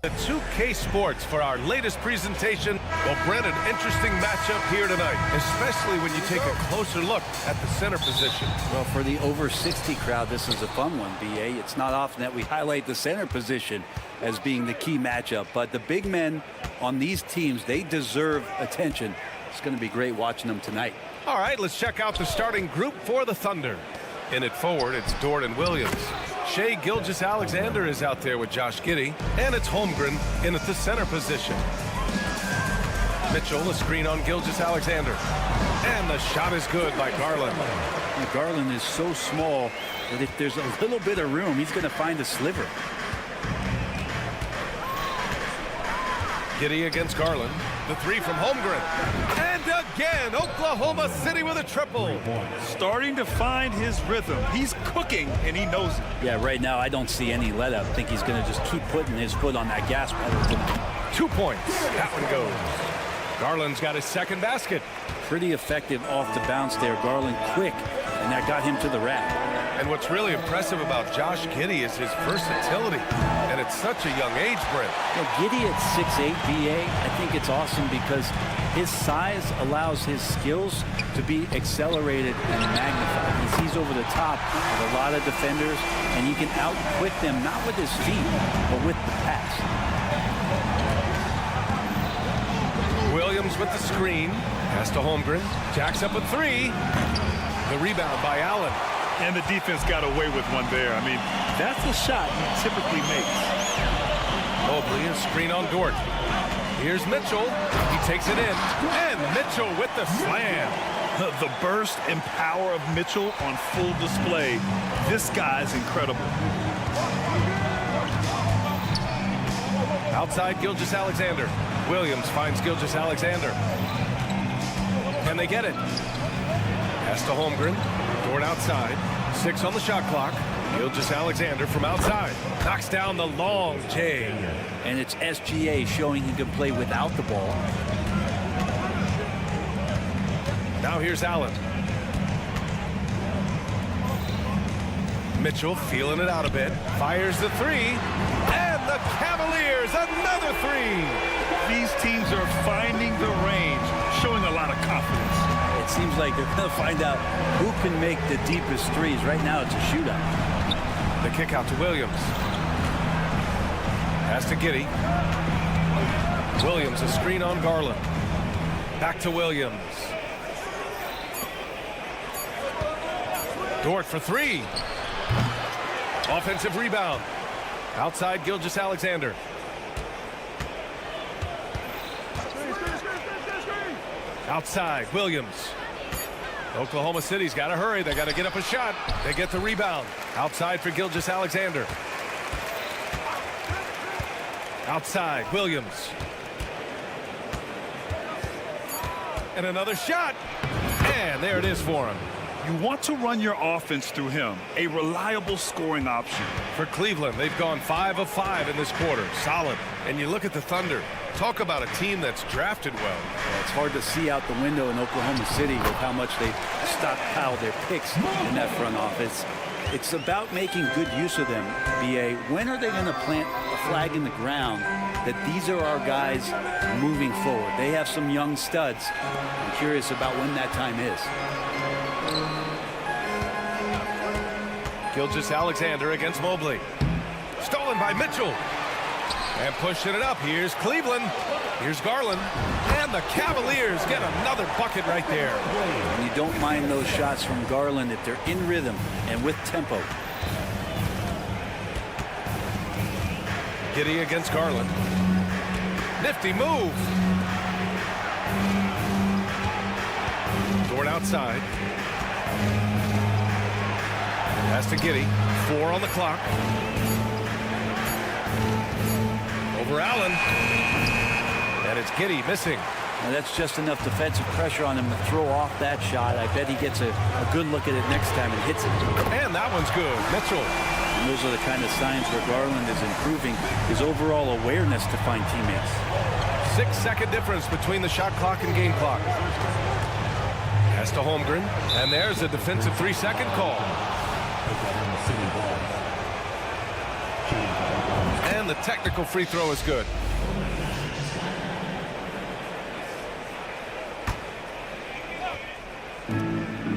The 2K Sports for our latest presentation. Well, Brent, an interesting matchup here tonight, especially when you take a closer look at the center position. Well, for the over 60 crowd, this is a fun one, BA. It's not often that we highlight the center position as being the key matchup, but the big men on these teams, they deserve attention. It's going to be great watching them tonight. All right, let's check out the starting group for the Thunder. In it forward, it's Dort and Williams. Shai Gilgeous-Alexander is out there with Josh Giddey, and it's Holmgren in at the center position. Mitchell, a screen on Gilgeous-Alexander. And the shot is good by Garland. And Garland is so small that if there's a little bit of room, he's going to find a sliver. Giddey against Garland. The three from Holmgren. And again, Oklahoma City with a triple. Starting to find his rhythm. He's cooking, and he knows it. Yeah, right now I don't see any let up. I think he's going to just keep putting his foot on that gas pedal tonight. 2 points. That one goes. Garland's got his second basket. Pretty effective off the bounce there. Garland quick, and that got him to the rack. And what's really impressive about Josh Giddey is his versatility. And at such a young age, Brent. Well, Giddey at 6'8", BA, I think it's awesome because his size allows his skills to be accelerated and magnified. He sees over the top of a lot of defenders, and he can out-quick them, not with his feet, but with the pass. Williams with the screen. Pass to Holmgren. Jacks up a three. The rebound by Allen. And the defense got away with one there. I mean, that's a shot he typically makes. Mobley, a screen on Dort. Here's Mitchell. He takes it in. And Mitchell with the slam. The burst and power of Mitchell on full display. This guy's incredible. Outside Gilgeous-Alexander. Williams finds Gilgeous-Alexander. And they get it. Pass to Holmgren. Dort outside. 6 on the shot clock. Gilgeous-Alexander from outside. Knocks down the long J. And it's SGA showing he can play without the ball. Now here's Allen. Mitchell feeling it out a bit. Fires the three. And the Cavaliers, another three. These teams are finding the range, showing a lot of confidence. It seems like they're going to find out who can make the deepest threes. Right now, it's a shootout. The kick out to Williams. Pass to Giddey. Williams, a screen on Garland. Back to Williams. Dort for three. Offensive rebound. Outside Gilgeous-Alexander. Outside, Williams. Oklahoma City's got to hurry. They got to get up a shot. They get the rebound. Outside for Gilgeous-Alexander. Outside, Williams. And another shot. And there it is for him. You want to run your offense through him, a reliable scoring option. For Cleveland, they've gone 5 of 5 in this quarter. Solid. And you look at the Thunder. Talk about a team that's drafted well. It's hard to see out the window in Oklahoma City with how much they stockpile their picks in that front office. It's about making good use of them, BA. When are they going to plant a flag in the ground that these are our guys moving forward? They have some young studs. I'm curious about when that time is. Gilgeous-Alexander against Mobley. Stolen by Mitchell. And pushing it up. Here's Cleveland. Here's Garland. And the Cavaliers get another bucket right there. And you don't mind those shots from Garland if they're in rhythm and with tempo. Giddey against Garland. Nifty move. Dort outside. Pass to Giddey. 4 on the clock. Over Allen. And it's Giddey missing. Now that's just enough defensive pressure on him to throw off that shot. I bet he gets a good look at it next time and hits it. And that one's good. Mitchell. And those are the kind of signs where Garland is improving his overall awareness to find teammates. 6-second difference between the shot clock and game clock. Pass to Holmgren. And there's a defensive 3-second call. And the technical free throw is good.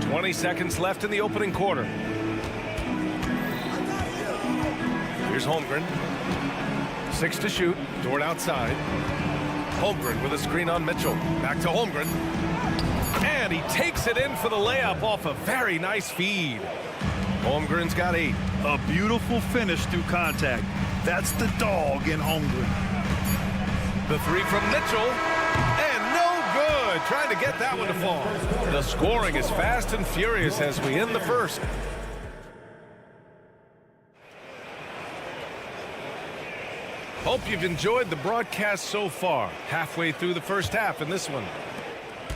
"20 seconds left in the opening quarter. Here's Holmgren. 6 to shoot. Dort outside. Holmgren with a screen on Mitchell. Back to Holmgren. And he takes it in for the layup off a very nice feed. Holmgren's got 8. A beautiful finish through contact. That's the dog in Holmgren. The 3 from Mitchell. And no good. Trying to get that one to fall. The scoring is fast and furious as we end the first. Hope you've enjoyed the broadcast so far. Halfway through the first half in this one.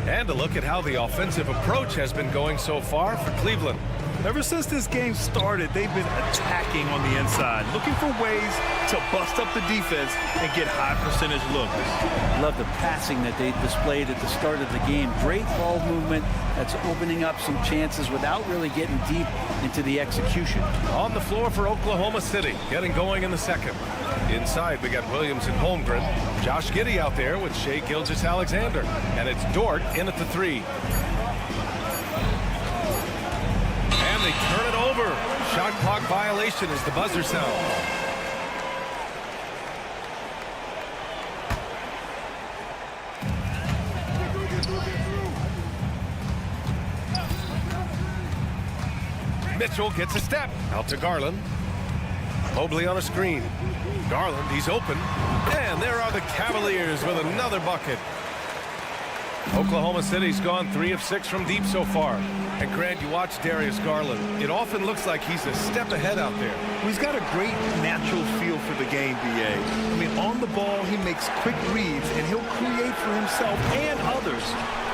And a look at how the offensive approach has been going so far for Cleveland. Ever since this game started, they've been attacking on the inside, looking for ways to bust up the defense and get high percentage looks. Love the passing that they displayed at the start of the game. Great ball movement that's opening up some chances without really getting deep into the execution. On the floor for Oklahoma City, getting going in the second. Inside, we got Williams and Holmgren. Josh Giddey out there with Shai Gilgeous-Alexander. And it's Dort in at the 3. And they turn it over. Shot clock violation as the buzzer sounds. Mitchell gets a step. Out to Garland. Mobley on a screen. Garland, he's open. And there are the Cavaliers with another bucket. Oklahoma City's gone 3 of 6 from deep so far. And Grant, you watch Darius Garland. It often looks like he's a step ahead out there. He's got a great natural feel for the game, BA. I mean, on the ball, he makes quick reads, and he'll create for himself and others.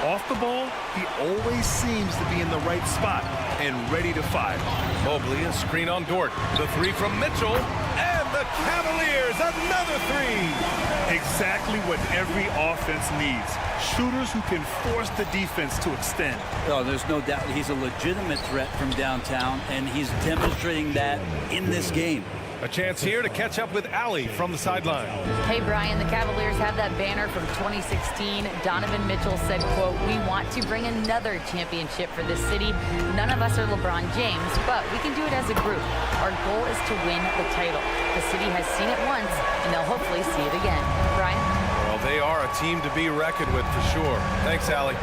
Off the ball, he always seems to be in the right spot and ready to fire. Mobley, a screen on Dort. The 3 from Mitchell. And the Cavaliers, another 3. Exactly what every offense needs. Shooters who can force the defense to extend. Oh, there's no doubt he's a legitimate threat from downtown, and he's demonstrating that in this game. A chance here to catch up with Allie from the sideline. Hey, Brian, the Cavaliers have that banner from 2016. Donovan Mitchell said, quote, "We want to bring another championship for this city. None of us are LeBron James, but we can do it as a group. Our goal is to win the title. The city has seen it once, and they'll hopefully see it again." Brian? Well, they are a team to be reckoned with for sure. Thanks, Allie.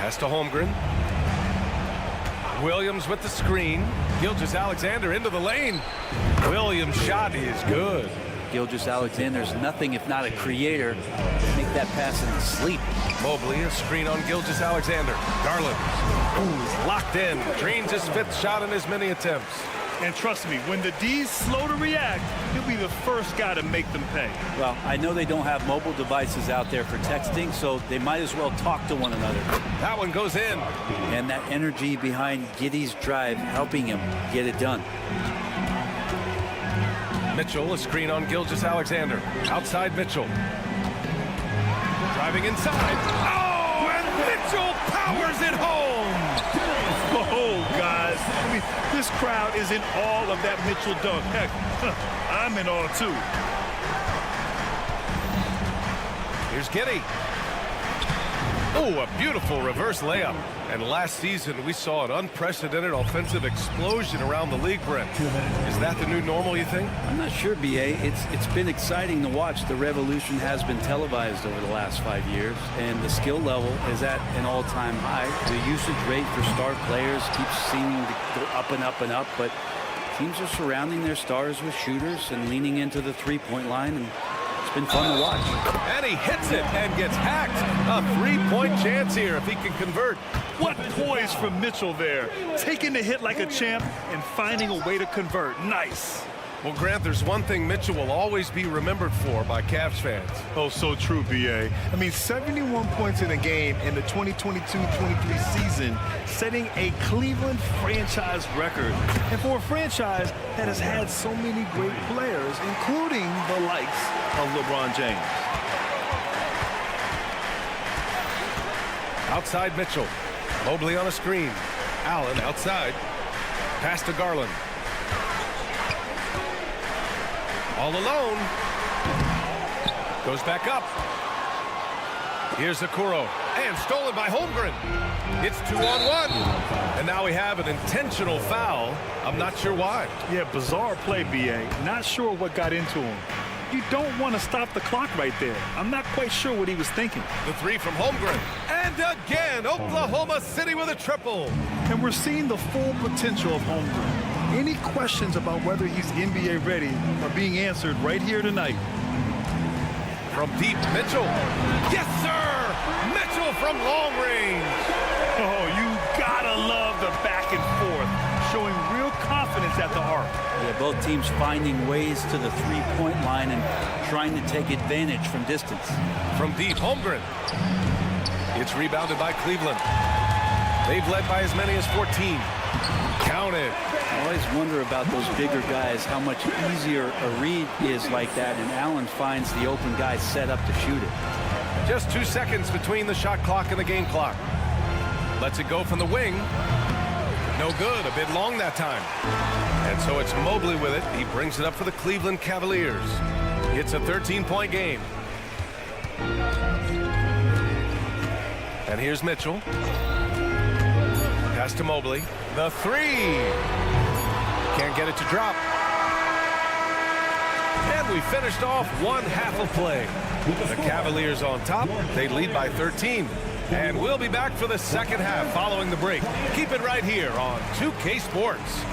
Pass to Holmgren. Williams with the screen. Gilgeous-Alexander into the lane. Williams' shot is good. Gilgeous-Alexander's nothing if not a creator. Make that pass in his sleep. Mobley, a screen on Gilgeous-Alexander. Garland. Ooh, he's locked in. Drains his 5th shot in as many attempts. And trust me, when the D's slow to react, he'll be the first guy to make them pay. Well, I know they don't have mobile devices out there for texting, so they might as well talk to one another. That one goes in. And that energy behind Giddey's drive helping him get it done. Mitchell, a screen on Gilgeous-Alexander. Outside Mitchell. Driving inside. Oh, and Mitchell powers it home. Oh, guys. I mean, this crowd is in awe of that Mitchell dunk. Heck, I'm in awe, too. Here's Giddey. Oh, a beautiful reverse layup. And last season, we saw an unprecedented offensive explosion around the league, Brent. Is that the new normal, you think? I'm not sure, B.A. It's been exciting to watch. The revolution has been televised over the last 5 years, and the skill level is at an all-time high. The usage rate for star players keeps seeming to go up and up and up, but teams are surrounding their stars with shooters and leaning into the three-point line, and it's been fun to watch. And he hits it and gets hacked. A three-point chance here if he can convert. What poise from Mitchell there. Taking the hit like a champ and finding a way to convert. Nice. Well, Grant, there's one thing Mitchell will always be remembered for by Cavs fans. Oh, so true, B.A. I mean, 71 points in a game in the 2022-23 season, setting a Cleveland franchise record. And for a franchise that has had so many great players, including the likes of LeBron James. Outside Mitchell. Mobley on a screen. Allen outside. Pass to Garland. All alone. Goes back up. Here's Okoro. And stolen by Holmgren. It's 2-on-1. And now we have an intentional foul. I'm not sure why. Yeah, bizarre play, B.A. Not sure what got into him. You don't want to stop the clock right there. I'm not quite sure what he was thinking. The three from Holmgren. And again, Oklahoma City with a triple. And we're seeing the full potential of Holmgren. Any questions about whether he's NBA ready are being answered right here tonight. From deep, Mitchell. Yes, sir! Mitchell from long range. Oh, you gotta love the back and forth, showing real confidence at the arc. Yeah, both teams finding ways to the three-point line and trying to take advantage from distance. From deep, Holmgren. It's rebounded by Cleveland. They've led by as many as 14. Counted. I always wonder about those bigger guys, how much easier a read is like that, and Allen finds the open guy set up to shoot it. Just 2 seconds between the shot clock and the game clock. Lets it go from the wing. No good, a bit long that time. And so it's Mobley with it. He brings it up for the Cleveland Cavaliers. It's a 13-point game. And here's Mitchell. Pass to Mobley. The three. Can't get it to drop. And we finished off one half of play. The Cavaliers on top. They lead by 13. And we'll be back for the second half following the break. Keep it right here on 2K Sports.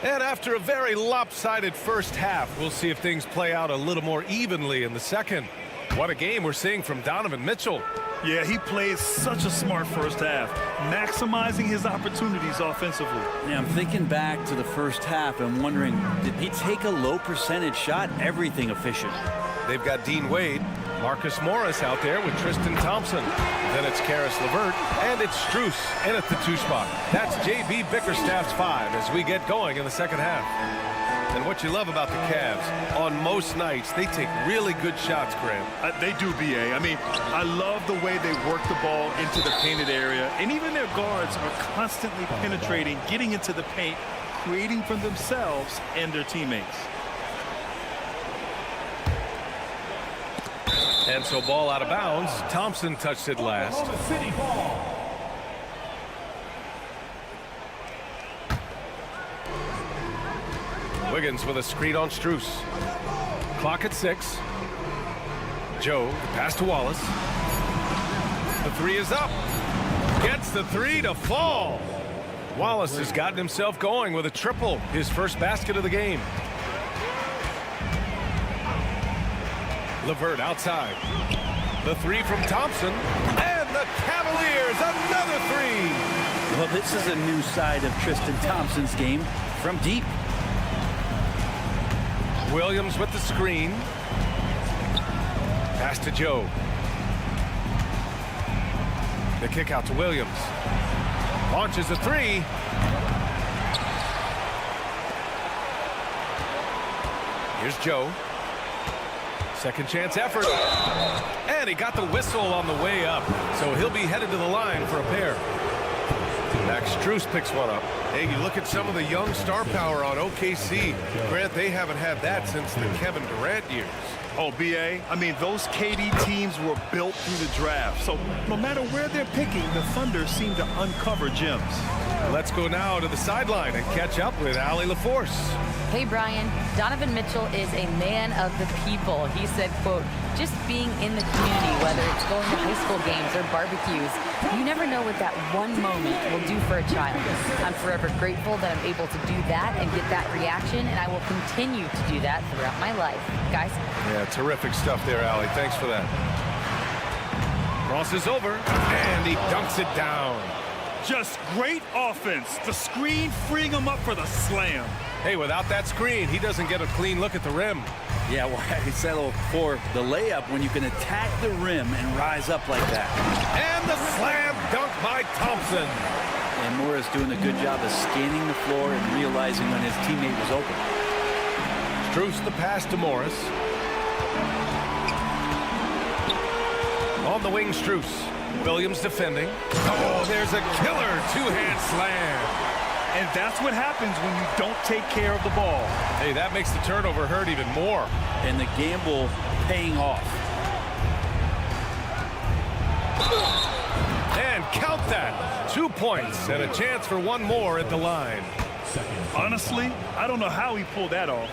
And after a very lopsided first half, we'll see if things play out a little more evenly in the second. What a game we're seeing from Donovan Mitchell. Yeah, he plays such a smart first half, maximizing his opportunities offensively. Yeah, I'm thinking back to the first half and wondering, did he take a low percentage shot? Everything efficient. They've got Dean Wade, Marcus Morris out there with Tristan Thompson. Then it's Karis LeVert, and it's Strus in at the 2 spot. That's J.B. Bickerstaff's 5 as we get going in the second half. And what you love about the Cavs, on most nights, they take really good shots, Graham. They do, B.A. I mean, I love the way they work the ball into the painted area, and even their guards are constantly penetrating, getting into the paint, creating for themselves and their teammates. And so ball out of bounds. Thompson touched it last. Wiggins with a screen on Strus. Clock at 6. Joe, the pass to Wallace. The three is up. Gets the three to fall. Wallace has gotten himself going with a triple. His first basket of the game. LeVert outside. The three from Thompson. And the Cavaliers, another three. Well, this is a new side of Tristan Thompson's game from deep. Williams with the screen. Pass to Joe. The kick out to Williams. Launches a three. Here's Joe. Second chance effort. And he got the whistle on the way up. So he'll be headed to the line for a pair. Max Strus picks one up. Hey, you look at some of the young star power on OKC. Grant, they haven't had that since the Kevin Durant years. Oh, B.A., I mean, those KD teams were built through the draft. So no matter where they're picking, the Thunder seem to uncover gems. Let's go now to the sideline and catch up with Allie LaForce. Hey, Brian. Donovan Mitchell is a man of the people. He said, quote, just being in the community, whether it's going to high school games or barbecues, you never know what that one moment will do for a child. I'm forever grateful that I'm able to do that and get that reaction, and I will continue to do that throughout my life. Guys? Yeah, terrific stuff there, Allie. Thanks for that. Crosses over, and he dunks it down. Just great offense. The screen freeing him up for the slam. Hey, without that screen, he doesn't get a clean look at the rim. Yeah, well, I settle for the layup when you can attack the rim and rise up like that. And the slam dunk by Thompson. And Morris doing a good job of scanning the floor and realizing when his teammate was open. Strus the pass to Morris. On the wing, Strus. Williams defending. Oh, there's a killer two-hand slam. And that's what happens when you don't take care of the ball. Hey, that makes the turnover hurt even more. And the gamble paying off. And count that. 2 points and a chance for one more at the line. Honestly, I don't know how he pulled that off.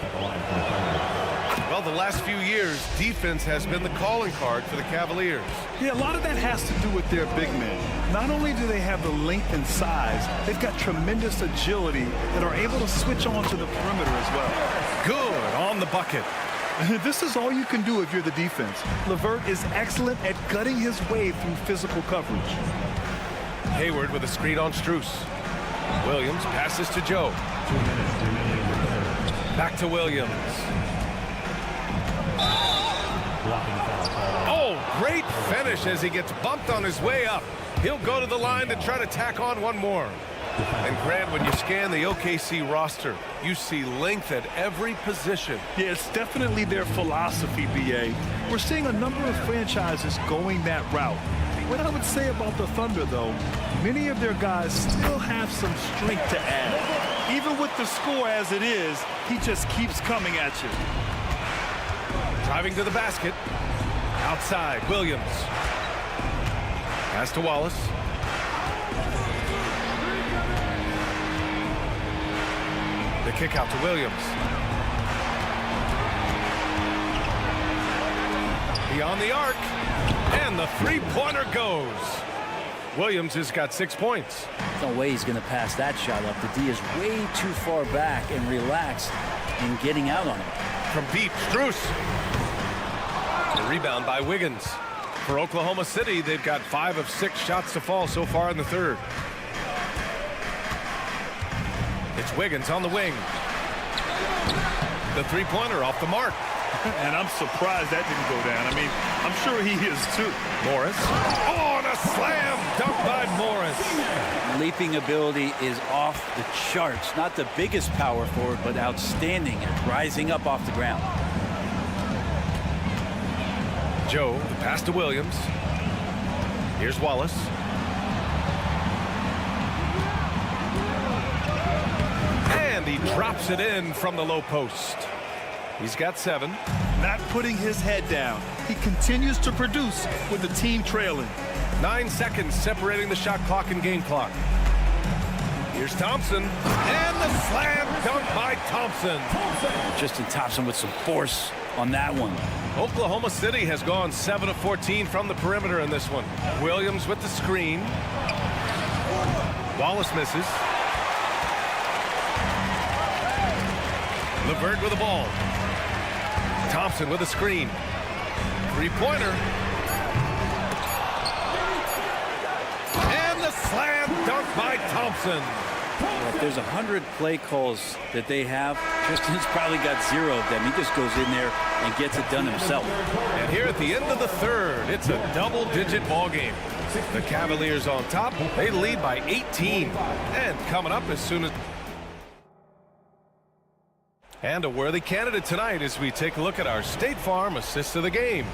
Well, the last few years, defense has been the calling card for the Cavaliers. Yeah, a lot of that has to do with their big men. Not only do they have the length and size, they've got tremendous agility and are able to switch on to the perimeter as well. Good on the bucket. This is all you can do if you're the defense. LeVert is excellent at gutting his way through physical coverage. Hayward with a screen on Strus. Williams passes to Joe. Back to Williams. Oh, great finish as he gets bumped on his way up. He'll go to the line to try to tack on one more. And Grant, when you scan the OKC roster, you see length at every position. Yeah, it's definitely their philosophy, B.A. We're seeing a number of franchises going that route. What I would say about the Thunder, though, many of their guys still have some strength to add. Even with the score as it is, he just keeps coming at you. Driving to the basket. Outside, Williams. Pass to Wallace. The kick out to Williams. Beyond the arc. And the three-pointer goes. Williams has got 6 points. No way he's going to pass that shot up. The D is way too far back and relaxed in getting out on him. From deep, Strus. The rebound by Wiggins. For Oklahoma City, they've got 5 of 6 shots to fall so far in the third. It's Wiggins on the wing. The three-pointer off the mark. And I'm surprised that didn't go down. I mean, I'm sure he is too. Morris. Oh, and a slam dunk by Morris. Leaping ability is off the charts. Not the biggest power forward, but outstanding at rising up off the ground. Joe, the pass to Williams. Here's Wallace. And he drops it in from the low post. He's got 7. Not putting his head down. He continues to produce with the team trailing. 9 seconds separating the shot clock and game clock. Here's Thompson. And the slam dunk by Thompson. Justin Thompson with some force on that one. Oklahoma City has gone 7 of 14 from the perimeter in this one. Williams with the screen. Wallace misses. LeVert with the ball. Thompson with a screen. Three-pointer. And the slam dunk by Thompson. Well, if there's 100 play calls that they have, Tristan's probably got 0 of them. He just goes in there and gets it done himself. And here at the end of the third, it's a double-digit ball game. The Cavaliers on top. They lead by 18. And coming up as soon as... And a worthy candidate tonight as we take a look at our State Farm assist of the game.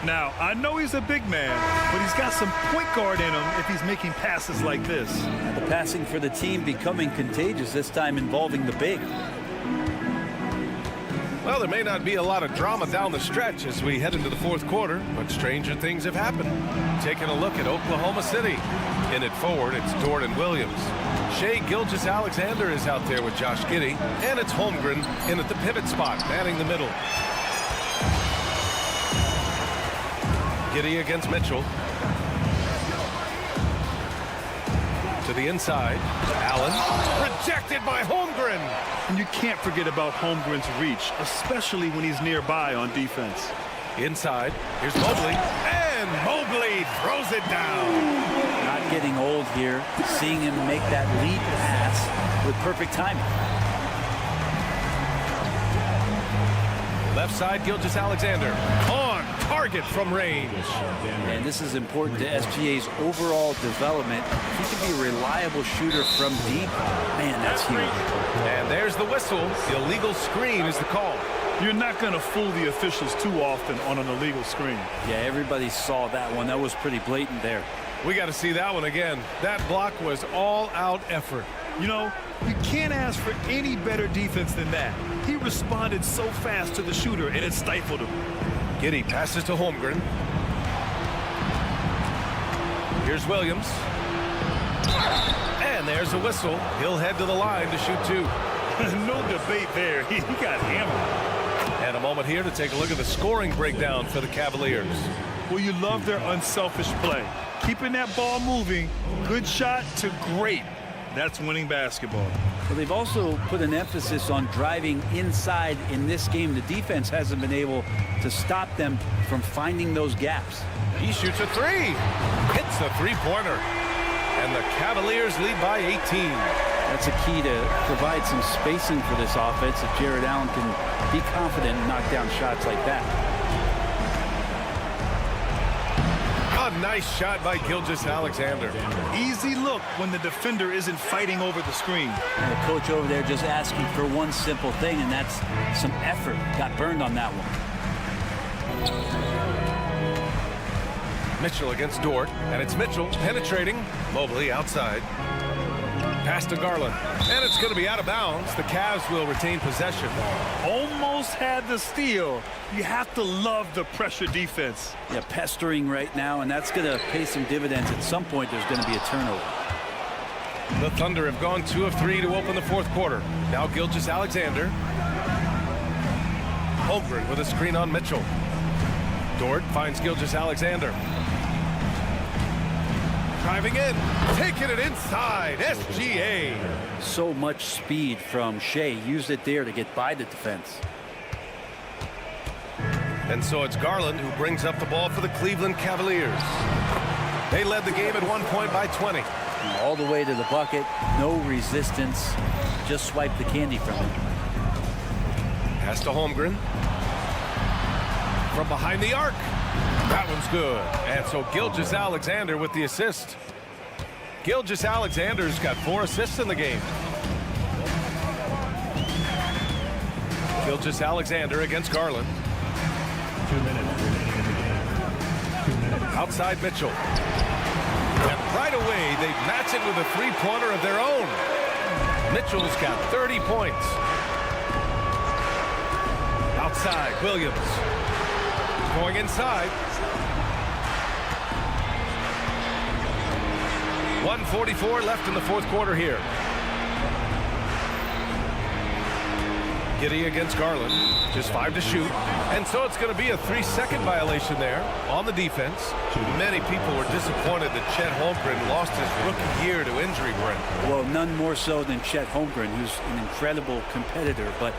Now, I know he's a big man, but he's got some point guard in him if he's making passes like this. The passing for the team becoming contagious, this time involving the big. Well, there may not be a lot of drama down the stretch as we head into the fourth quarter, but stranger things have happened. Taking a look at Oklahoma City. In it forward, it's Dort and Williams. Shai Gilgeous-Alexander is out there with Josh Giddey, and it's Holmgren in at the pivot spot, manning the middle. Giddey against Mitchell. To the inside. Allen. Rejected by Holmgren. And you can't forget about Holmgren's reach, especially when he's nearby on defense. Inside. Here's Mobley. And Mobley throws it down. Not getting old here. Seeing him make that lead pass with perfect timing. Left side, Gilgeous-Alexander. On target from range. And this is important to SGA's overall development. He can be a reliable shooter from deep. Man, that's huge. And there's the whistle. The illegal screen is the call. You're not going to fool the officials too often on an illegal screen. Yeah, everybody saw that one. That was pretty blatant there. We got to see that one again. That block was all-out effort. You know, you can't ask for any better defense than that. He responded so fast to the shooter, and it stifled him. Giddey passes to Holmgren. Here's Williams. And there's a whistle. He'll head to the line to shoot two. No debate there. He got hammered. And a moment here to take a look at the scoring breakdown for the Cavaliers. Well, you love their unselfish play. Keeping that ball moving, good shot to great. That's winning basketball. Well, they've also put an emphasis on driving inside in this game. The defense hasn't been able to stop them from finding those gaps. He shoots a three. Hits a three-pointer. And the Cavaliers lead by 18. That's a key to provide some spacing for this offense if Jared Allen can be confident and knock down shots like that. A nice shot by Gilgeous-Alexander. Easy look when the defender isn't fighting over the screen. And the coach over there just asking for one simple thing, and that's some effort. Got burned on that one. Mitchell against Dort, and it's Mitchell penetrating. Mobley outside. Pass to Garland, and it's going to be out of bounds. The Cavs will retain possession. Almost had the steal. You have to love the pressure defense. Yeah, pestering right now, and that's going to pay some dividends. At some point, there's going to be a turnover. The Thunder have gone 2 of 3 to open the fourth quarter. Now Gilgeous-Alexander. Holmgren with a screen on Mitchell. Dort finds Gilgeous-Alexander. Driving in, taking it inside, SGA. So much speed from Shai. Used it there to get by the defense. And so it's Garland who brings up the ball for the Cleveland Cavaliers. They led the game at 1 point by 20. All the way to the bucket, no resistance. Just swipe the candy from it. Pass to Holmgren. From behind the arc. That one's good. And so Gilgeous-Alexander with the assist. Gilgeous-Alexander's got 4 assists in the game. Gilgeous-Alexander against Garland. 2 minutes. Outside Mitchell. And right away, they match it with a three-pointer of their own. Mitchell's got 30 points. Outside, Williams. Going inside. 1:44 left in the fourth quarter here. Giddey against Garland. Just 5 to shoot. And so it's going to be a 3-second violation there on the defense. Many people were disappointed that Chet Holmgren lost his rookie year to injury, Brent. Well, none more so than Chet Holmgren, who's an incredible competitor. But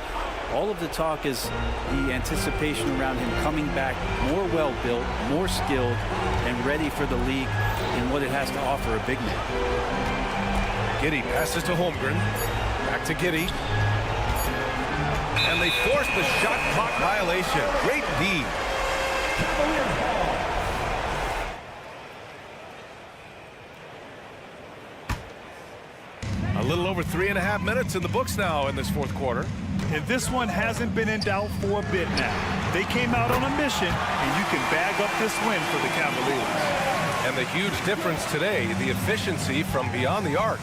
all of the talk is the anticipation around him coming back more well-built, more skilled, and ready for the league and what it has to offer a big man. Giddey passes to Holmgren. Back to Giddey. And they force the shot clock violation. Great D. A little over 3.5 minutes in the books now in this fourth quarter. And this one hasn't been in doubt for a bit now. They came out on a mission, and you can bag up this win for the Cavaliers. And the huge difference today, the efficiency from beyond the arc.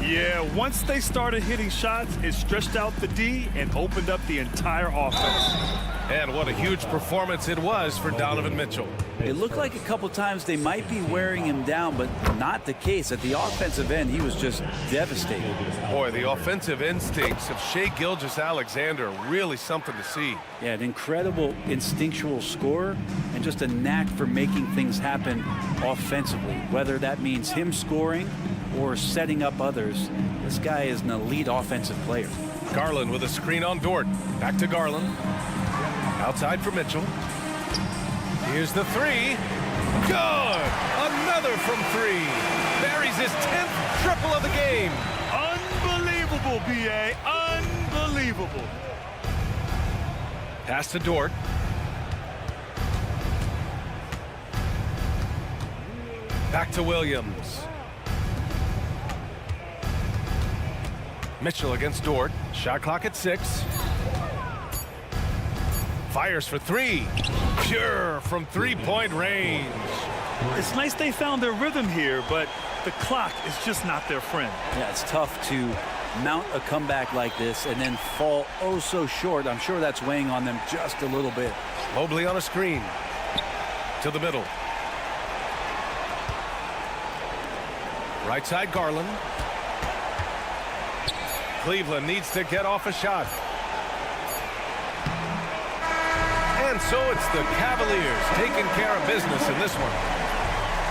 Yeah, once they started hitting shots, it stretched out the D and opened up the entire offense. And what a huge performance it was for Donovan Mitchell. It looked like a couple times they might be wearing him down, but not the case. At the offensive end, he was just devastated. Boy, the offensive instincts of Shai Gilgeous-Alexander, really something to see. Yeah, an incredible instinctual scorer and just a knack for making things happen offensively, whether that means him scoring or setting up others. This guy is an elite offensive player. Garland with a screen on Dort. Back to Garland. Outside for Mitchell. Here's the three. Good! Another from three. Buries his 10th triple of the game. Unbelievable, B.A. Unbelievable. Pass to Dort. Back to Williams. Mitchell against Dort. Shot clock at 6. Fires for three. Pure from three-point range. It's nice they found their rhythm here, but the clock is just not their friend. Yeah, it's tough to mount a comeback like this and then fall oh so short. I'm sure that's weighing on them just a little bit. Mobley on a screen. To the middle. Right side Garland. Cleveland needs to get off a shot. And so it's the Cavaliers taking care of business in this one.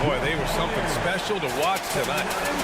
Boy, they were something special to watch tonight.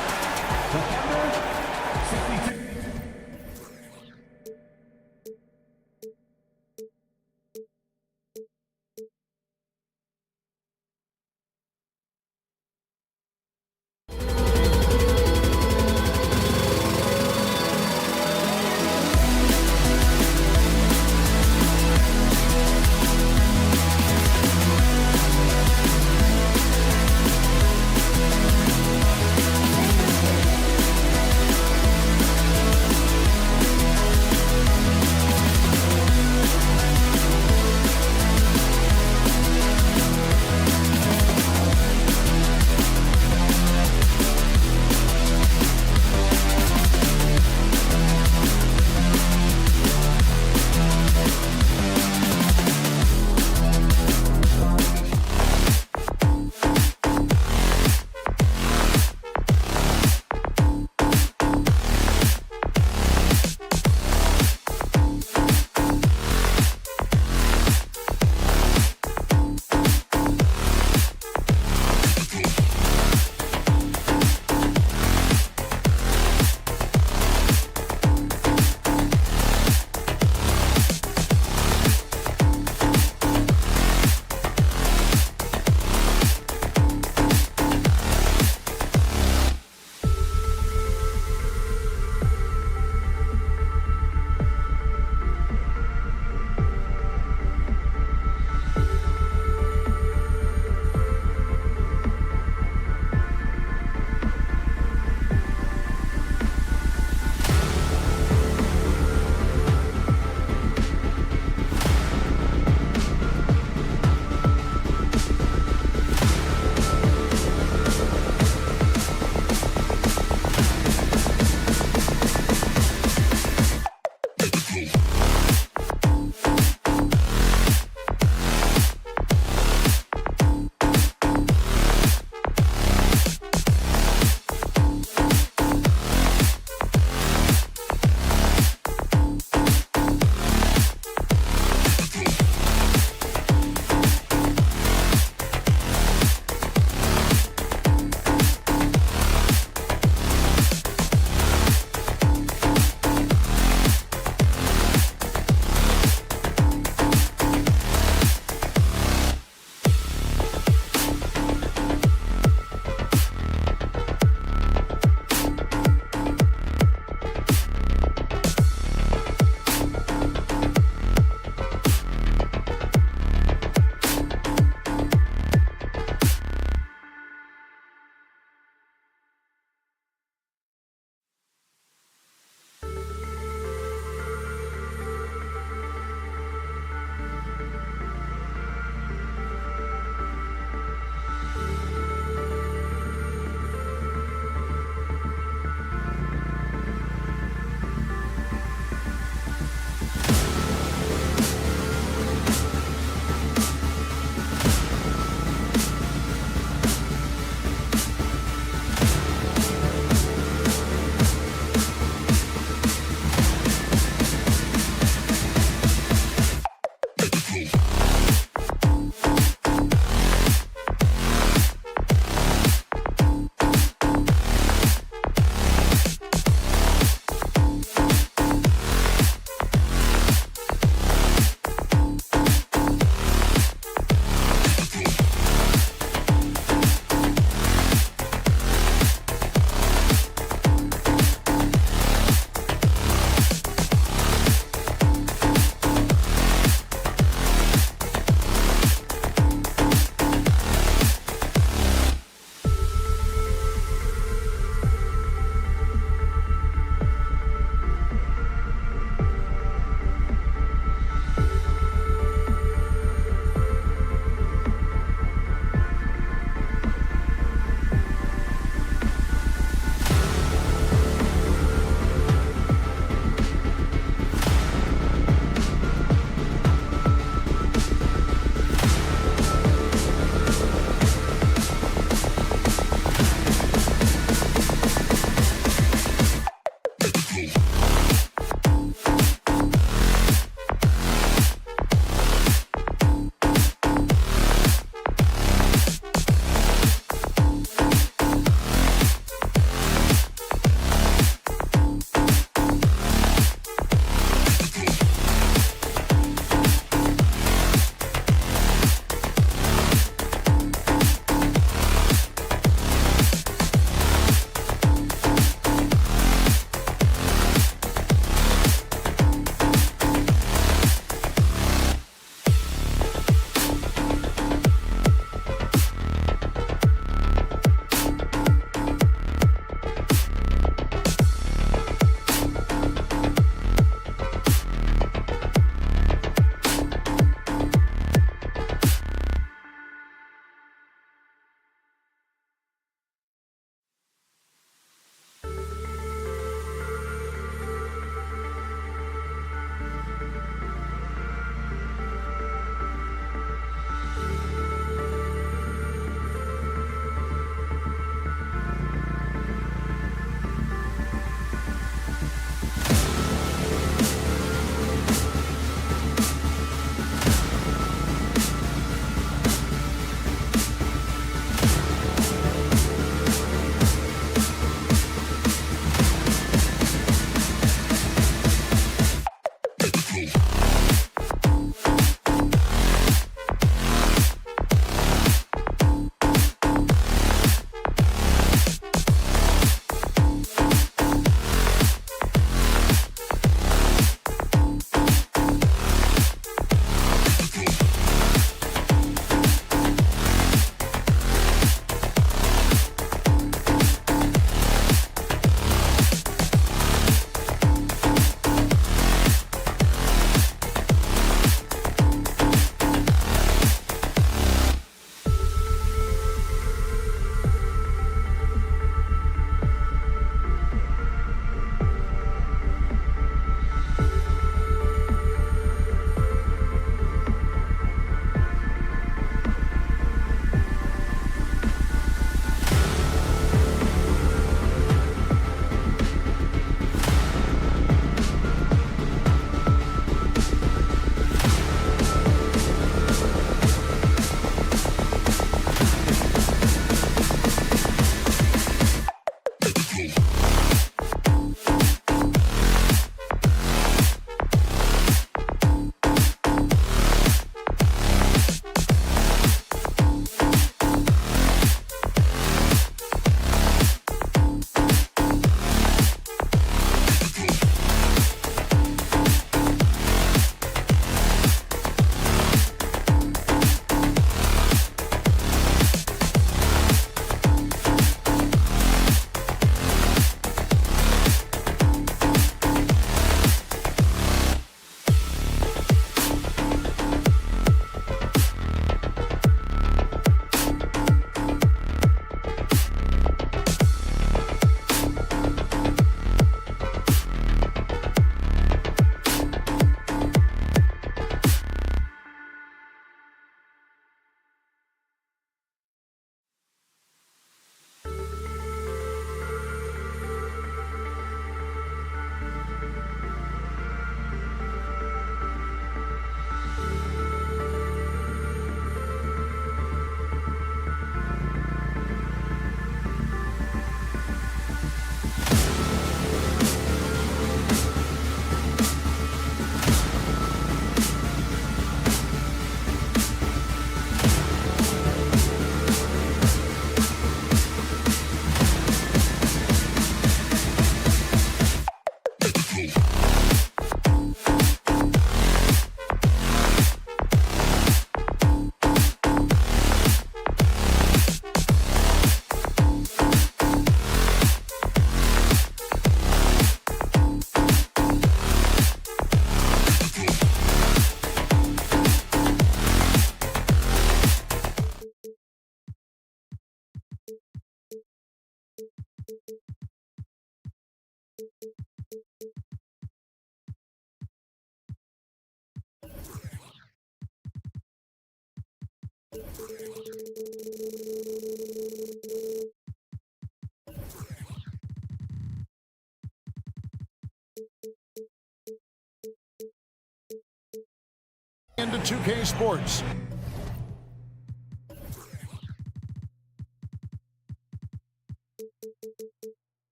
to 2K Sports.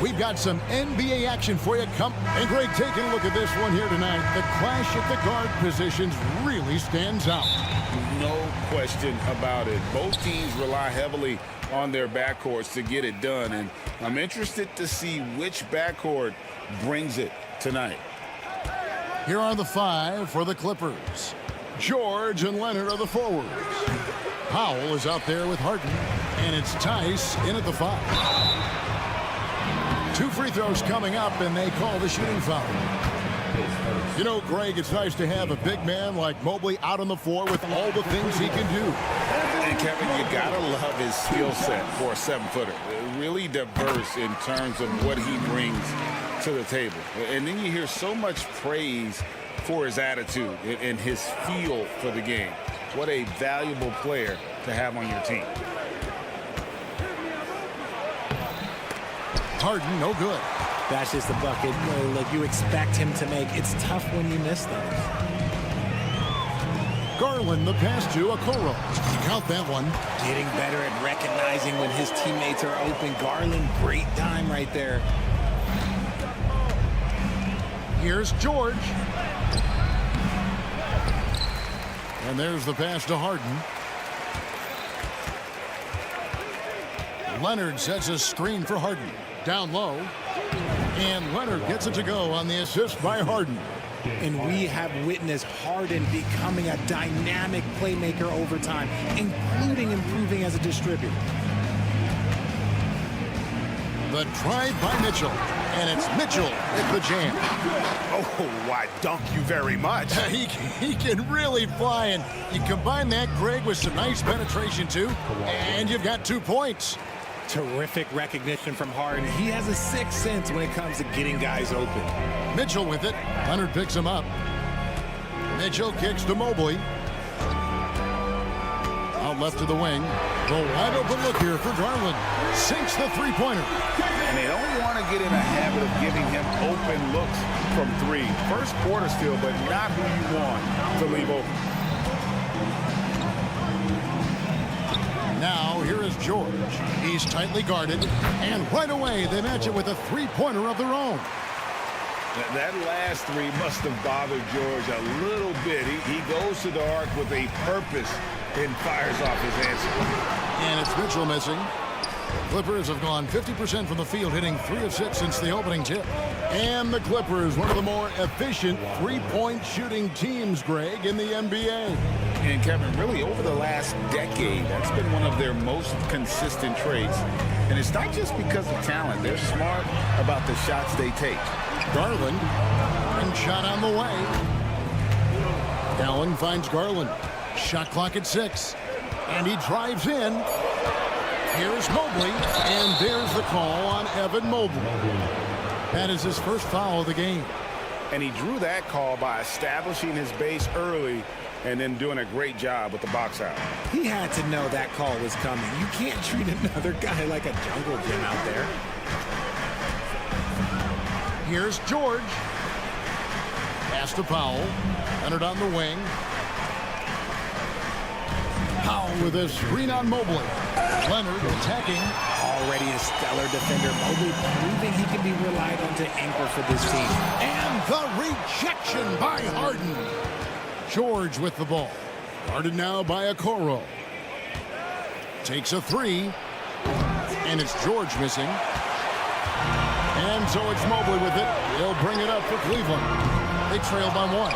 We've got some NBA action for you. And Greg, taking a look at this one here tonight, the clash at the guard positions really stands out. No question about it. Both teams rely heavily on their backcourts to get it done, and I'm interested to see which backcourt brings it tonight. Here are the 5 for the Clippers. George and Leonard are the forwards. Powell is out there with Harden, and it's Tice in at the 5. 2 free throws coming up, and they call the shooting foul. You know, Greg, it's nice to have a big man like Mobley out on the floor with all the things he can do. And Kevin, you gotta love his skill set for a 7-footer. Really diverse in terms of what he brings to the table. And then you hear so much praise for his attitude and his feel for the game. What a valuable player to have on your team. Harden, no good. That's just the bucket. Look, you expect him to make. It's tough when you miss those. Garland, the pass to Okoro. Count that one. Getting better at recognizing when his teammates are open. Garland, great time right there. Here's George. And there's the pass to Harden. Leonard sets a screen for Harden. Down low. And Leonard gets it to go on the assist by Harden. And we have witnessed Harden becoming a dynamic playmaker over time, including improving as a distributor. The drive by Mitchell. And it's Mitchell at the jam. Oh, why, dunk you very much. He can really fly, and you combine that, Greg, with some nice penetration, too, and you've got 2 points. Terrific recognition from Harden. He has a sixth sense when it comes to getting guys open. Mitchell with it. Leonard picks him up. Mitchell kicks to Mobley. Out left to the wing. The wide open look here for Garland. Sinks the three-pointer. And they don't want to get in a habit of giving him open looks from 3. First quarter still, but not who you want to leave open. Now, here is George. He's tightly guarded, and right away they match it with a three-pointer of their own. That last 3 must have bothered George a little bit. He goes to the arc with a purpose and fires off his answer. And it's Mitchell missing. Clippers have gone 50% from the field, hitting 3 of 6 since the opening tip. And the Clippers, one of the more efficient three-point shooting teams, Greg, in the NBA. And Kevin, really over the last decade, that's been one of their most consistent traits. And it's not just because of talent. They're smart about the shots they take. Garland, and shot on the way. Allen finds Garland. Shot clock at 6. And he drives in. Here's Mobley, and there's the call on Evan Mobley. That is his first foul of the game. And he drew that call by establishing his base early and then doing a great job with the box out. He had to know that call was coming. You can't treat another guy like a jungle gym out there. Here's George. Pass to Powell. Leonard on the wing. Powell with a screen on Mobley. Leonard attacking. Already a stellar defender. Mobley proving he can be relied on to anchor for this team. And the rejection by Harden. George with the ball. Guarded now by Okoro. Takes a 3. And it's George missing. And so it's Mobley with it. He'll bring it up for Cleveland. They trail by 1.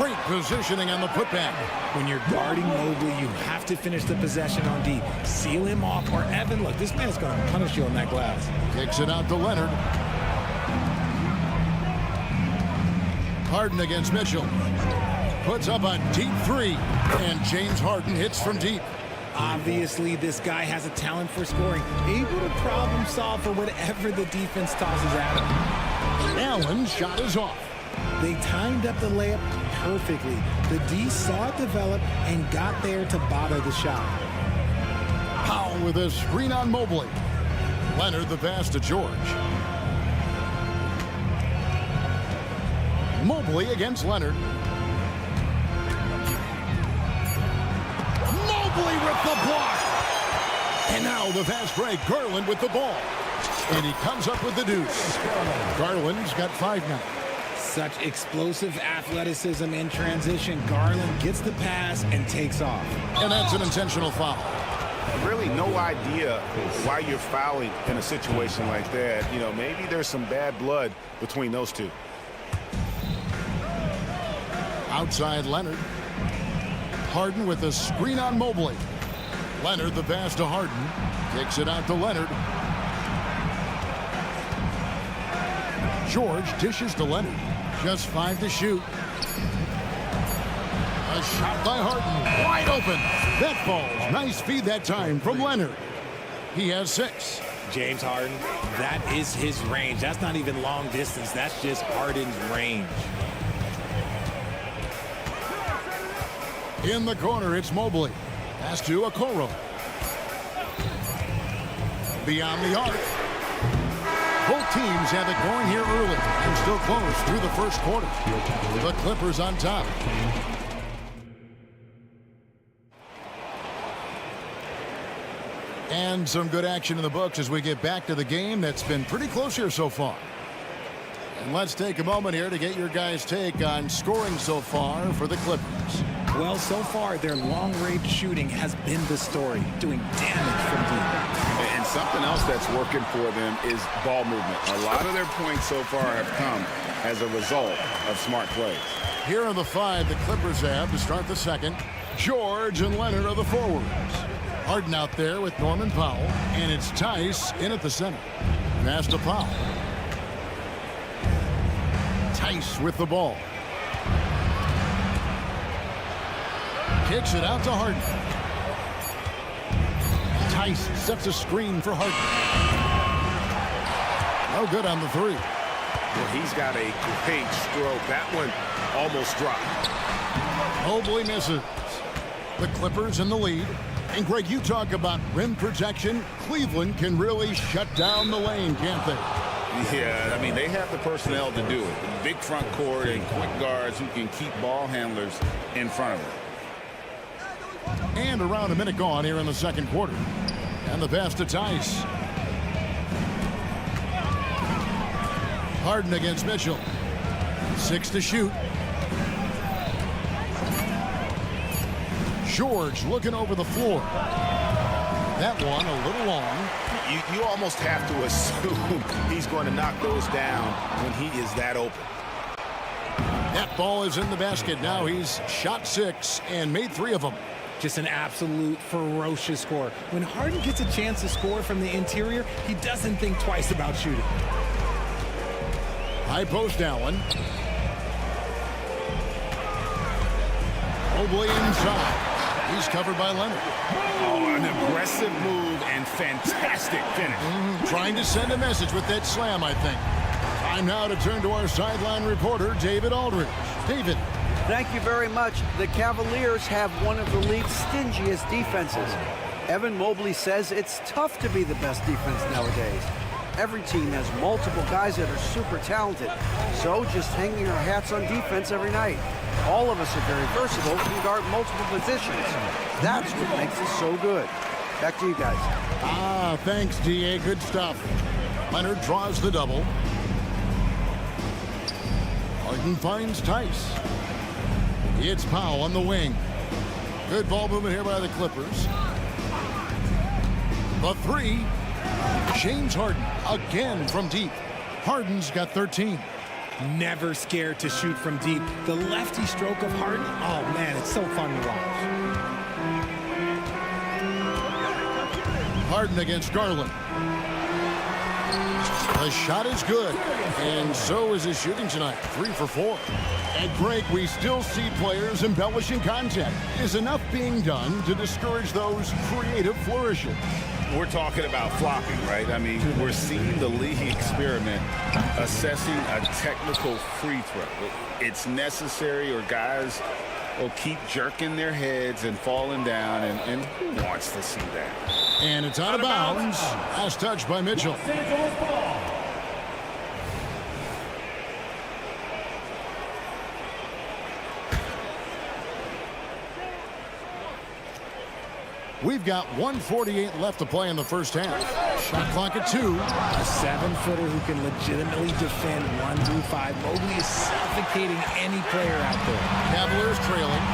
Great positioning on the putback. When you're guarding Mobley, you have to finish the possession on D. Seal him off, or Evan, look, this man's going to punish you on that glass. Kicks it out to Leonard. Harden against Mitchell. Puts up a deep three. And James Harden hits from deep. Obviously, this guy has a talent for scoring. Able to problem solve for whatever the defense tosses at him. Allen's shot is off. They timed up the layup perfectly. The D saw it develop and got there to bother the shot. Powell with a screen on Mobley. Leonard the pass to George. Mobley against Leonard. Mobley with the block. And now the fast break. Garland with the ball. And he comes up with the deuce. Garland's got 5 now. Such explosive athleticism in transition. Garland gets the pass and takes off. And that's an intentional foul. Really no idea why you're fouling in a situation like that. You know, maybe there's some bad blood between those two. Outside Leonard. Harden with a screen on Mobley. Leonard the pass to Harden. Kicks it out to Leonard. George dishes to Leonard. Just 5 to shoot. A shot by Harden. Wide open. That falls. Nice feed that time from Leonard. He has 6. James Harden, that is his range. That's not even long distance. That's just Harden's range. In the corner, it's Mobley. Pass to Okoro. Beyond the arc. Both teams have it going here early and still close through the first quarter. The Clippers on top. And some good action in the books as we get back to the game that's been pretty close here so far. And let's take a moment here to get your guys' take on scoring so far for the Clippers. Well, so far, their long-range shooting has been the story, doing damage from deep. And something else that's working for them is ball movement. A lot of their points so far have come as a result of smart plays. Here are the 5 the Clippers have to start the second. George and Leonard are the forwards. Harden out there with Norman Powell, and it's Tice in at the center. Pass to Powell. Tice with the ball. Kicks it out to Harden. Tice sets a screen for Harden. No good on the 3. Well, he's got a great stroke. That one almost dropped. Mobley misses. The Clippers in the lead. And Greg, you talk about rim protection. Cleveland can really shut down the lane, can't they? Yeah, I mean, they have the personnel to do it. Big front court and quick guards who can keep ball handlers in front of them. And around a minute gone here in the second quarter. And the pass to Tice. Harden against Mitchell. 6 to shoot. George looking over the floor. That one a little long. You almost have to assume he's going to knock those down when he is that open. That ball is in the basket. Now he's shot 6 and made 3 of them. Just an absolute ferocious score. When Harden gets a chance to score from the interior, he doesn't think twice about shooting. High post Allen. Mobley inside. He's covered by Leonard. Oh, an aggressive move and fantastic finish. Trying to send a message with that slam, I think. Time now to turn to our sideline reporter, David Aldridge. David. Thank you very much. The Cavaliers have one of the league's stingiest defenses. Evan Mobley says it's tough to be the best defense nowadays. Every team has multiple guys that are super talented. So just hanging our hats on defense every night. All of us are very versatile and can guard multiple positions. That's what makes us so good. Back to you guys. Thanks, D.A. Good stuff. Leonard draws the double. Harden finds Tice. It's Powell on the wing. Good ball movement here by the Clippers. The 3. James Harden again from deep. Harden's got 13. never scared to shoot from deep. The lefty stroke of Harden, oh man, it's so fun to watch. Harden against Garland. The shot is good, and so is his shooting tonight, 3 for 4. And Greg, we still see players embellishing contact. Is enough being done to discourage those creative flourishes? We're talking about flopping, right? I mean, we're seeing the league experiment assessing a technical free throw. It's necessary, or guys will keep jerking their heads and falling down, and who wants to see that? And it's out of bounds. Last touch by Mitchell. We've got 1:48 left to play in the first half. Shot clock at 2. A 7-footer who can legitimately defend 1 through 5. Mobley is suffocating any player out there. Cavaliers trailing.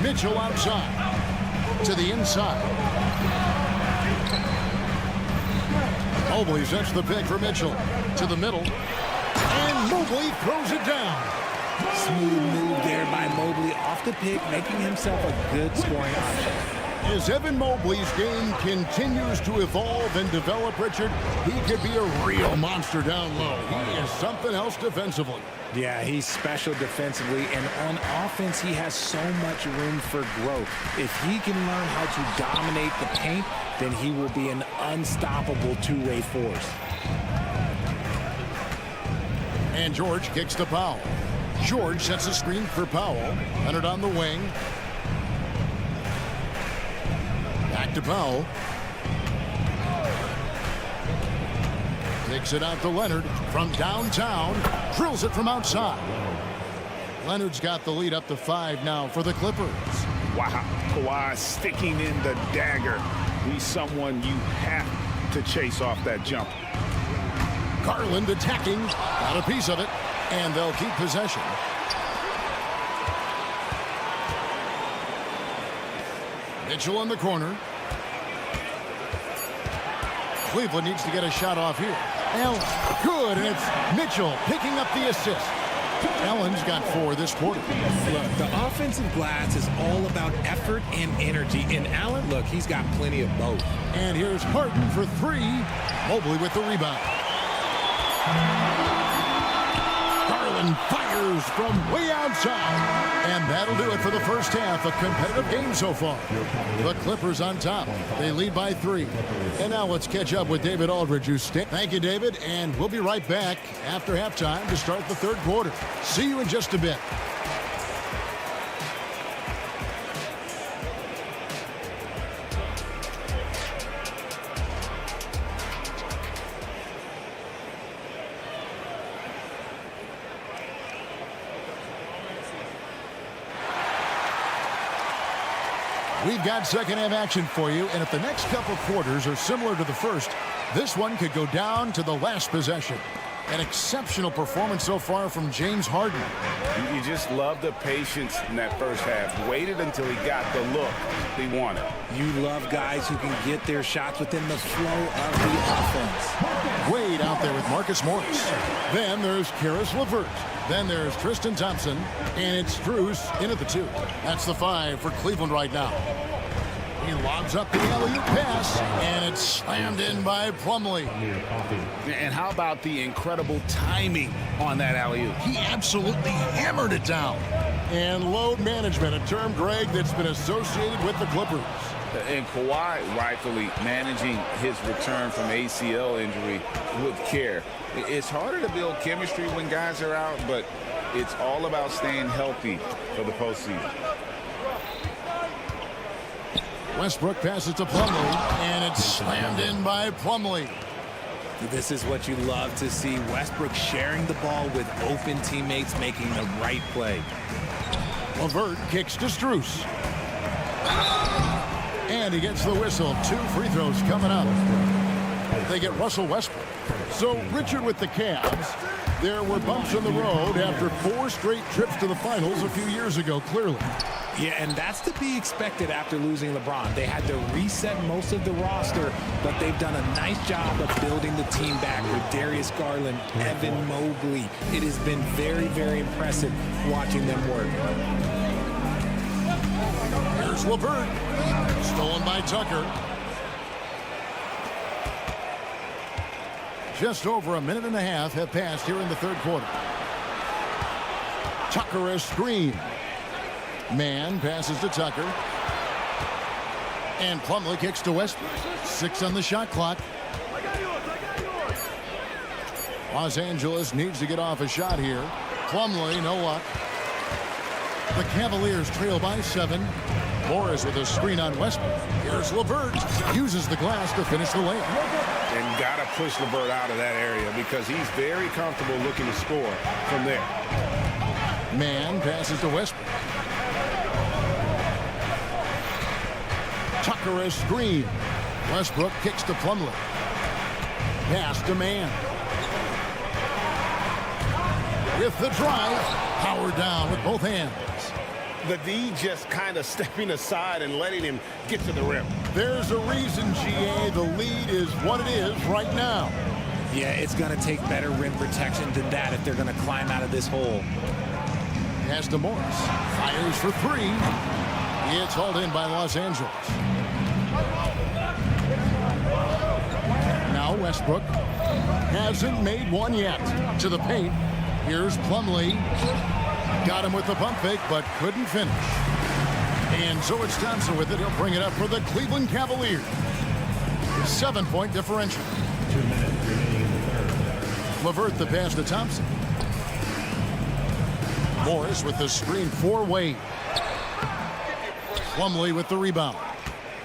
Mitchell outside. To the inside. Mobley sets the pick for Mitchell. To the middle. And Mobley throws it down. Smooth move there by Mobley off the pick, making himself a good scoring option. As Evan Mobley's game continues to evolve and develop, Richard, he could be a real monster down low. He is something else defensively. Yeah, he's special defensively, and on offense, he has so much room for growth. If he can learn how to dominate the paint, then he will be an unstoppable two-way force. And George kicks to Powell. George sets a screen for Powell. Leonard on the wing. Back to Powell. Takes it out to Leonard from downtown. Drills it from outside. Leonard's got the lead up to 5 now for the Clippers. Wow, Kawhi sticking in the dagger. He's someone you have to chase off that jump. Garland attacking. Got a piece of it. And they'll keep possession. Mitchell in the corner. Cleveland needs to get a shot off here. Allen, good, and it's Mitchell picking up the assist. Allen's got 4 this quarter. Look, the offensive glass is all about effort and energy. And Allen, look, he's got plenty of both. And here's Harden for 3. Mobley with the rebound. Garland fires from way outside. And that'll do it for the first half. A competitive game so far. The Clippers on top. They lead by 3. And now let's catch up with David Aldridge. Thank you, David. And we'll be right back after halftime to start the third quarter. See you in just a bit. We've got second half action for you, and if the next couple quarters are similar to the first, this one could go down to the last possession. An exceptional performance so far from James Harden. You just love the patience in that first half. Waited until he got the look he wanted. You love guys who can get their shots within the flow of the offense. Wade out there with Marcus Morris. Then there's Karis LeVert. Then there's Tristan Thompson. And it's Strus in at the 2. That's the 5 for Cleveland right now. He lobs up the alley-oop pass, and it's slammed in by Plumlee. And how about the incredible timing on that alley-oop? He absolutely hammered it down. And load management, a term, Greg, that's been associated with the Clippers. And Kawhi rightfully managing his return from ACL injury with care. It's harder to build chemistry when guys are out, but it's all about staying healthy for the postseason. Westbrook passes to Plumlee, and it's slammed in by Plumlee. This is what you love to see. Westbrook sharing the ball with open teammates, making the right play. LeVert kicks to Strus. And he gets the whistle. 2 free throws coming up. They get Russell Westbrook. So, Richard, with the Cavs, there were bumps on the road after 4 straight trips to the finals a few years ago, clearly. Yeah, and that's to be expected after losing LeBron. They had to reset most of the roster, but they've done a nice job of building the team back with Darius Garland, Evan Mobley. It has been very, very impressive watching them work. Here's LeVert. Stolen by Tucker. Just over a minute and a half have passed here in the third quarter. Tucker a screen. Man passes to Tucker. And Plumlee kicks to Westbrook. 6 on the shot clock. Los Angeles needs to get off a shot here. Plumlee, no luck. The Cavaliers trail by 7. Morris with a screen on Westbrook. Here's LeVert. Uses the glass to finish the layup. And got to push LeVert out of that area because he's very comfortable looking to score from there. Man passes to Westbrook. Tucker a screen. Westbrook kicks to Plumlee. Pass to Man. With the drive, Howard down with both hands. The D just kind of stepping aside and letting him get to the rim. There's a reason, GA, the lead is what it is right now. Yeah, it's going to take better rim protection than that if they're going to climb out of this hole. Pass to Morris. Fires for 3. It's hauled in by Los Angeles. Now Westbrook hasn't made one yet. To the paint. Here's Plumlee. Got him with the pump fake, but couldn't finish. And so it's Thompson with it. He'll bring it up for the Cleveland Cavaliers. 7-point differential. 2 minutes remaining in the third. LeVert the pass to Thompson. Morris with the screen for Wade. Plumlee with the rebound.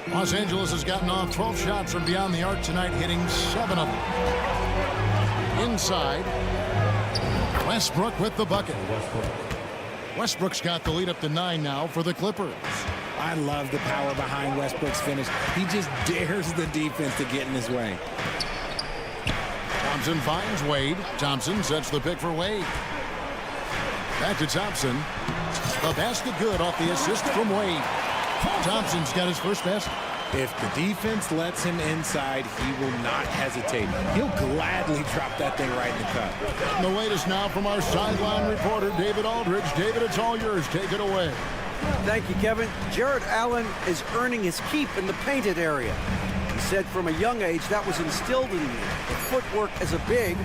Los Angeles has gotten off 12 shots from beyond the arc tonight, hitting 7 of them. Inside, Westbrook with the bucket. Westbrook's got the lead up to 9 now for the Clippers. I love the power behind Westbrook's finish. He just dares the defense to get in his way. Thompson finds Wade. Thompson sets the pick for Wade. Back to Thompson. The basket good off the assist from Wade. Thompson's got his first basket. If the defense lets him inside, he will not hesitate. He'll gladly drop that thing right in the cup. And the latest now from our sideline reporter, David Aldridge. David, it's all yours. Take it away. Thank you, Kevin. Jared Allen is earning his keep in the painted area. He said from a young age that was instilled in me. The footwork as a big,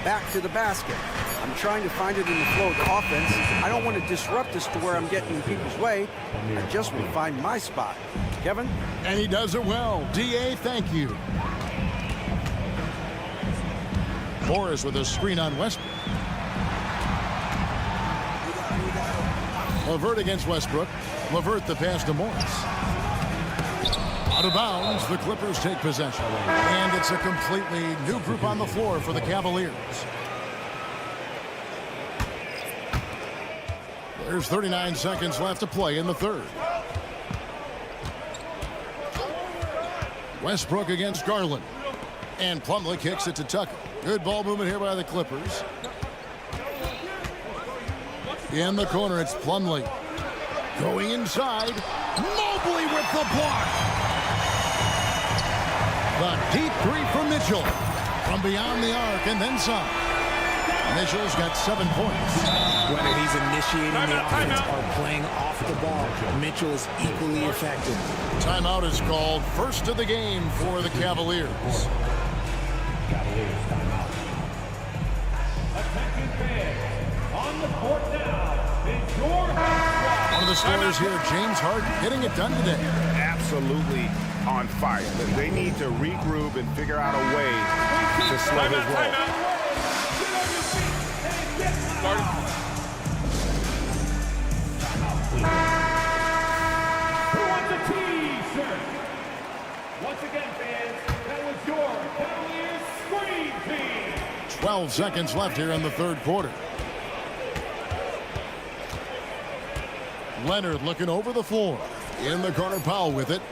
back to the basket. I'm trying to find it in the flow of the offense. I don't want to disrupt this to where I'm getting in people's way. I just want to find my spot. Kevin? And he does it well. DA, thank you. Morris with a screen on Westbrook. LeVert against Westbrook. LeVert the pass to Morris. Out of bounds, the Clippers take possession. And it's a completely new group on the floor for the Cavaliers. There's 39 seconds left to play in the third. Westbrook against Garland. And Plumlee kicks it to Tucker. Good ball movement here by the Clippers. In the corner, it's Plumlee. Going inside. Mobley with the block. The deep 3 from Mitchell. From beyond the arc and then some. Mitchell's got 7 points. Whether he's initiating the offense or playing off the ball, Mitchell is equally effective. Timeout is called. First of the game for the Cavaliers. Cavaliers timeout. Attention fans, on the court now is your One of the scorers here, James Harden, getting it done today. Absolutely on fire. They need to regroup and figure out a way to slow his roll. Who wants a T-shirt? Once again, fans, that was your Cavaliers Screen Team. 12 seconds left here in the third quarter. Leonard looking over the floor. In the corner, Powell with it.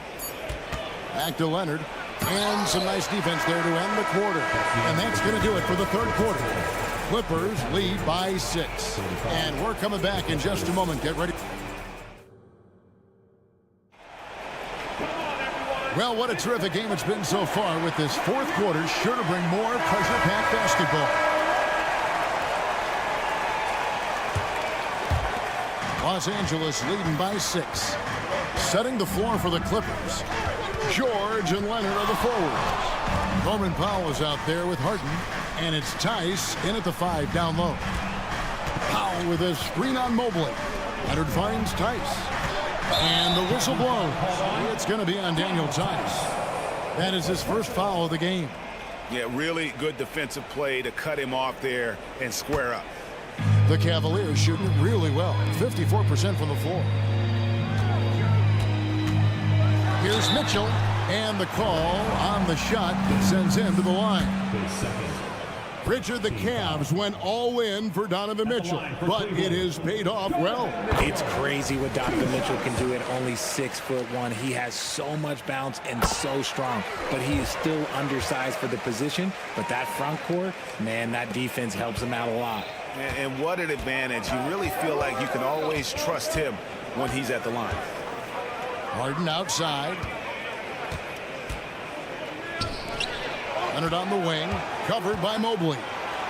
Back to Leonard. And some nice defense there to end the quarter. And that's going to do it for the third quarter. Clippers lead by 6. And we're coming back in just a moment. Get ready. Well, what a terrific game it's been so far, with this fourth quarter sure to bring more pressure-packed basketball. Los Angeles leading by 6. Setting the floor for the Clippers. George and Leonard are the forwards. Norman Powell is out there with Harden. And it's Tice in at the 5 down low. Powell with a screen on Mobley. Leonard finds Tice. And the whistle blows. It's going to be on Daniel Tice. That is his first foul of the game. Yeah, really good defensive play to cut him off there and square up. The Cavaliers shooting it really well. 54% from the floor. Here's Mitchell. And the call on the shot that sends him to the line. Richard, the Cavs went all in for Donovan Mitchell, but it has paid off well. It's crazy what Donovan Mitchell can do at only 6'1". He has so much bounce and so strong, but he is still undersized for the position. But that front court, man, that defense helps him out a lot. And what an advantage. You really feel like you can always trust him when he's at the line. Harden outside. Leonard on the wing, covered by Mobley.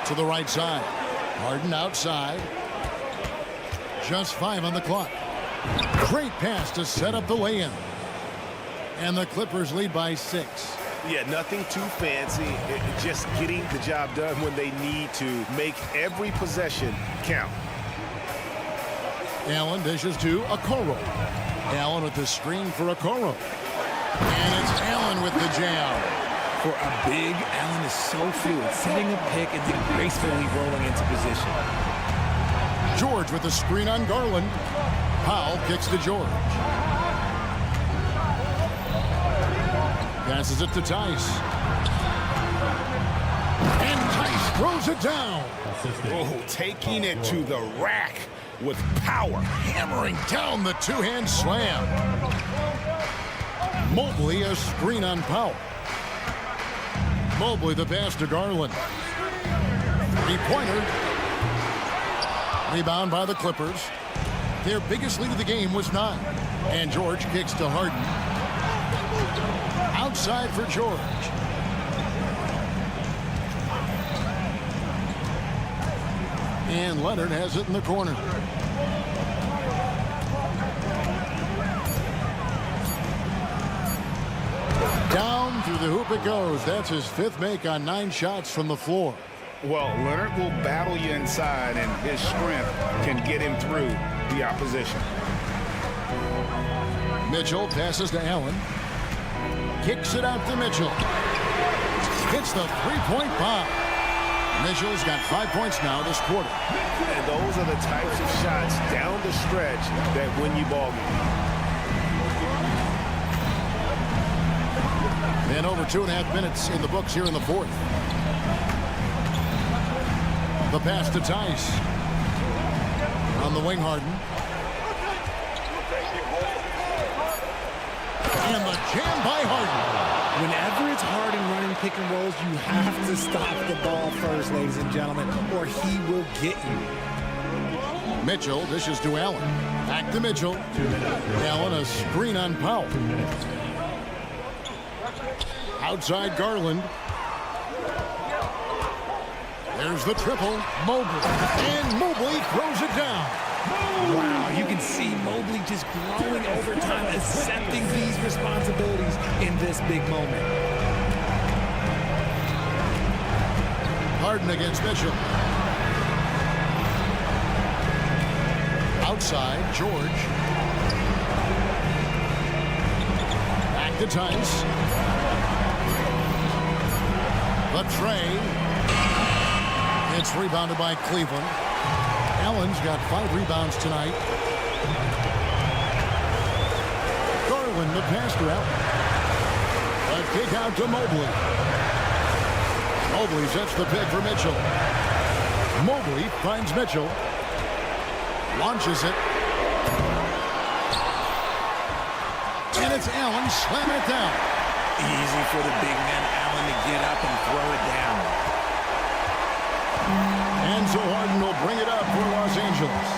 To the right side. Harden outside. Just 5 on the clock. Great pass to set up the lay-in. And the Clippers lead by 6. Yeah, nothing too fancy. Just getting the job done when they need to. Make every possession count. Allen dishes to Okoro. Allen with the screen for Okoro. And it's Allen with the jam. For a big, Allen is so fluid, setting a pick and then gracefully rolling into position. George with the screen on Garland. Powell kicks to George. Passes it to Tice. And Tice throws it down. Oh, taking it to the rack with power. Hammering down the two-hand slam. Mobley a screen on Powell. Mobley the pass to Garland. Three-pointer. Rebound by the Clippers. Their biggest lead of the game was 9. And George kicks to Harden. Outside for George. And Leonard has it in the corner. Down through the hoop it goes. That's his 5th make on 9 shots from the floor. Well, Leonard will battle you inside, and his strength can get him through the opposition. Mitchell passes to Allen. Kicks it out to Mitchell. Hits the three-point bomb. Mitchell's got 5 points now this quarter. And those are the types of shots down the stretch that win you ball games. And over 2.5 minutes in the books here in the 4th. The pass to Tice. On the wing, Harden. And the jam by Harden. Whenever it's Harden running pick and rolls, you have to stop the ball first, ladies and gentlemen, or he will get you. Mitchell dishes to Allen. Back to Mitchell. Allen a screen on Powell. Outside Garland. There's the triple. Mobley. And Mobley throws it down. Wow, you can see Mobley just growing over time, accepting these responsibilities in this big moment. Harden against Mitchell. Outside, George. Back to Tice. The tray. It's rebounded by Cleveland. Allen's got 5 rebounds tonight. Garland, the pass to Allen. A kick out to Mobley. Mobley sets the pick for Mitchell. Mobley finds Mitchell. Launches it. And it's Allen slamming it down. Easy for the big man Allen to get up and throw it down. And so Harden will bring it up for Los Angeles.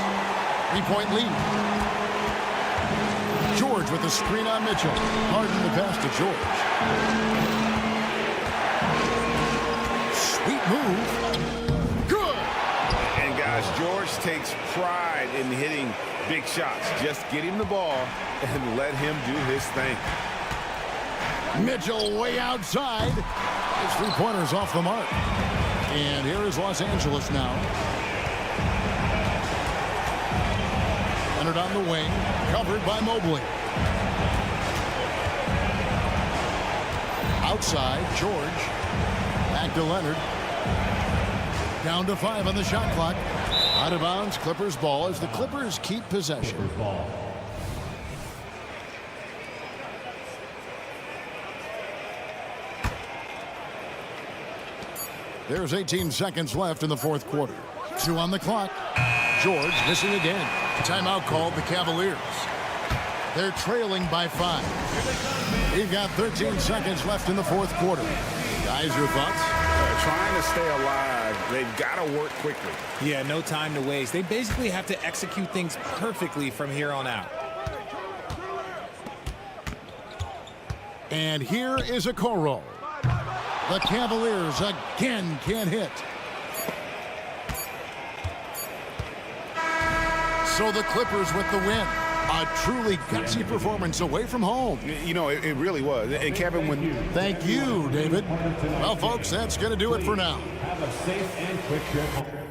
3-point lead. George with the screen on Mitchell. Harden the pass to George. Sweet move. Good. And guys, George takes pride in hitting big shots. Just get him the ball and let him do his thing. Mitchell way outside. His three-pointer's off the mark. And here is Los Angeles now. Leonard on the wing, covered by Mobley. Outside, George. Back to Leonard. Down to 5 on the shot clock. Out of bounds, Clippers ball as the Clippers keep possession. There's 18 seconds left in the fourth quarter. 2 on the clock. George missing again. Timeout called the Cavaliers. They're trailing by 5. We've got 13 seconds left in the fourth quarter. Guys, your thoughts? Trying to stay alive, they've got to work quickly. Yeah, no time to waste. They basically have to execute things perfectly from here on out. And here is a Okoro. The Cavaliers again can't hit. So the Clippers with the win. A truly gutsy performance away from home. You know, it really was. And Kevin, when Thank you, David. Well, folks, that's going to do it for now. Have a safe and quick trip home.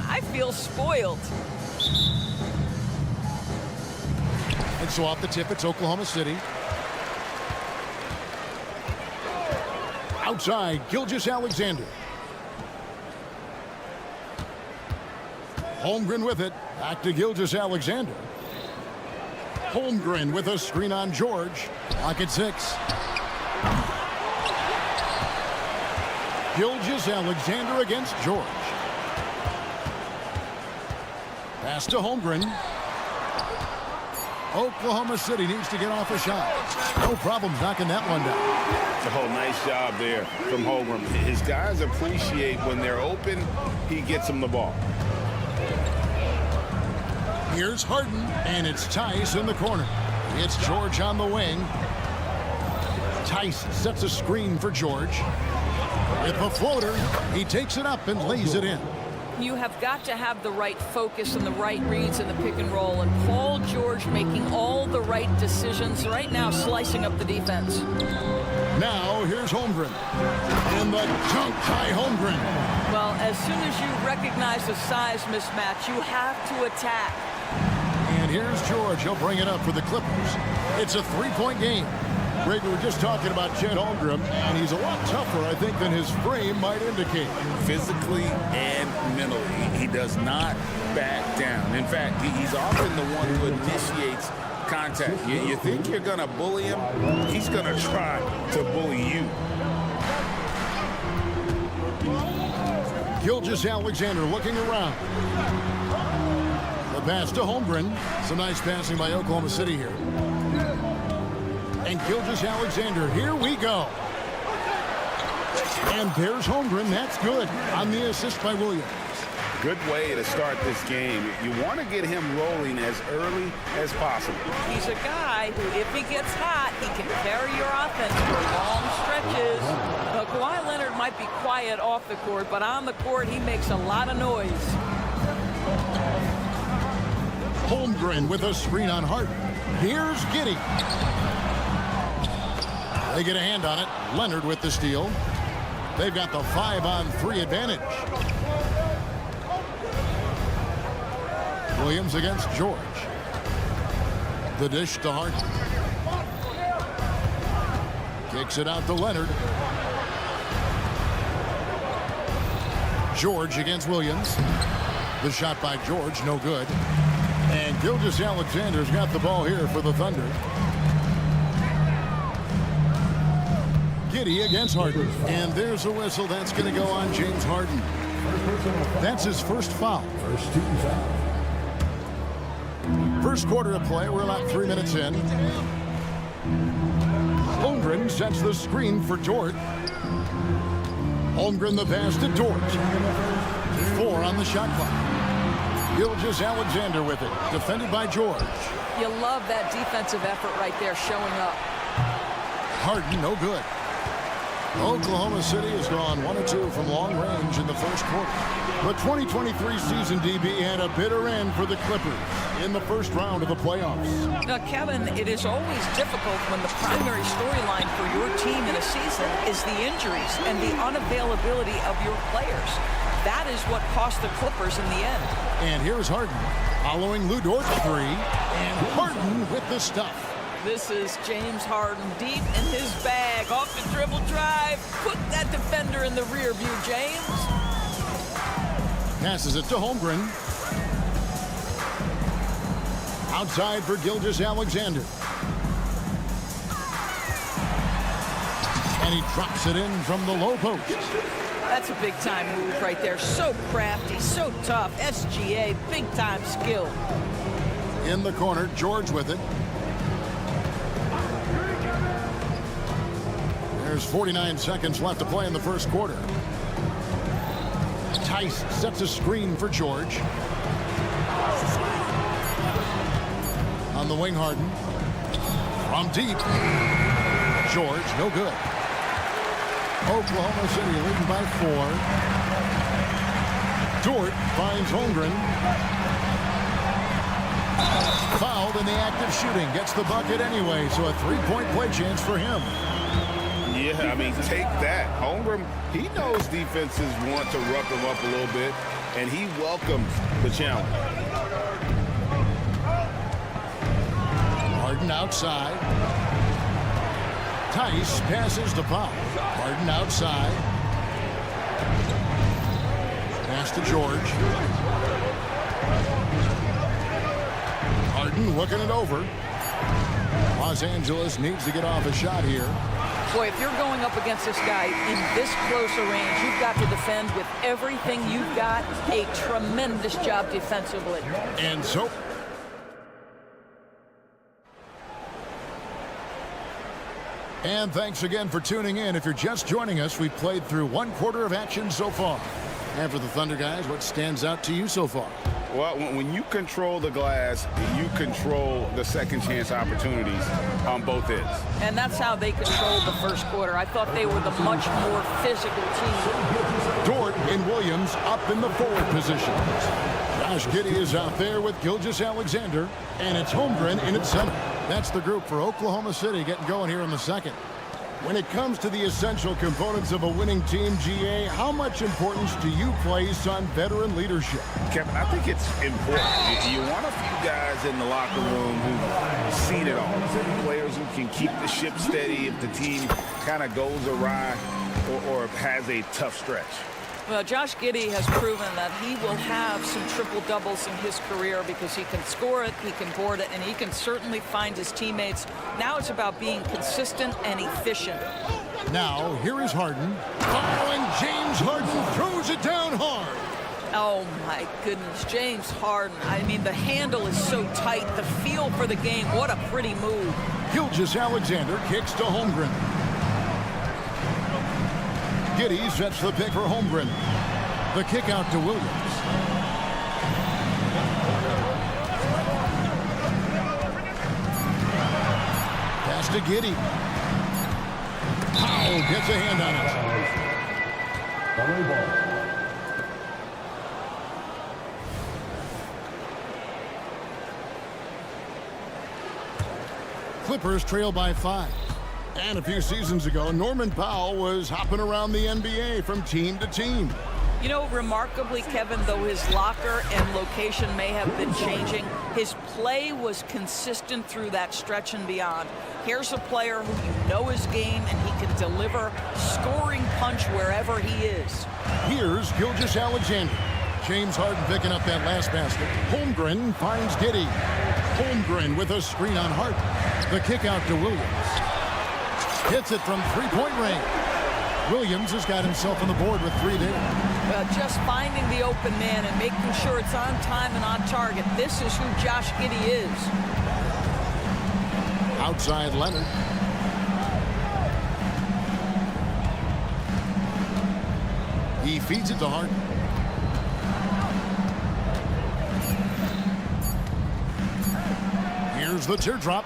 I feel spoiled. And so off the tip, it's Oklahoma City. Outside, Gilgeous-Alexander. Holmgren with it. Back to Gilgeous-Alexander. Holmgren with a screen on George. Lock at 6. Gilgeous-Alexander against George. Pass to Holmgren. Oklahoma City needs to get off a shot. No problems knocking that one down. It's a whole nice job there from Holmgren. His guys appreciate when they're open, he gets them the ball. Here's Harden, and it's Tice in the corner. It's George on the wing. Tice sets a screen for George. With a floater, he takes it up and lays it in. You have got to have the right focus and the right reads in the pick and roll. And Paul George making all the right decisions right now, slicing up the defense. Now here's Holmgren. And the dunk by Holmgren. Well, as soon as you recognize the size mismatch, you have to attack. And here's George. He'll bring it up for the Clippers. It's a three-point game. Greg, we were just talking about Chet Holmgren, and he's a lot tougher, I think, than his frame might indicate. Physically and mentally, he does not back down. In fact, he's often the one who initiates contact. You think you're going to bully him, he's going to try to bully you. Gilgeous-Alexander looking around. The pass to Holmgren. Some nice passing by Oklahoma City here. And Gilgeous-Alexander, here we go. And there's Holmgren, that's good. On the assist by Williams. Good way to start this game. You want to get him rolling as early as possible. He's a guy who, if he gets hot, he can carry your offense for long stretches. Kawhi Leonard might be quiet off the court, but on the court, he makes a lot of noise. Holmgren with a screen on Harden. Here's Giddey. They get a hand on it. Leonard with the steal. They've got the 5-on-3 advantage. Williams against George. The dish to Harden. Kicks it out to Leonard. George against Williams. The shot by George, no good. And Gilgeous-Alexander's got the ball here for the Thunder. Giddey against Harden. And there's a whistle. That's going to go on James Harden. That's his first foul. First team foul. First quarter of play. We're about 3 minutes in. Holmgren sets the screen for Dort. Holmgren the pass to Dort. 4 on the shot clock. Gilgeous-Alexander with it. Defended by George. You love that defensive effort right there showing up. Harden, no good. Oklahoma City has gone 1 of 2 from long range in the first quarter. The 2023 season, DB, had a bitter end for the Clippers in the first round of the playoffs. Now, Kevin, it is always difficult when the primary storyline for your team in a season is the injuries and the unavailability of your players. That is what cost the Clippers in the end. And here's Harden following Lou Dort's 3, and Harden with the stuff. This is James Harden deep in his bag. Off the dribble drive. Put that defender in the rear view, James. Passes it to Holmgren. Outside for Gilgeous-Alexander. And he drops it in from the low post. That's a big-time move right there. So crafty, so tough. SGA, big-time skill. In the corner, George with it. There's 49 seconds left to play in the first quarter. Tice sets a screen for George. On the wing, Harden. From deep. George, no good. Oklahoma City leading by 4. Dort finds Holmgren. Fouled in the act of shooting. Gets the bucket anyway, so a 3-point play chance for him. Yeah, I mean, take that. Holmgren, he knows defenses want to rough him up a little bit. and he welcomes the challenge. Harden outside. Tice passes to Powell. Harden outside. Pass to George. Harden looking it over. Los Angeles needs to get off a shot here. Boy, if you're going up against this guy in this close a range, you've got to defend with everything you've got. A tremendous job defensively. And so... And thanks again for tuning in. If you're just joining us, we've played through 1/4 of action so far. And for the Thunder guys, what stands out to you so far? Well, when you control the glass, you control the second chance opportunities on both ends. And that's how they controlled the first quarter. I thought they were the much more physical team. Dort and Williams up in the forward positions. Josh Giddey is out there with Gilgeous-Alexander, and it's Holmgren in at center. That's the group for Oklahoma City getting going here in the second. When it comes to the essential components of a winning team, GA, how much importance do you place on veteran leadership? Kevin, I think it's important. You want a few guys in the locker room who've seen it all. Players who can keep the ship steady if the team kind of goes awry or has a tough stretch. Well, Josh Giddey has proven that he will have some triple-doubles in his career because he can score it, he can board it, and he can certainly find his teammates. Now it's about being consistent and efficient. Now, here is Harden. Oh, and James Harden throws it down hard. Oh, my goodness. James Harden. I mean, the handle is so tight. The feel for the game. What a pretty move. Gilgeous-Alexander kicks to Holmgren. Giddey sets the pick for Holmgren. The kick out to Williams. Pass to Giddey. Powell gets a hand on it. Clippers trail by 5. And a few seasons ago, Norman Powell was hopping around the NBA from team to team. You know, remarkably, Kevin, though his locker and location may have been changing, his play was consistent through that stretch and beyond. Here's a player who you know his game, and he can deliver scoring punch wherever he is. Here's Gilgeous-Alexander. James Harden picking up that last basket. Holmgren finds Giddey. Holmgren with a screen on Harden. The kick out to Williams. Hits it from three-point range. Williams has got himself on the board with 3 there. Just finding the open man and making sure it's on time and on target. This is who Josh Giddey is. Outside Leonard. He feeds it to Harden. Here's the teardrop.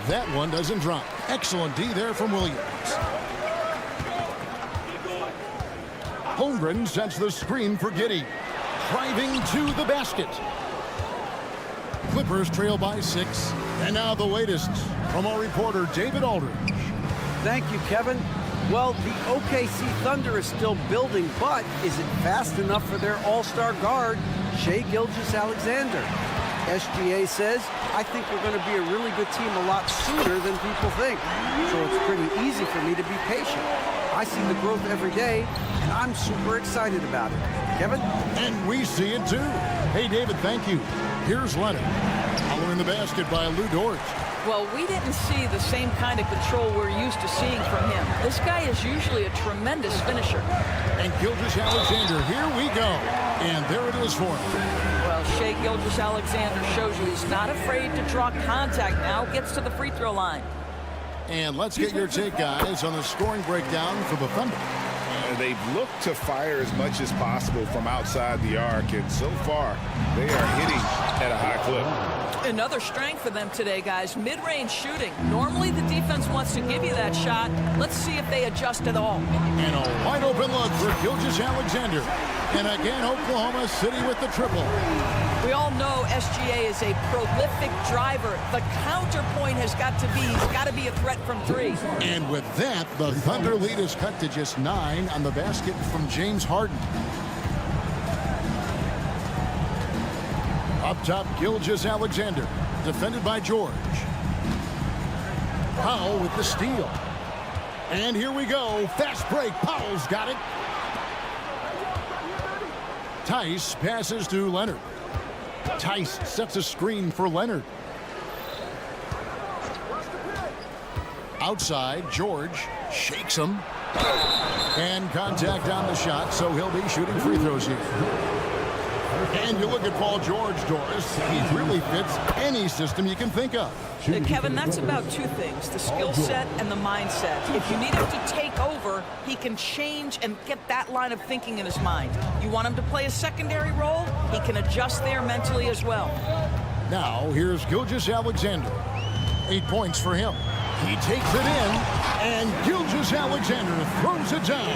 That one doesn't drop. Excellent D there from Williams. Holmgren sets the screen for Giddey. Driving to the basket. Clippers trail by 6. And now the latest from our reporter, David Aldridge. Thank you, Kevin. Well, the OKC Thunder is still building, but is it fast enough for their all-star guard, Shai Gilgeous-Alexander? SGA says, I think we're going to be a really good team a lot sooner than people think. So it's pretty easy for me to be patient. I see the growth every day, and I'm super excited about it. Kevin? And we see it too. Hey, David, thank you. Here's Leonard. Following the basket by Lou Dort. Well, we didn't see the same kind of control we're used to seeing from him. This guy is usually a tremendous finisher. And Gilgeous-Alexander, here we go. And there it is for him. Well, Shai Gilgeous-Alexander shows you he's not afraid to draw contact now, gets to the free throw line. And let's get your take, guys, on the scoring breakdown for the Thunder. They've looked to fire as much as possible from outside the arc, and so far, they are hitting at a high clip. Another strength for them today, guys, mid-range shooting. Normally the defense wants to give you that shot. Let's see if they adjust at all. And a wide-open look for Gilgeous-Alexander. And again, Oklahoma City with the triple. We all know SGA is a prolific driver. The counterpoint has got to be, he's got to be a threat from 3. And with that, the Thunder lead is cut to just 9 on the basket from James Harden. Up top, Gilgeous-Alexander, defended by George. Powell with the steal. And here we go. Fast break. Powell's got it. Tice passes to Leonard. Tice sets a screen for Leonard. Outside, George shakes him. And contact on the shot, so he'll be shooting free throws here. And you look at Paul George, Doris. He really fits any system you can think of. Kevin, that's about two things, the skill set and the mindset. If you need him to take over, he can change and get that line of thinking in his mind. You want him to play a secondary role, he can adjust there mentally as well. Now, here's Gilgeous-Alexander. 8 points for him. He takes it in, and Gilgeous-Alexander throws it down.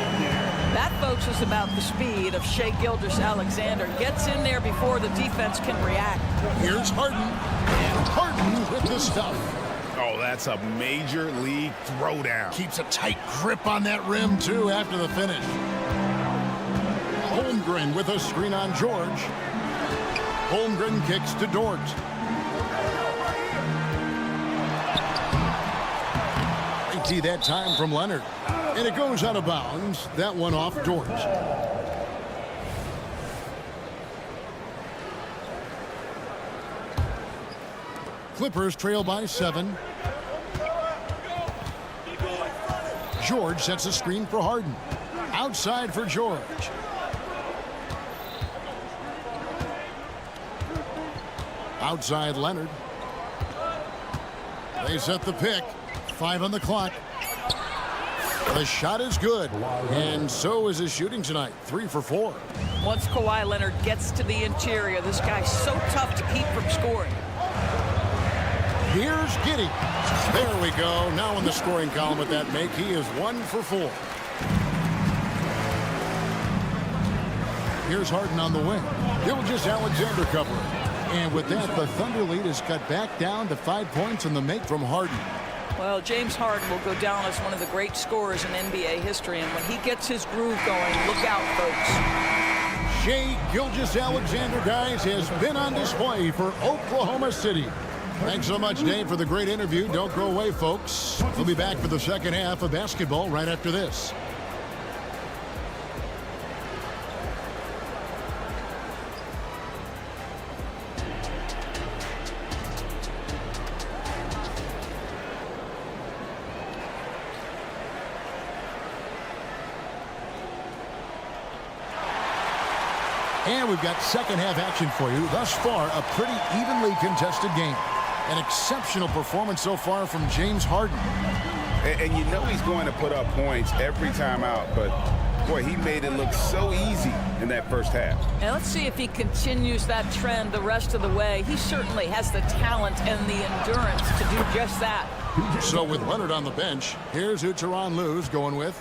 That, folks, is about the speed of Shai Gilgeous-Alexander. Gets in there before the defense can react. Here's Harden, and Harden with the stuff. Oh, that's a major league throwdown. Keeps a tight grip on that rim, too, after the finish. Holmgren with a screen on George. Holmgren kicks to Dort. That time from Leonard. And it goes out of bounds. That one off Dort. Clippers trail by 7. George sets a screen for Harden. Outside for George. Outside Leonard. They set the pick. 5 on the clock. The shot is good, and so is his shooting tonight. 3 for 4. Once Kawhi Leonard gets to the interior, this guy's so tough to keep from scoring. Here's Giddey. There we go. Now in the scoring column with that make, he is 1 for 4. Here's Harden on the wing. Gilgeous-Alexander covering. And with that, the Thunder lead is cut back down to 5 points in the make from Harden. Well, James Harden will go down as one of the great scorers in NBA history, and when he gets his groove going, look out, folks. Shai Gilgeous-Alexander, guys, has been on display for Oklahoma City. Thanks so much, Dave, for the great interview. Don't go away, folks. We'll be back for the second half of basketball right after this. And we've got second half action for you. Thus far, a pretty evenly contested game. An exceptional performance so far from James Harden. And you know he's going to put up points every time out, but boy, he made it look so easy in that first half. And let's see if he continues that trend the rest of the way. He certainly has the talent and the endurance to do just that. So with Leonard on the bench, here's who Tyronn Lue's going with.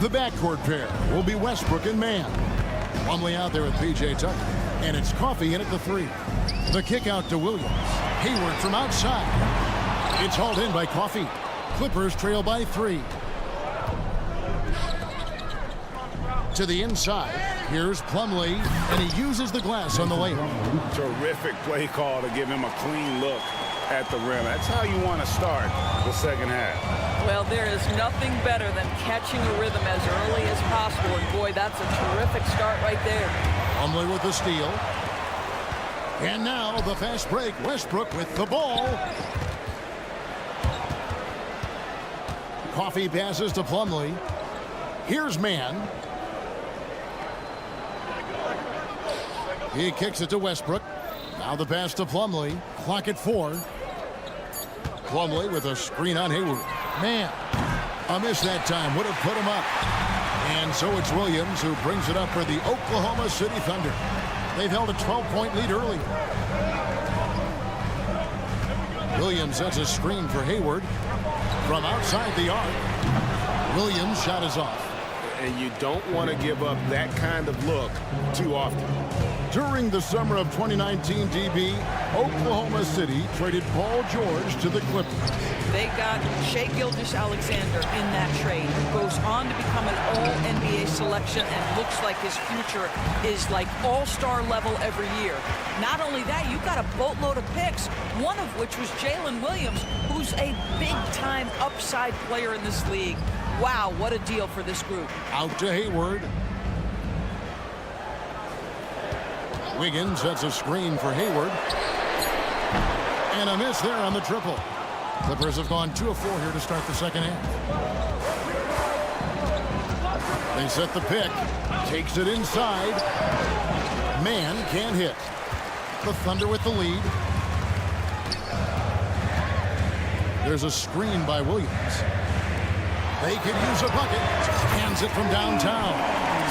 The backcourt pair will be Westbrook and Mann. Plumlee out there with P.J. Tucker. And it's Coffey in at the 3. The kick out to Williams. Hayward from outside. It's hauled in by Coffey. Clippers trail by 3. To the inside. Here's Plumlee, and he uses the glass on the layup. Terrific play call to give him a clean look at the rim. That's how you want to start the second half. Well, there is nothing better than catching a rhythm as early as possible. And boy, that's a terrific start right there. Plumlee with the steal. And now the fast break. Westbrook with the ball. Coffey passes to Plumlee. Here's Mann. He kicks it to Westbrook. Now the pass to Plumlee. Clock at 4. Plumlee with a screen on Hayward. Man, a miss that time. Would have put him up. And so it's Williams who brings it up for the Oklahoma City Thunder. They've held a 12-point lead early. Williams sets a screen for Hayward from outside the arc. Williams' shot is off. and you don't want to give up that kind of look too often. During the summer of 2019, DB, Oklahoma City traded Paul George to the Clippers. They got Shai Gilgeous-Alexander in that trade, who goes on to become an all-NBA selection and looks like his future is like all-star level every year. Not only that, you've got a boatload of picks, one of which was Jalen Williams, who's a big-time upside player in this league. Wow, what a deal for this group. Out to Hayward. Wiggins sets a screen for Hayward. And a miss there on the triple. Clippers have gone 2 of 4 here to start the second half. They set the pick. Takes it inside. Man can't hit. The Thunder with the lead. There's a screen by Williams. They could use a bucket. Hands it from downtown.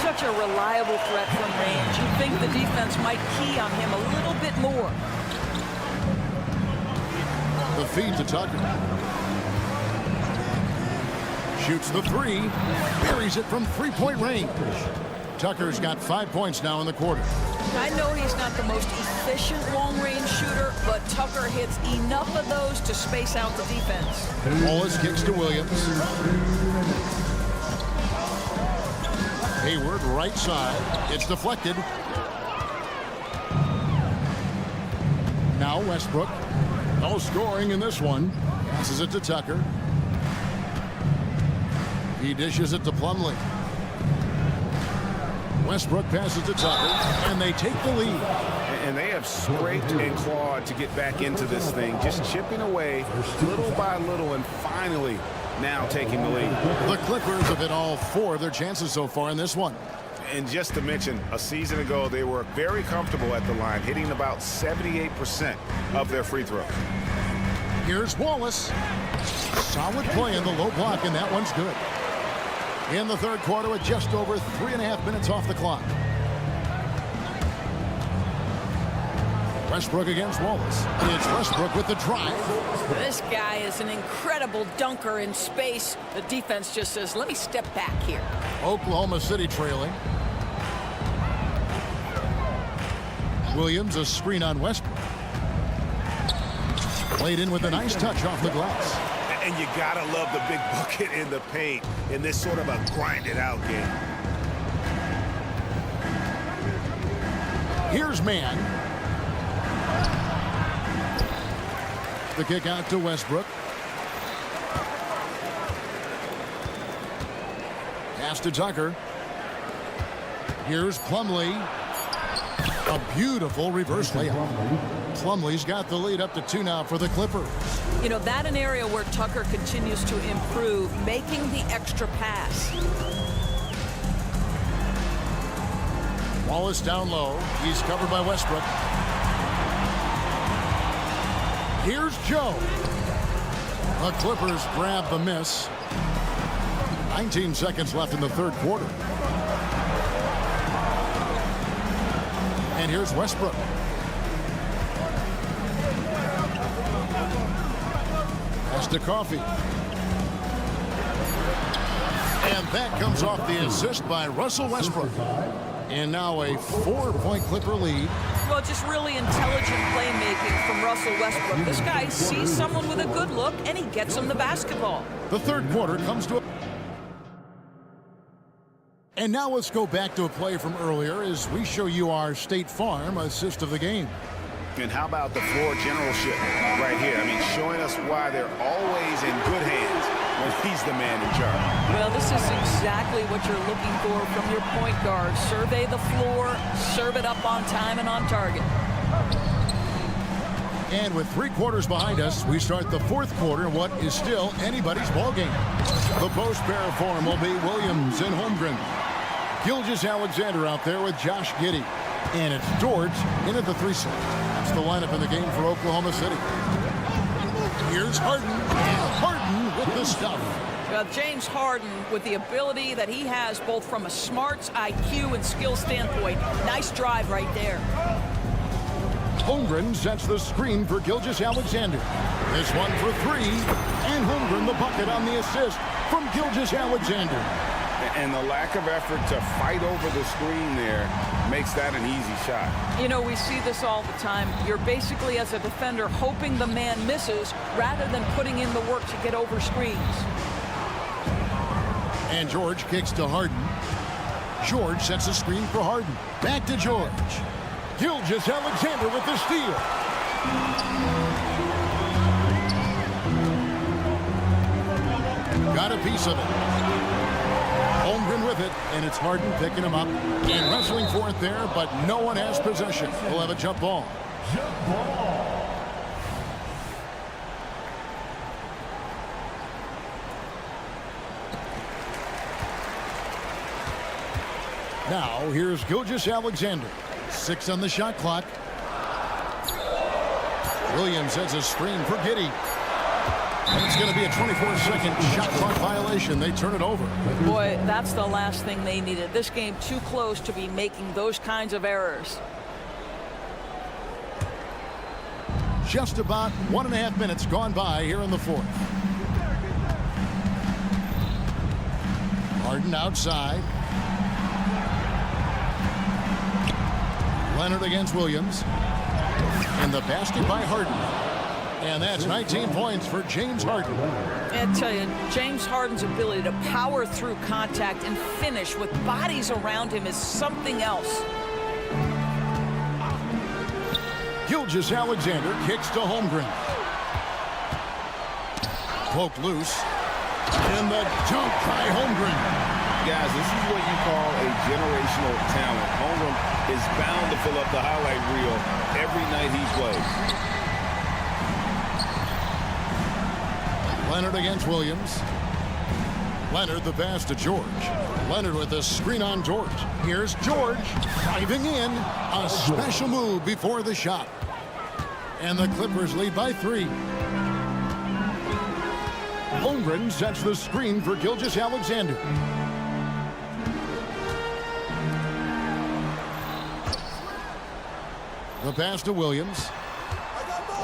Such a reliable threat from range. You'd think the defense might key on him a little bit more. The feed to Tucker. Shoots the 3. Buries it from 3-point range. Tucker's got 5 points now in the quarter. I know he's not the most efficient long-range shooter, but Tucker hits enough of those to space out the defense. Wallace kicks to Williams. Hayward, right side. It's deflected. Now Westbrook. No scoring in this one. Passes it to Tucker. He dishes it to Plumlee. Westbrook passes to Tucker, and they take the lead. And they have scraped and clawed to get back into this thing, just chipping away little by little, and finally now taking the lead. The Clippers have hit all 4 of their chances so far in this one. And just to mention, a season ago, they were very comfortable at the line, hitting about 78% of their free throws. Here's Wallace. Solid play in the low block, and that one's good. In the third quarter with just over 3.5 minutes off the clock. Westbrook against Wallace. It's Westbrook with the drive. This guy is an incredible dunker in space. The defense just says, let me step back here. Oklahoma City trailing. Williams, a screen on Westbrook. Played in with a nice touch off the glass. And you gotta love the big bucket in the paint in this sort of a grind-it-out game. Here's Man. The kick out to Westbrook. Pass to Tucker. Here's Plumlee. A beautiful reverse layup. Plumlee's got the lead up to 2 now for the Clippers. You know, that an area where Tucker continues to improve, making the extra pass. Wallace down low. He's covered by Westbrook. Here's Joe. The Clippers grab the miss. 19 seconds left in the third quarter. And here's Westbrook. Pass to Coffee. And that comes off the assist by Russell Westbrook. And now a 4-point Clipper lead. Well, just really intelligent playmaking from Russell Westbrook. This guy sees someone with a good look, and he gets him the basketball. The third quarter comes to a... And now let's go back to a play from earlier as we show you our State Farm assist of the game. And how about the floor generalship right here? I mean, showing us why they're always in good hands when he's the man in charge. Well, this is exactly what you're looking for from your point guard. Survey the floor, serve it up on time and on target. And with 3 quarters behind us, we start the fourth quarter in what is still anybody's ball game. The post pair of form will be Williams and Holmgren. Gilgeous-Alexander out there with Josh Giddey. And it's George in at the 3 slot. That's the lineup in the game for Oklahoma City. Here's Harden. And Harden with the stuff. Well, James Harden, with the ability that he has both from a smarts, IQ, and skill standpoint, nice drive right there. Holmgren sets the screen for Gilgeous-Alexander. This one for 3. And Holmgren the bucket on the assist from Gilgeous-Alexander. And the lack of effort to fight over the screen there makes that an easy shot. You know, we see this all the time. You're basically, as a defender, hoping the man misses rather than putting in the work to get over screens. And George kicks to Harden. George sets a screen for Harden. Back to George. Gilgeous-Alexander with the steal. Got a piece of it. Holmgren with it, and it's Harden picking him up and wrestling for it there, but no one has possession. We'll have a jump ball. Now, here's Gilgeous-Alexander. 6 on the shot clock. Williams has a screen for Giddey. And it's going to be a 24-second shot clock violation. They turn it over. Boy, that's the last thing they needed. This game too close to be making those kinds of errors. Just about 1.5 minutes gone by here in the fourth. Harden outside. Leonard against Williams. And the basket by Harden. And that's 19 points for James Harden. I tell you, James Harden's ability to power through contact and finish with bodies around him is something else. Gilgeous-Alexander kicks to Holmgren. Poked loose. And the dunk by Holmgren. Guys, this is what you call a generational talent. Holmgren is bound to fill up the highlight reel every night he plays. Leonard against Williams. Leonard the pass to George. Leonard with a screen on George. Here's George diving in. A special move before the shot. And the Clippers lead by 3. Holmgren sets the screen for Gilgeous-Alexander. The pass to Williams.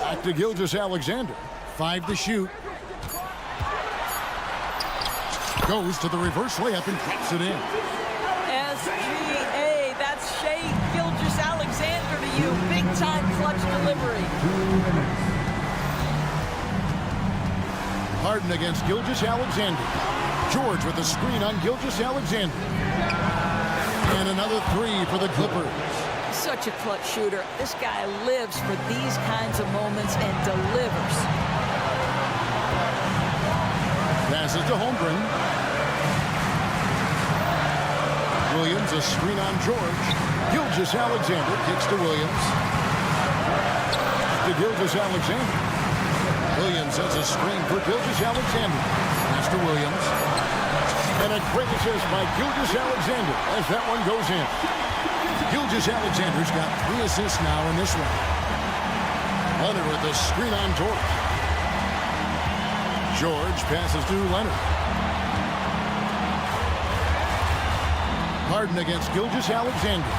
Back to Gilgeous-Alexander. 5 to shoot. Goes to the reverse layup and drops it in. SGA, that's Shai Gilgeous-Alexander to you. Big time clutch delivery. Harden against Gilgeous-Alexander. George with a screen on Gilgeous-Alexander. And another 3 for the Clippers. Such a clutch shooter. This guy lives for these kinds of moments and delivers. Passes to Holmgren. Williams, a screen on George. Gilgeous-Alexander kicks to Williams. To Gilgeous-Alexander. Williams has a screen for Gilgeous-Alexander. Pass to Williams. And a great assist by Gilgeous-Alexander as that one goes in. Gilgeous-Alexander's got 3 assists now in this one. Leonard with the screen on George. George passes to Leonard. Harden against Gilgeous-Alexander.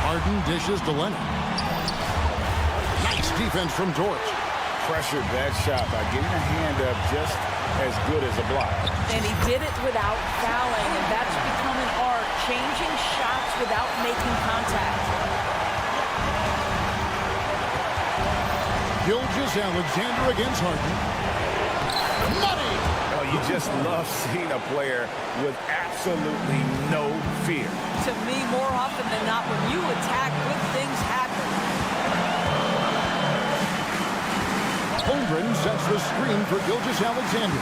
Harden dishes to Leonard. Nice defense from George. Pressured that shot by getting a hand up just as good as a block. And he did it without fouling, and that's become an art, changing shots without making contact. Gilgeous-Alexander against Harden. Money! Oh, you just love seeing a player with absolutely no fear. To me, more often than not, when you attack, good things happen. Holmgren sets the screen for Gilgeous-Alexander.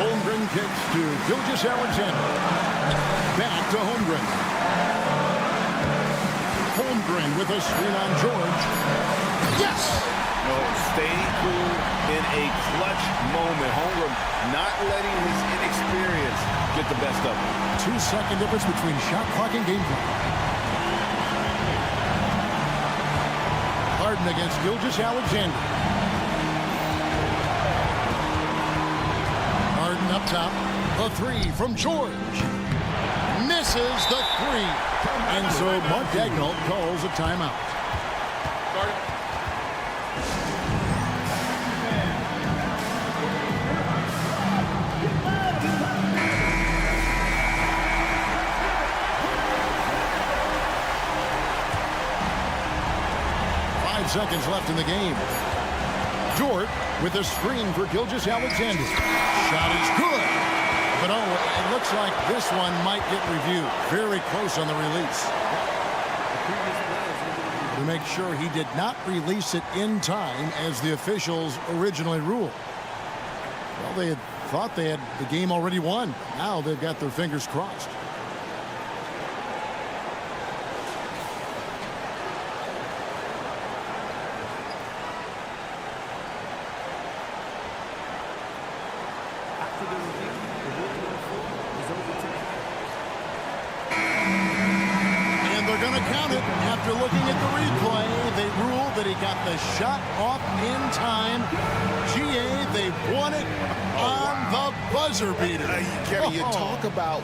Holmgren kicks to Gilgeous-Alexander. Back to Holmgren. Holmgren with a screen on George. Yes! No, staying cool in a clutch moment. Holmgren not letting his inexperience get the best of him. 2-second difference between shot clock and game clock. Harden against Gilgeous-Alexander. Harden up top. A 3 from George. Misses the 3. And so Mark Daigneault calls a timeout. seconds left in the game. Dort with a screen for Gilgeous-Alexander. Shot is good. But oh, it looks like this one might get reviewed. Very close on the release. To make sure he did not release it in time as the officials originally ruled. Well, they had thought they had the game already won. Now they've got their fingers crossed. And they're going to count it. After looking at the replay, they ruled that he got the shot off in time. GA, they won it on the buzzer beater. Kevin, you talk about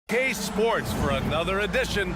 K Sports for another edition.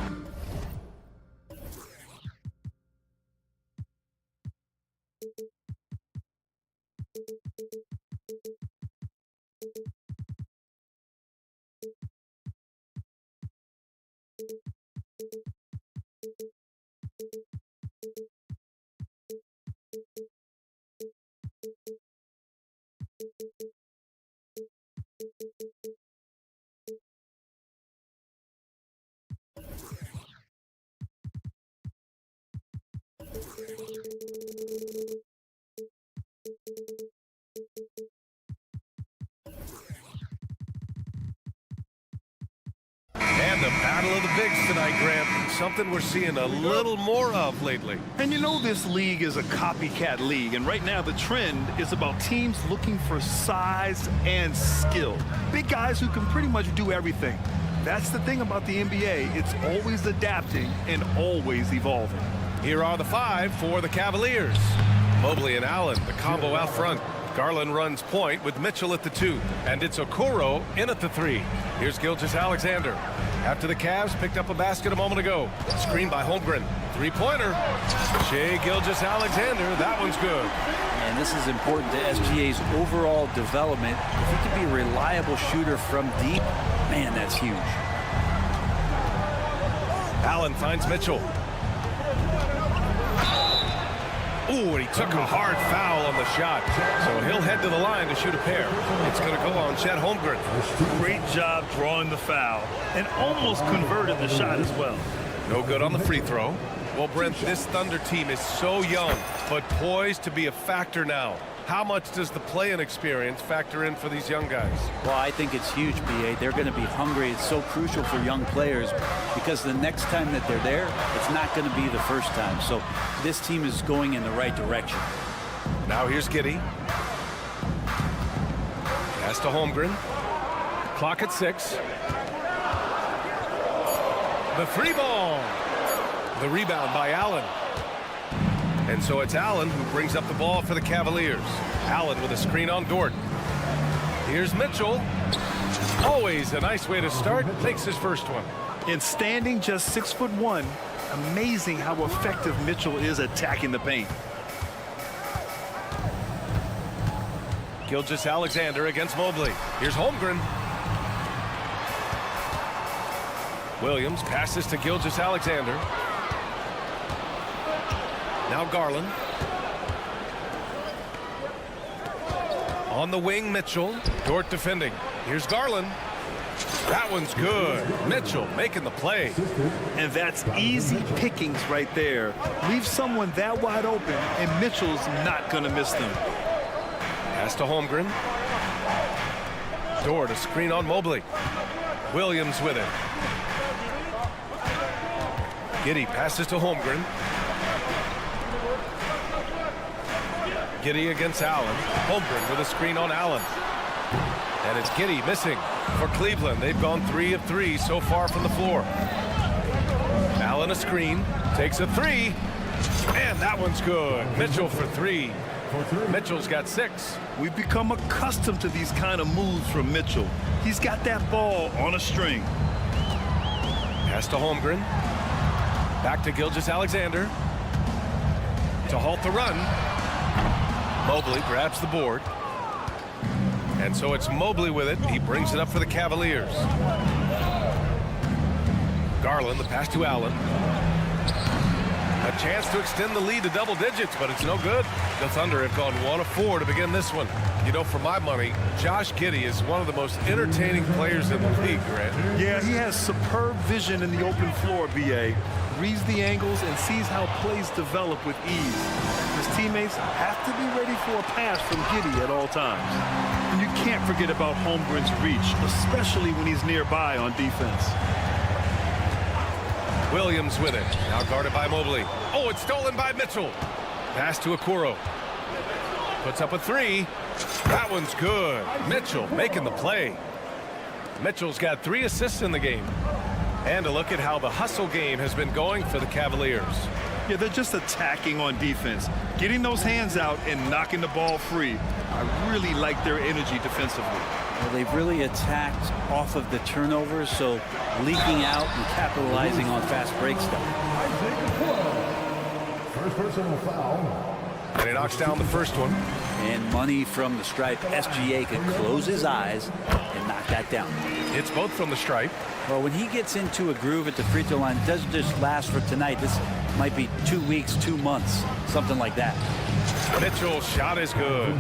And the battle of the bigs tonight, Grant. Something we're seeing a little more of lately. And you know this league is a copycat league, and right now the trend is about teams looking for size and skill. Big guys who can pretty much do everything. That's the thing about the NBA. It's always adapting and always evolving. Here are the 5 for the Cavaliers. Mobley and Allen, the combo out front. Garland runs point with Mitchell at the 2. And it's Okoro in at the 3. Here's Gilgeous-Alexander. After the Cavs picked up a basket a moment ago. Screen by Holmgren. Three-pointer. Shai Gilgeous-Alexander. That one's good. And this is important to SGA's overall development. If he can be a reliable shooter from deep, man, that's huge. Allen finds Mitchell. Ooh, and he took a hard foul on the shot. So he'll head to the line to shoot a pair. It's going to go on Chet Holmgren. Great job drawing the foul and almost converted the shot as well. No good on the free throw. Well, Brent, this Thunder team is so young, but poised to be a factor now. How much does the play-in experience factor in for these young guys? Well, I think it's huge, B.A. They're going to be hungry. It's so crucial for young players because the next time that they're there, it's not going to be the first time. So this team is going in the right direction. Now here's Giddey. Pass to Holmgren. Clock at 6. The free ball. The rebound by Allen. And so it's Allen who brings up the ball for the Cavaliers. Allen with a screen on Dort. Here's Mitchell. Always a nice way to start. Takes his first one. And standing just 6'1", amazing how effective Mitchell is attacking the paint. Gilgeous-Alexander against Mobley. Here's Holmgren. Williams passes to Gilgeous-Alexander. Now Garland. On the wing, Mitchell. Dort defending. Here's Garland. That one's good. Mitchell making the play. And that's easy pickings right there. Leave someone that wide open, and Mitchell's not going to miss them. Pass to Holmgren. Dort, a screen on Mobley. Williams with it. Giddey passes to Holmgren. Giddey against Allen. Holmgren with a screen on Allen. And it's Giddey missing for Cleveland. They've gone 3 of 3 so far from the floor. Allen a screen. Takes a 3. And that one's good. Mitchell for 3. Mitchell's got 6. We've become accustomed to these kind of moves from Mitchell. He's got that ball on a string. Pass to Holmgren. Back to Gilgeous-Alexander. To halt the run. Mobley grabs the board. And so it's Mobley with it. He brings it up for the Cavaliers. Garland, the pass to Allen. A chance to extend the lead to double digits, but it's no good. The Thunder have gone 1 of 4 to begin this one. You know, for my money, Josh Giddey is one of the most entertaining players in the league, Grant. Yeah, he has superb vision in the open floor, B.A. Reads the angles and sees how plays develop with ease. His teammates have to be ready for a pass from Giddey at all times. And you can't forget about Holmgren's reach, especially when he's nearby on defense. Williams with it. Now guarded by Mobley. Oh, it's stolen by Mitchell. Pass to Okoro. Puts up a 3. That one's good. Mitchell making the play. Mitchell's got 3 assists in the game. And a look at how the hustle game has been going for the Cavaliers. Yeah, they're just attacking on defense, getting those hands out and knocking the ball free. I really like their energy defensively. Well, they've really attacked off of the turnovers, so leaking out and capitalizing on fast break stuff. First personal foul. And he knocks down the first one. And money from the stripe. SGA could close his eyes and knock that down. It's both from the stripe. Well, when he gets into a groove at the free throw line, it doesn't just last for tonight. This might be 2 weeks, 2 months, something like that. Mitchell's shot is good.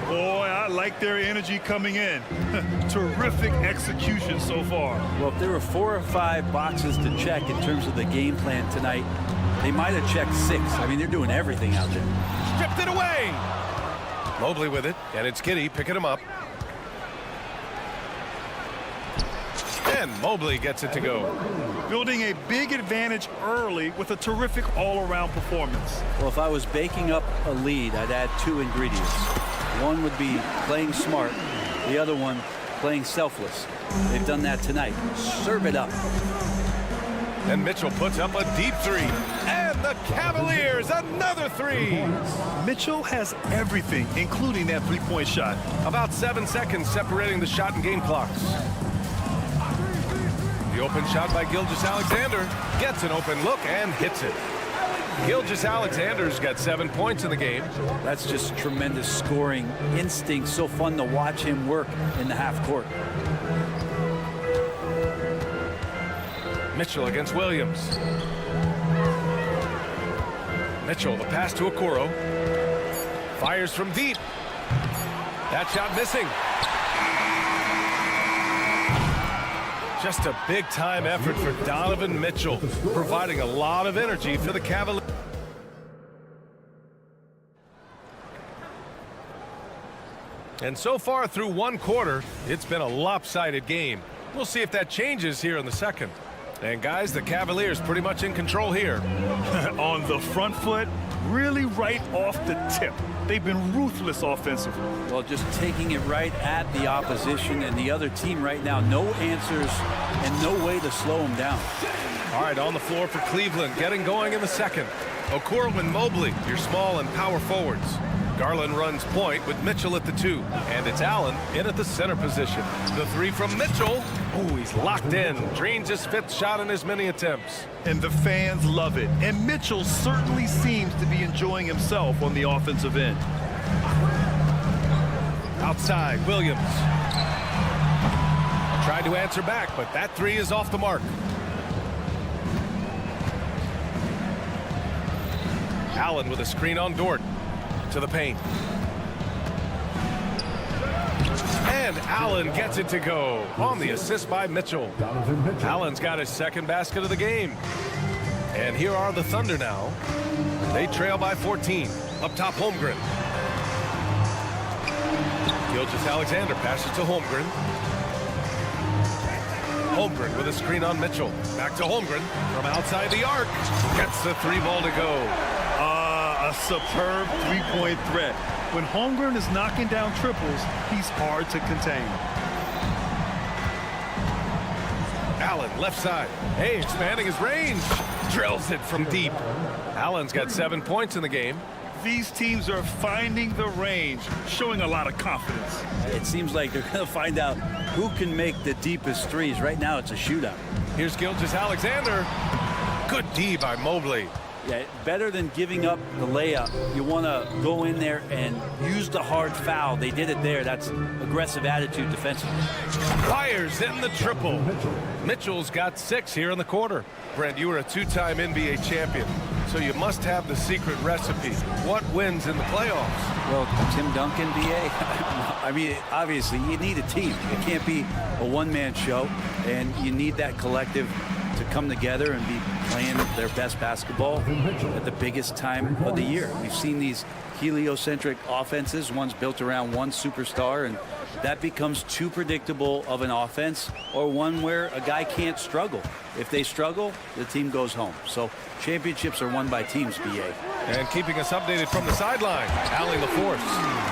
Boy, I like their energy coming in. Terrific execution so far. Well, if there were 4 or 5 boxes to check in terms of the game plan tonight, they might have checked 6. I mean, they're doing everything out there. Stripped it away. Mobley with it, and it's Giddey picking him up. And Mobley gets it to go. Building a big advantage early with a terrific all-around performance. Well, if I was baking up a lead, I'd add 2 ingredients. One would be playing smart. The other one, playing selfless. They've done that tonight. Serve it up. And Mitchell puts up a deep 3. And the Cavaliers, another 3. Mitchell has everything, including that three-point shot. About 7 seconds separating the shot and game clocks. The open shot by Gilgeous-Alexander gets an open look and hits it. Gilgeous-Alexander's got 7 points in the game. That's just tremendous scoring instinct. So fun to watch him work in the half court. Mitchell against Williams. Mitchell, the pass to Okoro. Fires from deep. That shot missing. Just a big-time effort for Donovan Mitchell, providing a lot of energy for the Cavaliers. And so far through 1 quarter, it's been a lopsided game. We'll see if that changes here in the second. And guys, the Cavaliers pretty much in control here. On the front foot, really right off the tip. They've been ruthless offensively. Well, just taking it right at the opposition and the other team right now. No answers and no way to slow them down. All right, on the floor for Cleveland, getting going in the second. Okoro and Mobley, your small and power forwards. Garland runs point with Mitchell at the 2. And it's Allen in at the center position. The 3 from Mitchell. Ooh, he's locked in. Drains his 5th shot in as many attempts. And the fans love it. And Mitchell certainly seems to be enjoying himself on the offensive end. Outside, Williams. Tried to answer back, but that 3 is off the mark. Allen with a screen on Dort. To the paint. And Allen gets it to go on the assist by Mitchell. Allen's got his 2nd basket of the game. And here are the Thunder now. They trail by 14. Up top, Holmgren. Gilgeous-Alexander passes to Holmgren. Holmgren with a screen on Mitchell. Back to Holmgren from outside the arc. Gets the 3 ball to go. A superb three-point threat. When Holmgren is knocking down triples, he's hard to contain. Allen, left side. Hey, expanding his range. Drills it from deep. Allen's got 7 points in the game. These teams are finding the range, showing a lot of confidence. It seems like they're going to find out who can make the deepest threes. Right now, it's a shootout. Here's Gilgeous-Alexander. Good D by Mobley. Yeah, better than giving up the layup. You want to go in there and use the hard foul. They did it there. That's aggressive attitude defensively. Fires in the triple. Mitchell's got 6 here in the quarter. Brent, you were a 2-time NBA champion, so you must have the secret recipe. What wins in the playoffs? Well, Tim Duncan, BA. I mean, obviously, you need a team. It can't be a one-man show, and you need that collective to come together and be playing their best basketball at the biggest time of the year. We've seen these heliocentric offenses, one's built around one superstar, and that becomes too predictable of an offense, or one where a guy can't struggle. If they struggle, the team goes home. So Championships are won by teams, B.A. And keeping us updated from the sideline, Allie LaForce.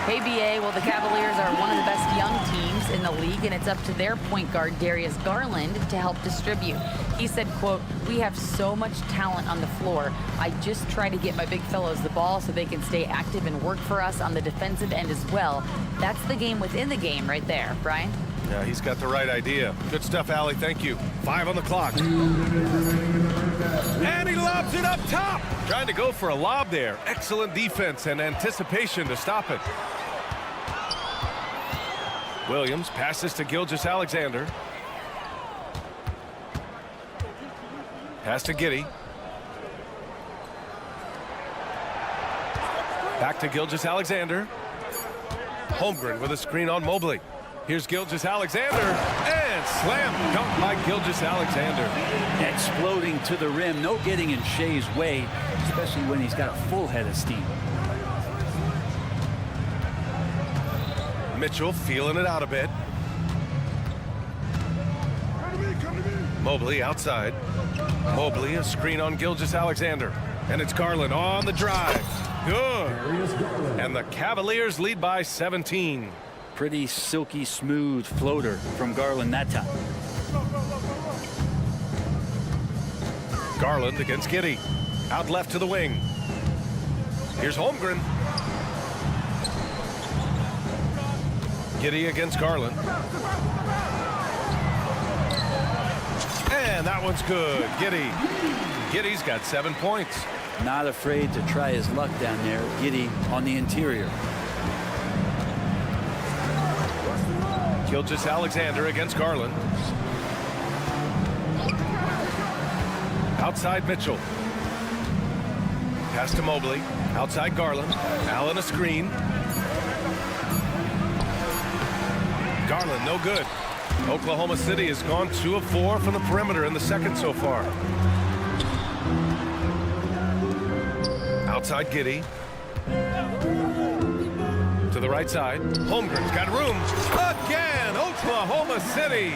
Hey, BA, well, the Cavaliers are one of the best young teams in the league, and it's up to their point guard, Darius Garland, to help distribute. He said, quote, "We have so much talent on the floor. I just try to get my big fellows the ball so they can stay active and work for us on the defensive end as well." That's the game within the game right there. Brian? Yeah, he's got the right idea. Good stuff, Allie. Thank you. 5 on the clock. And he lobs it up top. Trying to go for a lob there. Excellent defense and anticipation to stop it. Williams passes to Gilgeous-Alexander. Pass to Giddey. Back to Gilgeous-Alexander. Holmgren with a screen on Mobley. Here's Gilgeous-Alexander, and slam dunk by Gilgeous-Alexander. Exploding to the rim, no getting in Shea's way, especially when he's got a full head of steam. Mitchell feeling it out a bit. Mobley outside. Mobley, a screen on Gilgeous-Alexander. And it's Garland on the drive. Good. And the Cavaliers lead by 17. Pretty silky smooth floater from Garland that time. Garland against Giddey. Out left to the wing. Here's Holmgren. Giddey against Garland. And that one's good. Giddey. Giddey's got 7 points. Not afraid to try his luck down there. Giddey on the interior. Gilgeous-Alexander against Garland. Outside Mitchell. Pass to Mobley. Outside Garland. Allen a screen. Garland no good. Oklahoma City has gone 2 of 4 from the perimeter in the second so far. Outside Giddey. To the right side. Holmgren's got room. Again, Oklahoma City.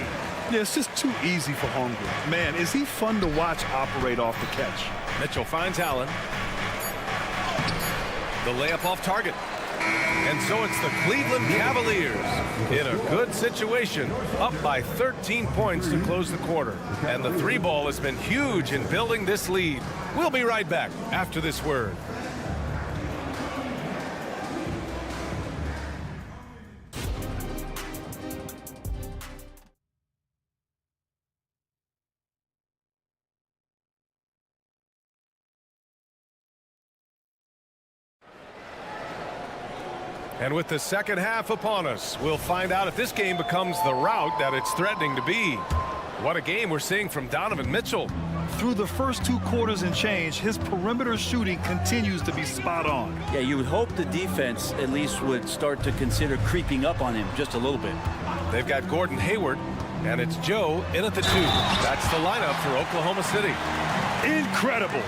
Yeah, it's just too easy for Holmgren. Man, is he fun to watch operate off the catch. Mitchell finds Allen. The layup off target. And so it's the Cleveland Cavaliers in a good situation, up by 13 points to close the quarter. And the 3-ball has been huge in building this lead. We'll be right back after this word. And with the second half upon us, we'll find out if this game becomes the rout that it's threatening to be. What a game we're seeing from Donovan Mitchell. Through the first 2 quarters and change, his perimeter shooting continues to be spot on. Yeah, you would hope the defense at least would start to consider creeping up on him just a little bit. They've got Gordon Hayward, and it's Joe in at the 2. That's the lineup for Oklahoma City. Incredible.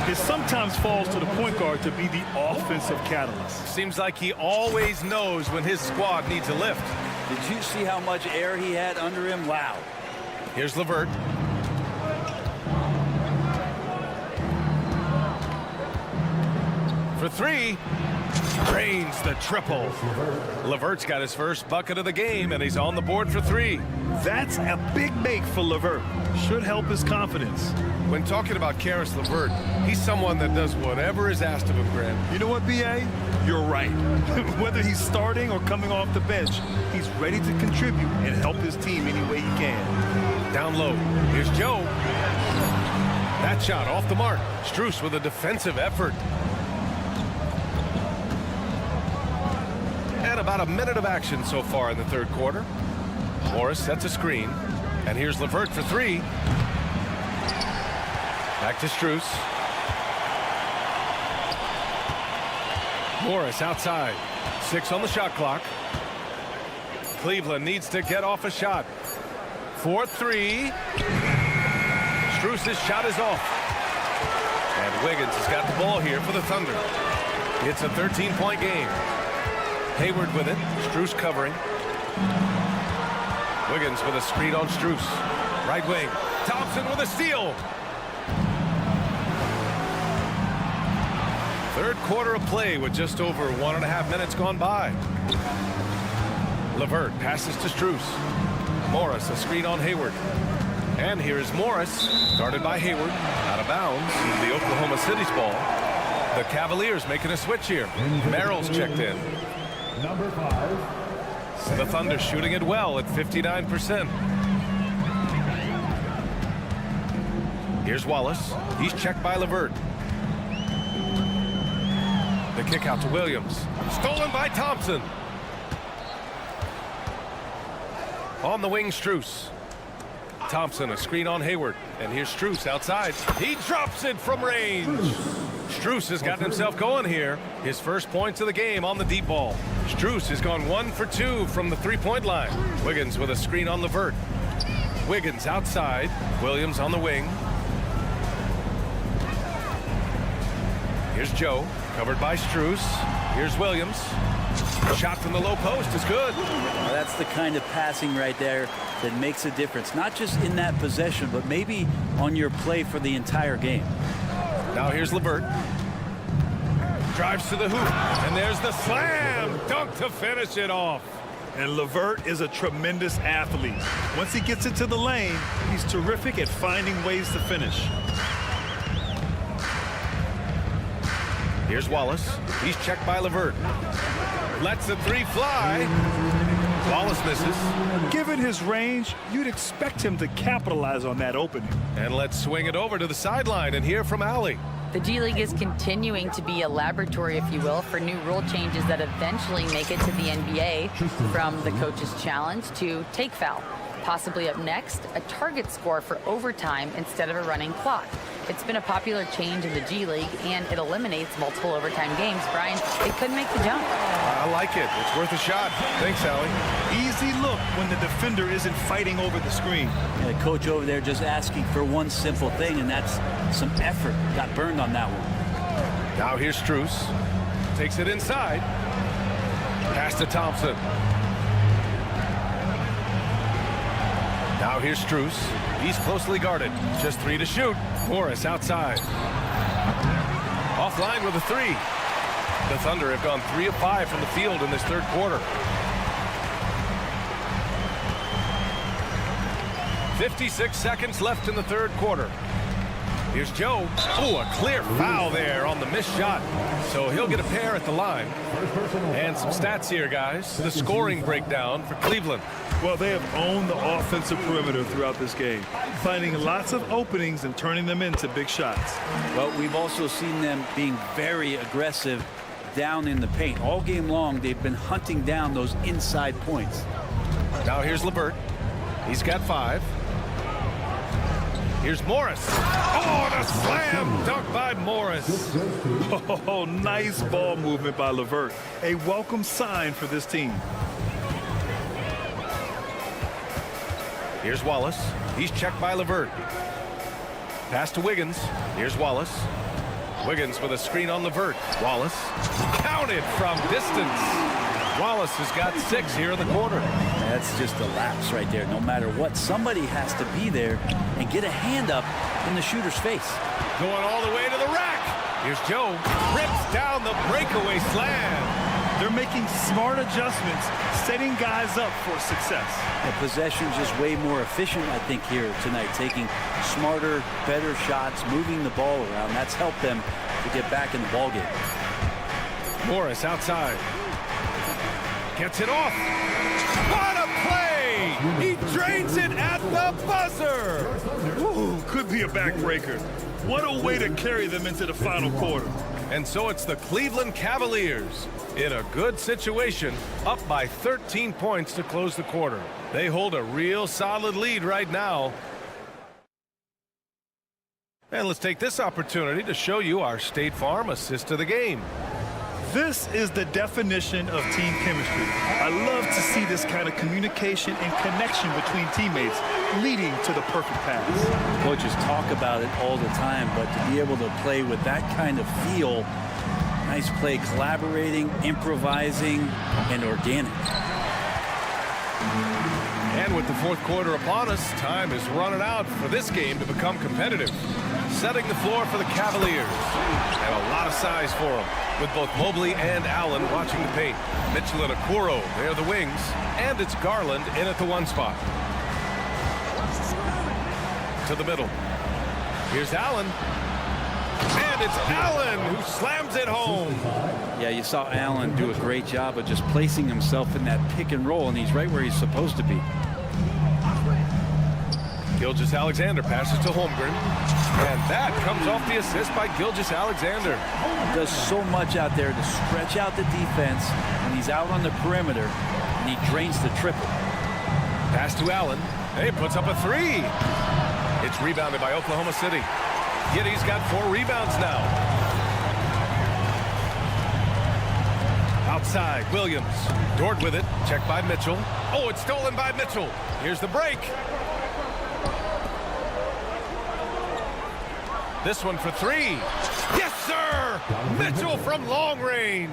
It sometimes falls to the point guard to be the offensive catalyst. Seems like he always knows when his squad needs a lift. Did you see how much air he had under him? Wow. Here's LeVert. For 3. Drains the triple. LeVert's got his first bucket of the game, and he's on the board for 3. That's a big make for LeVert. Should help his confidence. When talking about Caris LeVert, he's someone that does whatever is asked of him, Grant. You know what, B.A.? You're right. Whether he's starting or coming off the bench, he's ready to contribute and help his team any way he can. Down low. Here's Joe. That shot off the mark. Strus with a defensive effort. And about a minute of action so far in the third quarter. Morris sets a screen. And here's LeVert for 3. Back to Strus. Morris outside. 6 on the shot clock. Cleveland needs to get off a shot. 4-3. Strus's shot is off. And Wiggins has got the ball here for the Thunder. It's a 13-point game. Hayward with it. Strus covering. Wiggins with a screen on Strus. Right wing. Thompson with a steal. Third quarter of play with just over 1.5 minutes gone by. LeVert passes to Strus. Morris, a screen on Hayward. And here is Morris, guarded by Hayward, out of bounds. The Oklahoma City's ball. The Cavaliers making a switch here. Merrill's checked in. Number 5. The Thunder shooting it well at 59%. Here's Wallace. He's checked by LeVert. The kick out to Williams. Stolen by Thompson. On the wing, Strus. Thompson, a screen on Hayward. And here's Strus outside. He drops it from range. Strus has gotten himself going here. His first points of the game on the deep ball. Strus has gone 1 for 2 from the three-point line. Wiggins with a screen on LeVert. Wiggins outside. Williams on the wing. Here's Joe, covered by Strus. Here's Williams. Shot from the low post is good. Well, that's the kind of passing right there that makes a difference, not just in that possession, but maybe on your play for the entire game. Now here's LeVert. Drives to the hoop, and there's the slam dunk to finish it off. And LeVert is a tremendous athlete. Once he gets into the lane, he's terrific at finding ways to finish. Here's Wallace. He's checked by LeVert. Lets the three fly. Wallace misses. Given his range, you'd expect him to capitalize on that opening. And let's swing it over to the sideline and hear from Allie. The G League is continuing to be a laboratory, if you will, for new rule changes that eventually make it to the NBA, from the coach's challenge to take foul. Possibly up next, a target score for overtime instead of a running clock. It's been a popular change in the G League, and it eliminates multiple overtime games. Brian, it could make the jump. I like it. It's worth a shot. Thanks, Allie. Easy look when the defender isn't fighting over the screen. The coach over there just asking for one simple thing, and that's some effort. Got burned on that one. Now here's Strus. Takes it inside. Pass to Thompson. Now here's Strus. He's closely guarded. Just 3 to shoot. Morris outside. Offline with a 3. The Thunder have gone 3 of 5 from the field in this third quarter. 56 seconds left in the third quarter. Here's Joe. Oh, a clear foul there on the missed shot. So he'll get a pair at the line. And some stats here, guys. The scoring breakdown for Cleveland. Well, they have owned the offensive perimeter throughout this game, finding lots of openings and turning them into big shots. But we've also seen them being very aggressive down in the paint. All game long, they've been hunting down those inside points. Now here's LeVert. He's got 5. Here's Morris. Oh, and a slam dunk by Morris. Oh, nice ball movement by LeVert. A welcome sign for this team. Here's Wallace. He's checked by LeVert. Pass to Wiggins. Here's Wallace. Wiggins with a screen on LeVert. Wallace counted from distance. Wallace has got 6 here in the quarter. That's just a lapse right there. No matter what, somebody has to be there and get a hand up in the shooter's face. Going all the way to the rack. Here's Joe. Rips down the breakaway slam. They're making smart adjustments, setting guys up for success. The possession's just way more efficient, I think, here tonight. Taking smarter, better shots, moving the ball around. That's helped them to get back in the ballgame. Morris outside. Gets it off. What a play! He drains it at the buzzer. Ooh, could be a backbreaker. What a way to carry them into the final quarter. And so it's the Cleveland Cavaliers in a good situation, up by 13 points to close the quarter. They hold a real solid lead right now. And let's take this opportunity to show you our State Farm assist of the game. This is the definition of team chemistry. I love to see this kind of communication and connection between teammates leading to the perfect pass. Coaches talk about it all the time, but to be able to play with that kind of feel, nice play, collaborating, improvising, and organic. And with the fourth quarter upon us, time is running out for this game to become competitive. setting the floor for the Cavaliers. And a lot of size for them, with both Mobley and Allen watching the paint. Mitchell and Okoro, they're the wings. And it's Garland in at the 1 spot. To the middle. Here's Allen. And it's Allen who slams it home. Yeah, you saw Allen do a great job of just placing himself in that pick and roll, and he's right where he's supposed to be. Gilgeous-Alexander passes to Holmgren. And that comes off the assist by Gilgeous-Alexander. He does so much out there to stretch out the defense when he's out on the perimeter, and he drains the triple. Pass to Allen. He puts up a 3. It's rebounded by Oklahoma City. Giddey's got 4 rebounds now. Outside, Williams. Dort with it. Checked by Mitchell. Oh, it's stolen by Mitchell. Here's the break. This one for 3. Yes, sir! Mitchell from long range.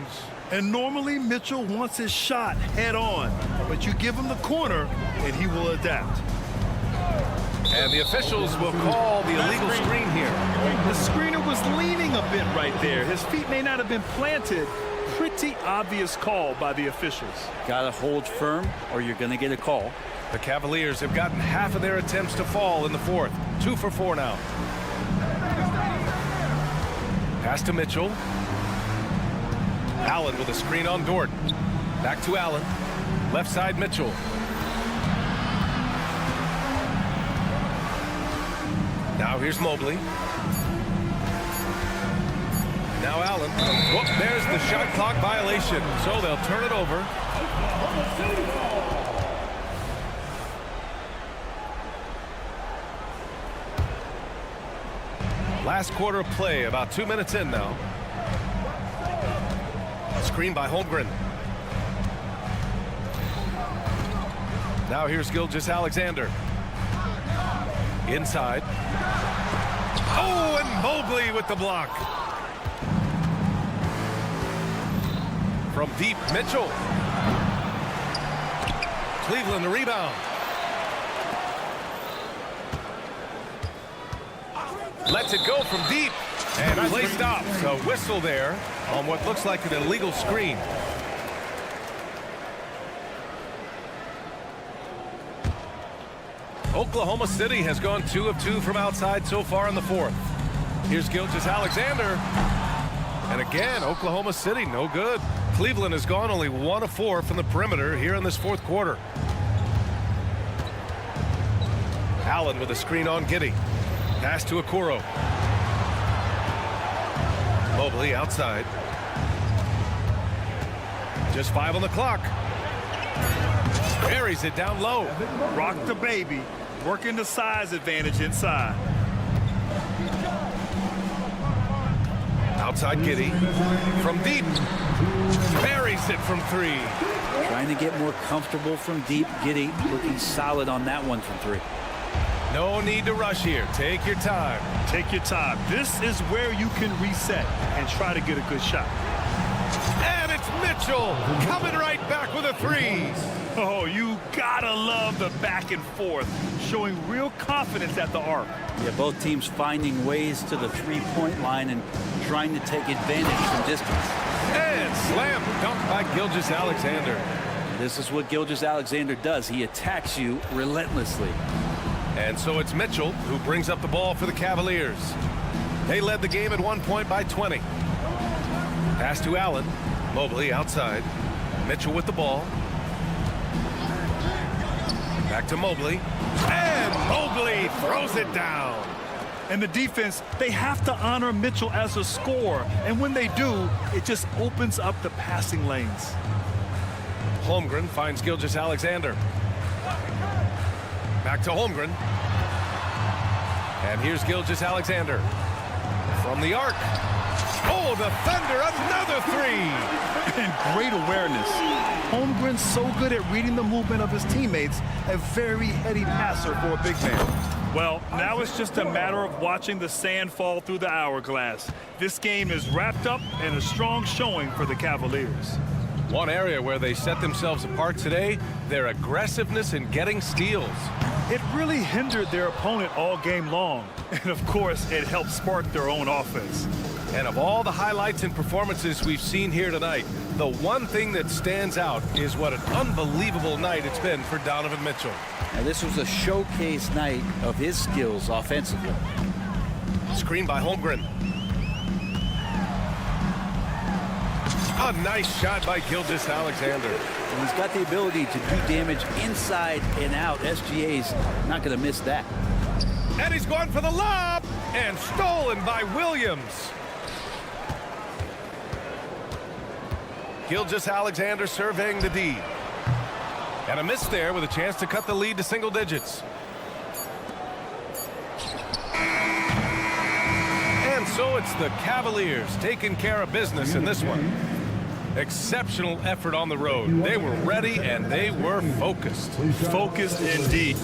And normally Mitchell wants his shot head on, but you give him the corner and he will adapt. And the officials will call the illegal screen here. The screener was leaning a bit right there. His feet may not have been planted. Pretty obvious call by the officials. Gotta hold firm or you're gonna get a call. The Cavaliers have gotten half of their attempts to fall in the 4th. 2 for 4 now. Pass to Mitchell. Allen with a screen on Dort. Back to Allen. Left side Mitchell. Now here's Mobley. Now Allen. Whoop, there's the shot clock violation. So they'll turn it over. Last quarter of play, about 2 minutes in now. Screen by Holmgren. Now here's Gilgeous-Alexander. Inside. Oh, and Mobley with the block. From deep, Mitchell. Cleveland the rebound. Lets it go from deep. And play stops. A whistle there on what looks like an illegal screen. Oklahoma City has gone 2 of 2 from outside so far in the 4th. Here's Gilgeous-Alexander. And again, Oklahoma City, no good. Cleveland has gone only 1 of 4 from the perimeter here in this 4th quarter. Allen with a screen on Giddey. Pass to Okoro. Mobley outside. Just 5 on the clock. Buries it down low. Rock the baby. Working the size advantage inside. Outside Giddey. From deep. Buries it from 3. Trying to get more comfortable from deep. Giddey looking solid on that one from 3. No need to rush here. Take your time. Take your time. This is where you can reset and try to get a good shot. And it's Mitchell coming right back with a 3. Oh, you gotta love the back and forth, showing real confidence at the arc. Yeah, both teams finding ways to the 3-point line and trying to take advantage from distance. And slam dunk by Gilgeous-Alexander. This is what Gilgeous-Alexander does. He attacks you relentlessly. And so it's Mitchell who brings up the ball for the Cavaliers. They led the game at 1 point by 20. Pass to Allen. Mobley outside. Mitchell with the ball. Back to Mobley. And Mobley throws it down. And the defense, they have to honor Mitchell as a scorer. And when they do, it just opens up the passing lanes. Holmgren finds Gilgeous-Alexander. Back to Holmgren. And here's Gilgeous-Alexander. From the arc. Oh, the Thunder, another 3. And great awareness. Holmgren's so good at reading the movement of his teammates. A very heady passer for a big man. Well, now it's just a matter of watching the sand fall through the hourglass. This game is wrapped up in a strong showing for the Cavaliers. One area where they set themselves apart today, their aggressiveness in getting steals. It really hindered their opponent all game long. And, of course, it helped spark their own offense. And of all the highlights and performances we've seen here tonight, the one thing that stands out is what an unbelievable night it's been for Donovan Mitchell. Now, this was a showcase night of his skills offensively. Screen by Holmgren. A nice shot by Gilgeous-Alexander. And he's got the ability to do damage inside and out. SGA's not going to miss that. And he's gone for the lob, and stolen by Williams. Gilgeous-Alexander surveying the D. And a miss there with a chance to cut the lead to single digits. And so it's the Cavaliers taking care of business in this one. Exceptional effort on the road. They were ready and they were focused. Focused indeed.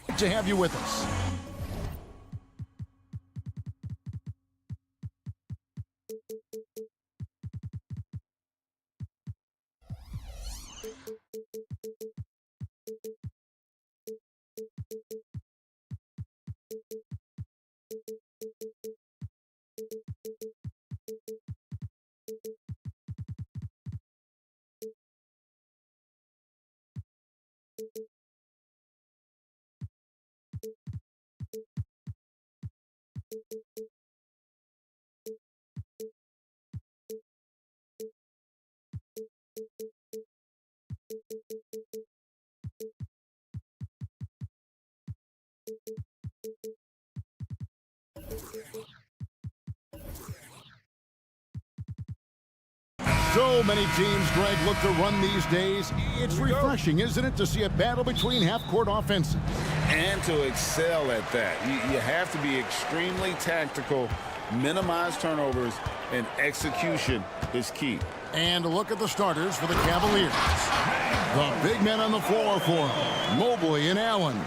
Good to have you with us. So many teams, Greg, look to run these days. It's refreshing, isn't it, to see a battle between half-court offenses? And to excel at that. You have to be extremely tactical, minimize turnovers, and execution is key. And look at the starters for the Cavaliers. The big men on the floor for them, Mobley and Allen.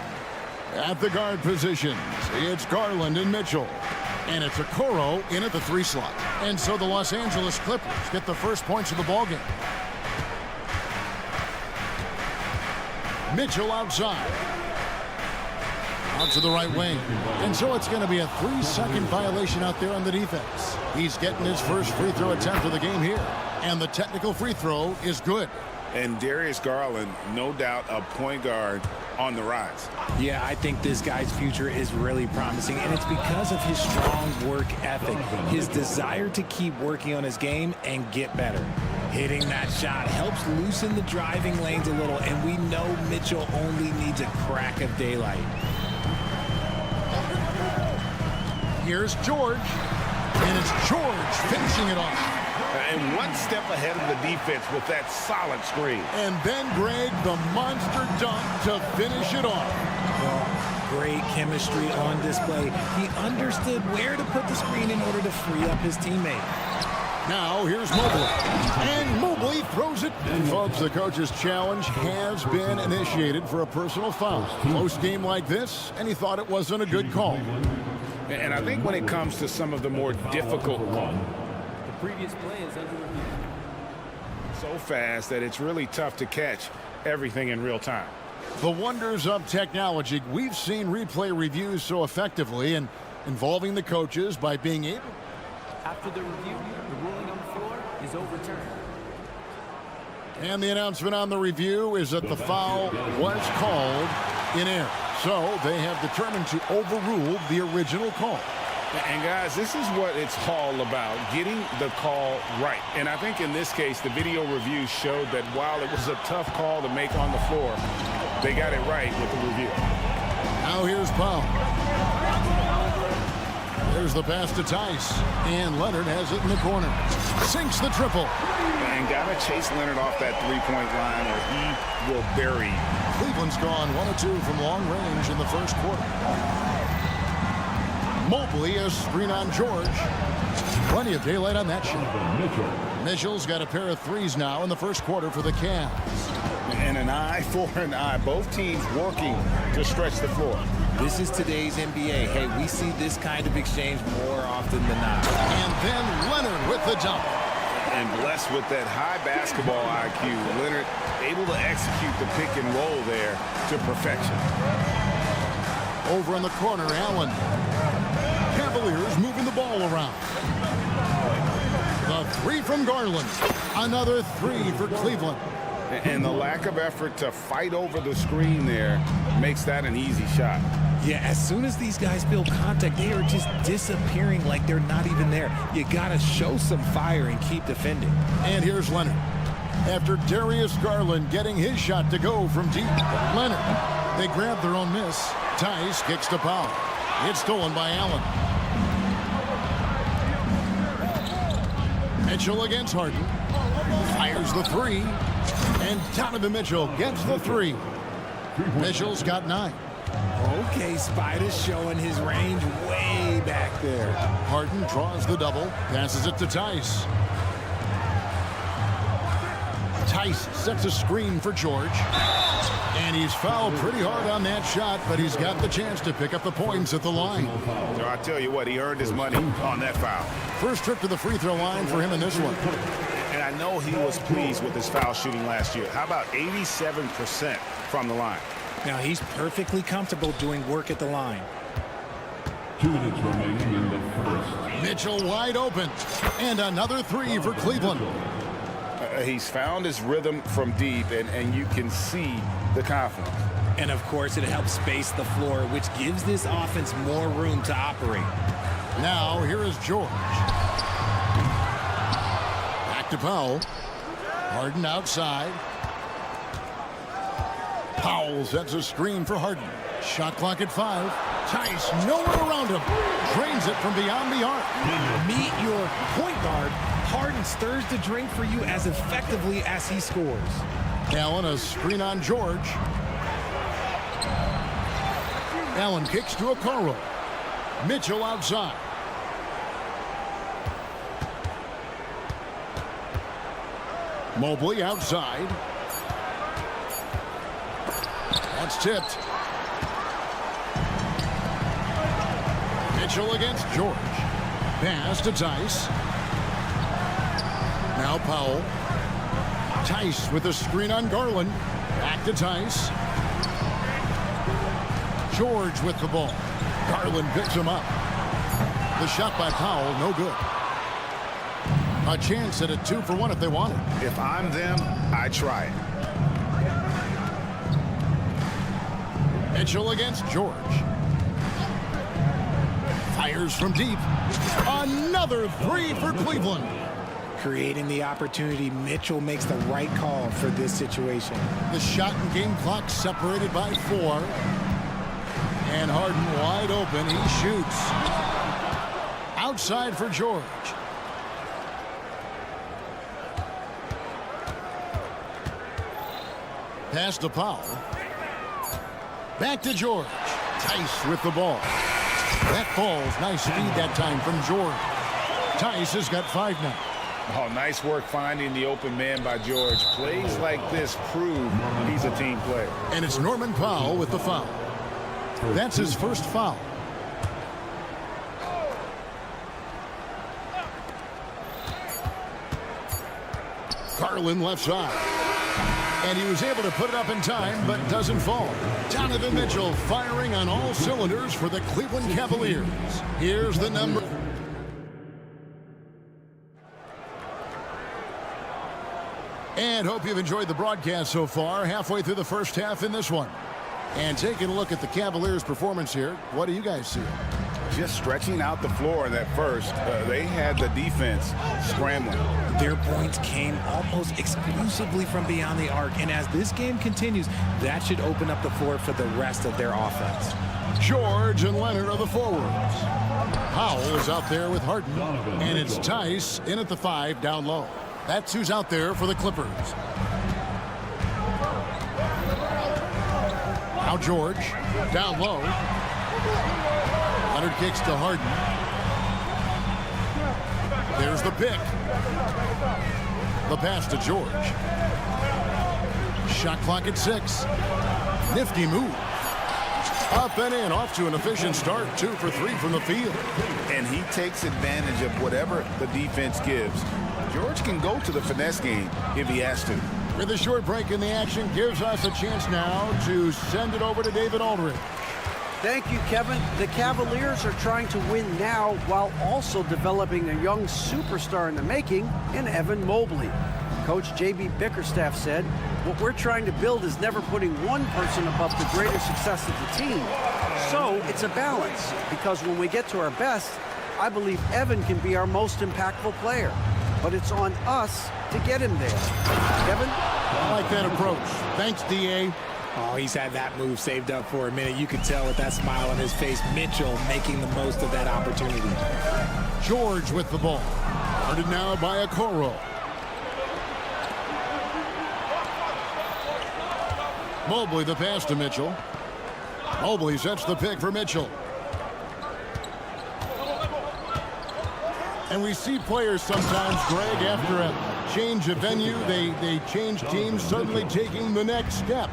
At the guard positions, it's Garland and Mitchell. And it's Okoro in at the 3 slot. And so the Los Angeles Clippers get the first points of the ballgame. Mitchell outside. Out to the right wing. And so it's going to be a 3-second violation out there on the defense. He's getting his first free throw attempt of the game here. And the technical free throw is good. And Darius Garland, no doubt a point guard on the rise. Yeah, I think this guy's future is really promising, and it's because of his strong work ethic, his desire to keep working on his game and get better. Hitting that shot helps loosen the driving lanes a little, and we know Mitchell only needs a crack of daylight. Here's George, and it's George finishing it off. And one step ahead of the defense with that solid screen. And then, Greg, the monster dunk to finish it off. Great chemistry on display. He understood where to put the screen in order to free up his teammate. Now, here's Mobley. And Mobley throws it. And, folks, the coach's challenge has been initiated for a personal foul. Close game like this, and he thought it wasn't a good call. And I think when it comes to some of the more difficult Previous play is under review. so fast that it's really tough to catch everything in real time. The wonders of technology. We've seen replay reviews so effectively and involving the coaches by being able. After the review, the ruling on the floor is overturned. And the announcement on the review is that the foul was called in error. So they have determined to overrule the original call. And, guys, this is what it's all about, getting the call right. And I think in this case, the video review showed that while it was a tough call to make on the floor, they got it right with the review. Now here's Powell. There's the pass to Tice. And Leonard has it in the corner. Sinks the triple. And got to chase Leonard off that three-point line or he will bury. Cleveland's gone 1 of 2 from long range in the first quarter. Mobley, a screen on George. Plenty of daylight on that shot. Mitchell's got a pair of threes now in the first quarter for the Cavs. And an eye for an eye. Both teams working to stretch the floor. This is today's NBA. Hey, we see this kind of exchange more often than not. And then Leonard with the dunk. And blessed with that high basketball IQ, Leonard able to execute the pick and roll there to perfection. Over in the corner, Allen. Cavaliers moving the ball around. The 3 from Garland. Another 3 for Cleveland. And the lack of effort to fight over the screen there makes that an easy shot. Yeah, as soon as these guys feel contact, they are just disappearing like they're not even there. You got to show some fire and keep defending. And here's Leonard. After Darius Garland getting his shot to go from deep. Leonard. They grab their own miss. Tice kicks to Powell. It's stolen by Allen. Mitchell against Harden. Fires the 3. And Donovan Mitchell gets the 3. Mitchell's got 9. Okay, Spider's showing his range way back there. Harden draws the double. Passes it to Tice. Tice sets a screen for George. And he's fouled pretty hard on that shot, but he's got the chance to pick up the points at the line. So I tell you what, he earned his money on that foul. First trip to the free throw line for him in this one. And I know he was pleased with his foul shooting last year. How about 87% from the line? Now he's perfectly comfortable doing work at the line. 2 minutes remaining in the first. Mitchell wide open. And another three for Cleveland. He's found his rhythm from deep, and you can see the confidence. And of course, it helps space the floor, which gives this offense more room to operate. Now, here is George. Back to Powell. Harden outside. Powell sets a screen for Harden. Shot clock at 5. Tice nowhere around him. Drains it from beyond the arc. Meet your point guard. Harden stirs the drink for you as effectively as he scores. Allen, a screen on George. Allen kicks to Okoro. Mitchell outside. Mobley outside. That's tipped. Mitchell against George. Pass to Tice. Now Powell. Tice with a screen on Garland. Back to Tice. George with the ball. Garland picks him up. The shot by Powell, no good. A chance at a 2-for-1 if they want it. If I'm them, I try it. Mitchell against George. Fires from deep. Another three for Cleveland. Creating the opportunity, Mitchell makes the right call for this situation. The shot and game clock separated by 4. And Harden wide open. He shoots. Outside for George. Pass to Powell. Back to George. Tice with the ball. That falls. Nice speed that time from George. Tice has got 5 now. Oh, nice work finding the open man by George. Plays like this prove he's a team player. And it's Norman Powell with the foul. That's his first foul. Garland left side. And he was able to put it up in time, but doesn't fall. Donovan Mitchell firing on all cylinders for the Cleveland Cavaliers. Here's the number. And hope you've enjoyed the broadcast so far. Halfway through the first half in this one. And taking a look at the Cavaliers' performance here, what do you guys see? Just stretching out the floor in that first. They had the defense scrambling. Their points came almost exclusively from beyond the arc. And as this game continues, that should open up the floor for the rest of their offense. George and Leonard are the forwards. Powell is out there with Harden. And it's Tice in at the 5 down low. That's who's out there for the Clippers. Now George down low. Leonard kicks to Harden. There's the pick. The pass to George. Shot clock at 6. Nifty move. Up and in, off to an efficient start. 2 for 3 from the field. And he takes advantage of whatever the defense gives. George can go to the finesse game if he has to. With a short break in the action, gives us a chance now to send it over to David Aldridge. Thank you, Kevin. The Cavaliers are trying to win now while also developing a young superstar in the making in Evan Mobley. Coach J.B. Bickerstaff said, what we're trying to build is never putting one person above the greater success of the team. So it's a balance, because when we get to our best, I believe Evan can be our most impactful player. But it's on us to get him there. Kevin? I like that approach. Thanks, D.A. Oh, he's had that move saved up for a minute. You can tell with that smile on his face. Mitchell making the most of that opportunity. George with the ball. Guarded now by Okoro. Mobley the pass to Mitchell. Mobley sets the pick for Mitchell. And we see players sometimes, Greg, after a change of venue, they change teams, suddenly taking the next step.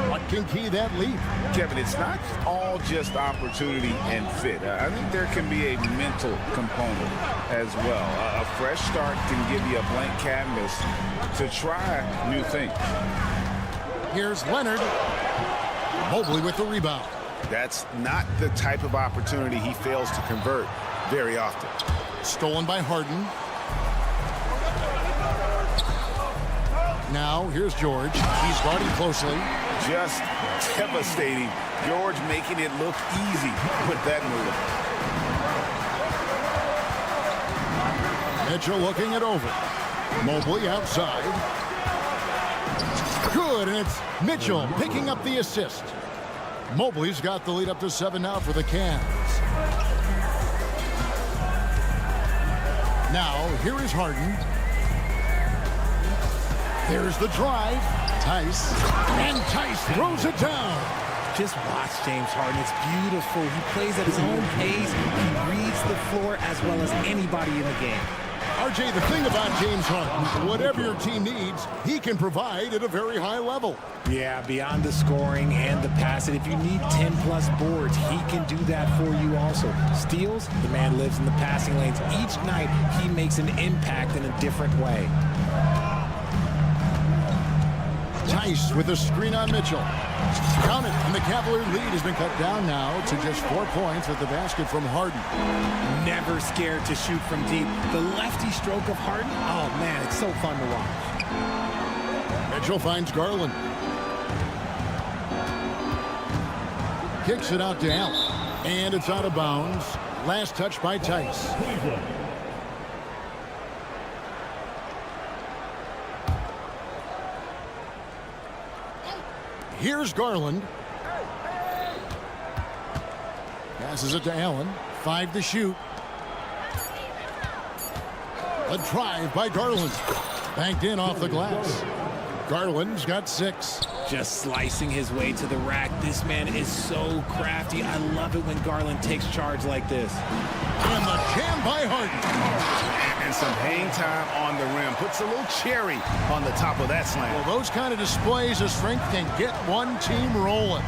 What can key that leap? Kevin, it's not all just opportunity and fit. I think there can be a mental component as well. A fresh start can give you a blank canvas to try new things. Here's Leonard. Mobley with the rebound. That's not the type of opportunity he fails to convert very often. Stolen by Harden. Now, here's George. He's guarding closely. Just devastating. George making it look easy with that move. Mitchell looking it over. Mobley outside. Good, and it's Mitchell picking up the assist. Mobley's got the lead up to 7 now for the Cavs. Now, here is Harden. There's the drive. Tice. And Tice throws it down. Just watch James Harden. It's beautiful. He plays at his own pace. He reads the floor as well as anybody in the game. RJ, the thing about James Harden, whatever your team needs, he can provide at a very high level. Yeah, beyond the scoring and the passing, if you need 10-plus boards, he can do that for you also. Steals, the man lives in the passing lanes. Each night, he makes an impact in a different way. Tice with a screen on Mitchell. Count it, and the Cavalier lead has been cut down now to just 4 points with the basket from Harden. Never scared to shoot from deep. The lefty stroke of Harden, oh man, it's so fun to watch. Mitchell finds Garland. Kicks it out to Allen. And it's out of bounds. Last touch by Tice. Here's Garland. Passes it to Allen. 5 to shoot. A drive by Garland. Banked in off the glass. Garland's got 6. Just slicing his way to the rack. This man is so crafty. I love it when Garland takes charge like this. And the jam by Harden. And some hang time on the rim. Puts a little cherry on the top of that slam. Well, those kind of displays of strength can get one team rolling.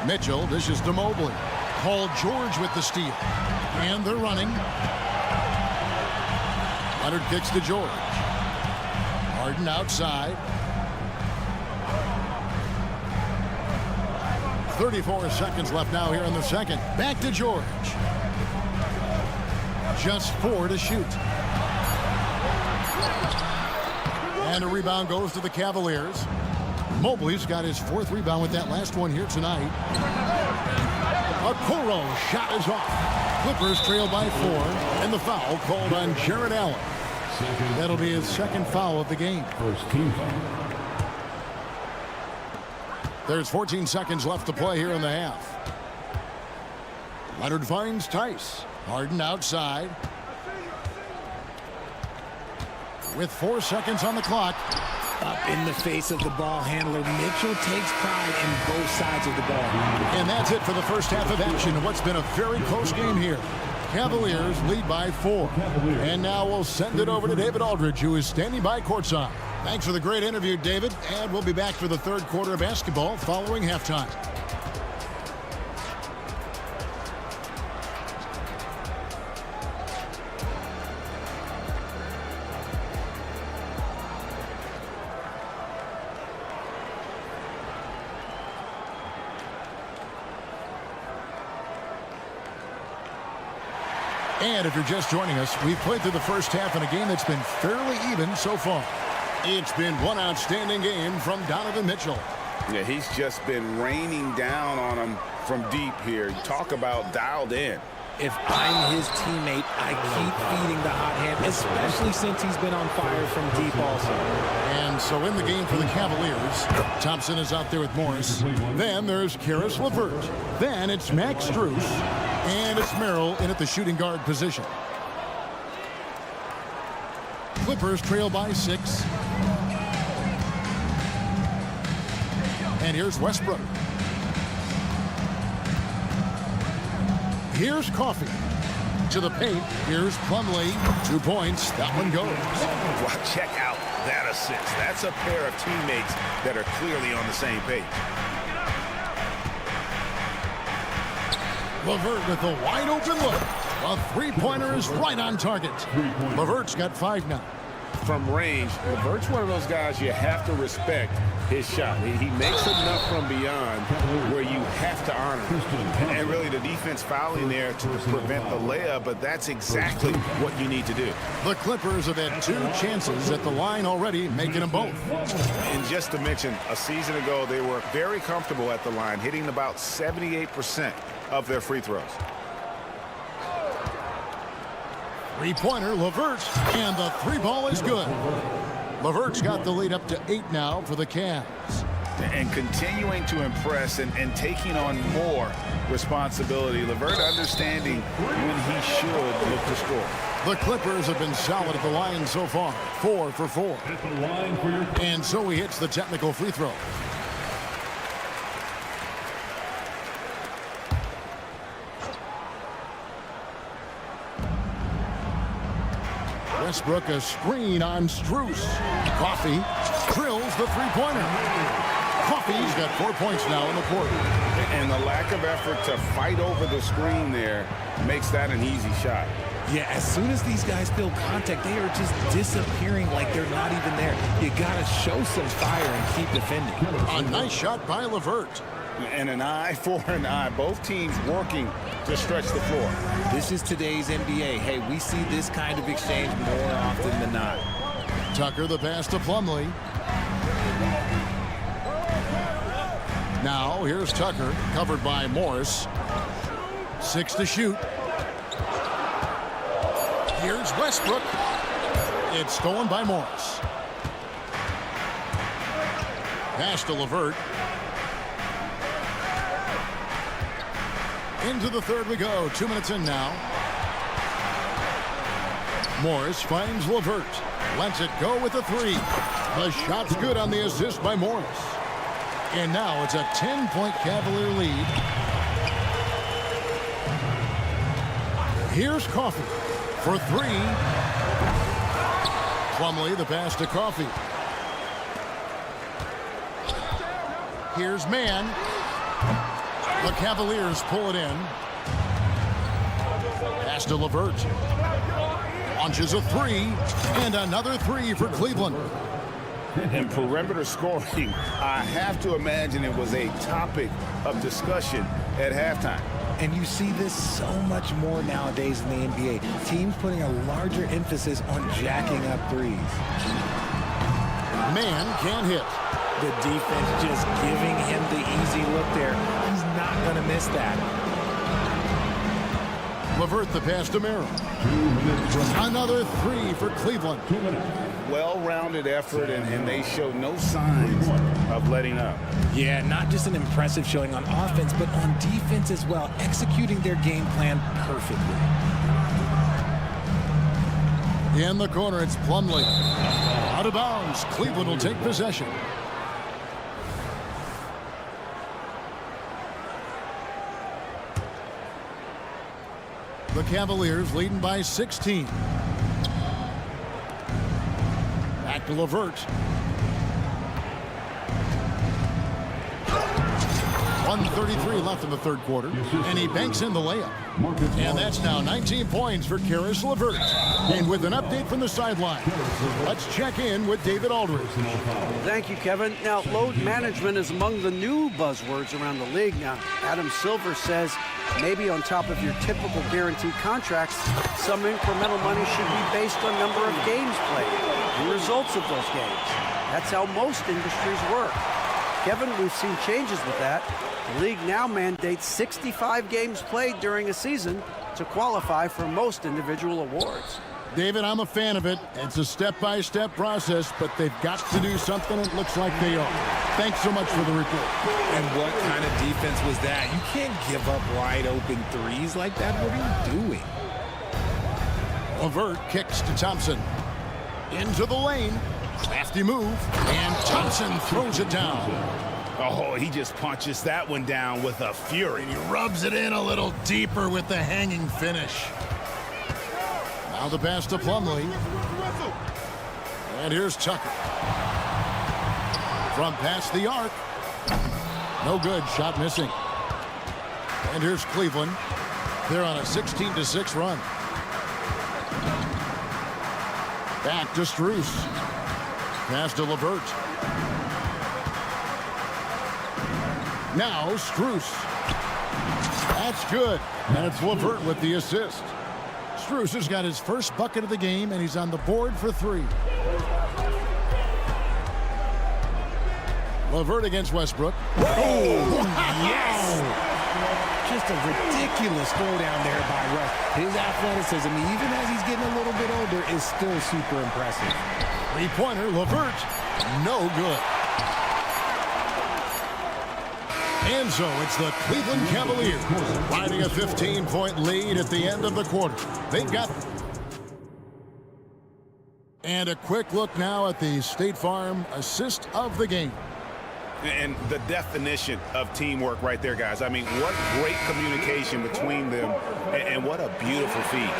Mitchell dishes to Mobley. Paul George with the steal. And they're running. Leonard kicks to George. Harden outside. 34 seconds left now here in the second. Back to George. Just 4 to shoot. And a rebound goes to the Cavaliers. Mobley's got his 4th rebound with that last one here tonight. Okoro shot is off. Clippers trail by 4. And the foul called on Jarrett Allen. That'll be his 2nd foul of the game. First team foul. There's 14 seconds left to play here in the half. Leonard finds Tice. Harden outside. With 4 seconds on the clock. Up in the face of the ball handler. Mitchell takes pride in both sides of the ball. And that's it for the first half of action in what's been a very close game here. Cavaliers lead by 4. And now we'll send it over to David Aldridge, who is standing by courtside. Thanks for the great interview, David. And we'll be back for the 3rd quarter of basketball following halftime. And if you're just joining us, we've played through the first half in a game that's been fairly even so far. It's been one outstanding game from Donovan Mitchell. Yeah, he's just been raining down on him from deep here. Talk about dialed in. If I'm his teammate, I keep feeding the hot hand, especially since he's been on fire from deep also. And so in the game for the Cavaliers, Thompson is out there with Morris. Then there's Karis LeVert. Then it's Max Strus. And it's Merrill in at the shooting guard position. Clippers trail by 6. And here's Westbrook. Here's Coffey. into the paint. Here's Plumlee. 2 points. That one goes. Well, check out that assist. That's a pair of teammates that are clearly on the same page. LeVert with a wide open look. A three-pointer is right on target. LeVert's got 5 now. From range, LeVert's one of those guys you have to respect his shot. He makes enough from beyond where you have to honor him. And really the defense fouling there to prevent the layup, but that's exactly what you need to do. The Clippers have had 2 chances at the line already, making them both. And just to mention, a season ago, they were very comfortable at the line, hitting about 78% of their free throws. Three-pointer, LeVert, and the 3-ball is good. LeVert's got the lead up to 8 now for the Cavs. And continuing to impress and taking on more responsibility. LeVert understanding when he should look to score. The Clippers have been solid at the line so far, 4 for 4. And so he hits the technical free throw. Westbrook a screen on Strus. Coffee drills the three-pointer. Coffey's got 4 points now in the quarter. And the lack of effort to fight over the screen there makes that an easy shot. Yeah, as soon as these guys feel contact, they are just disappearing like they're not even there. You got to show some fire and keep defending. A nice shot by LeVert. And an eye for an eye. Both teams working to stretch the floor. This is today's NBA. Hey, we see this kind of exchange more often than not. Tucker the pass to Plumlee. Now here's Tucker, covered by Morris. 6 to shoot. Here's Westbrook. It's stolen by Morris. Pass to LeVert. Into the third we go. 2 minutes in now. Morris finds LeVert. Lets it go with a 3. The shot's good on the assist by Morris. And now it's a 10-point Cavalier lead. Here's Coffey for 3. Plumlee the pass to Coffey. Here's Mann. The Cavaliers pull it in. Pass to LeVert. Launches a 3. And another 3 for Cleveland. And perimeter scoring, I have to imagine it was a topic of discussion at halftime. And you see this so much more nowadays in the NBA. Teams putting a larger emphasis on jacking up threes. Mann can't hit. The defense just giving him the easy look there. He's not going to miss that. LeVert the pass to Merrill. Another 3 for Cleveland. Well-rounded effort, and they show no signs of letting up. Yeah, not just an impressive showing on offense, but on defense as well, executing their game plan perfectly. In the corner, it's Plumlee. Out of bounds. Cleveland will take possession. The Cavaliers leading by 16. Back to LeVert. 1:33 left in the third quarter, and he banks in the layup. And that's now 19 points for Caris LeVert. And with an update from the sideline, let's check in with David Aldridge. Thank you, Kevin. Now, load management is among the new buzzwords around the league. Now, Adam Silver says maybe on top of your typical guaranteed contracts, some incremental money should be based on number of games played and results of those games. That's how most industries work. Kevin, we've seen changes with that. The league now mandates 65 games played during a season to qualify for most individual awards. David, I'm a fan of it. It's a step-by-step process, but they've got to do something. It looks like they are. Thanks so much for the report. And what kind of defense was that? You can't give up wide open threes like that. What are you doing? LeVert kicks to Thompson. Into the lane. Crafty move. And Thompson throws it down. Oh, he just punches that one down with a fury. He rubs it in a little deeper with the hanging finish. Now the pass to Plumlee. And here's Tucker. From past the arc. No good. Shot missing. And here's Cleveland. They're on a 16-6 run. Back to Strus. Pass to LeVert. Now Strus. That's good. And it's LeVert with the assist. Strus has got his first bucket of the game, and he's on the board for 3. LeVert against Westbrook. Oh, yes! Just a ridiculous throwdown there by Russ. His athleticism, even as he's getting a little bit older, is still super impressive. Three-pointer, LeVert. No good. And so it's the Cleveland Cavaliers riding a 15-point lead at the end of the quarter. They've got... And a quick look now at the State Farm assist of the game. And the definition of teamwork right there, guys. I mean, what great communication between them, and what a beautiful feed.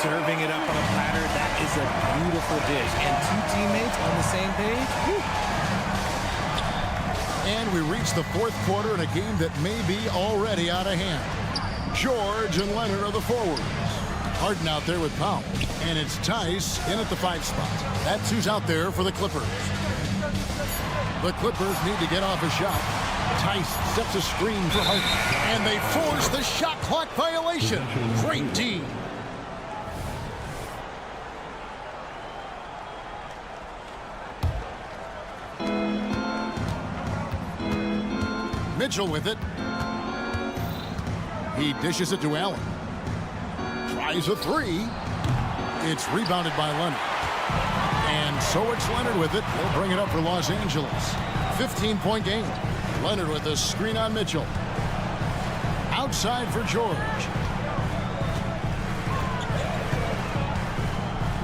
Serving it up on a platter, that is a beautiful dish. And 2 teammates on the same page. Whew. And we reach the fourth quarter in a game that may be already out of hand. George and Leonard are the forwards. Harden out there with Powell. And it's Tice in at the 5 spot. That's who's out there for the Clippers. The Clippers need to get off a shot. Tice sets a screen for Harden. And they force the shot clock violation. Great team. Mitchell with it. He dishes it to Allen. Tries a 3. It's rebounded by Leonard. And so it's Leonard with it. He'll bring it up for Los Angeles. 15-point game. Leonard with a screen on Mitchell. Outside for George.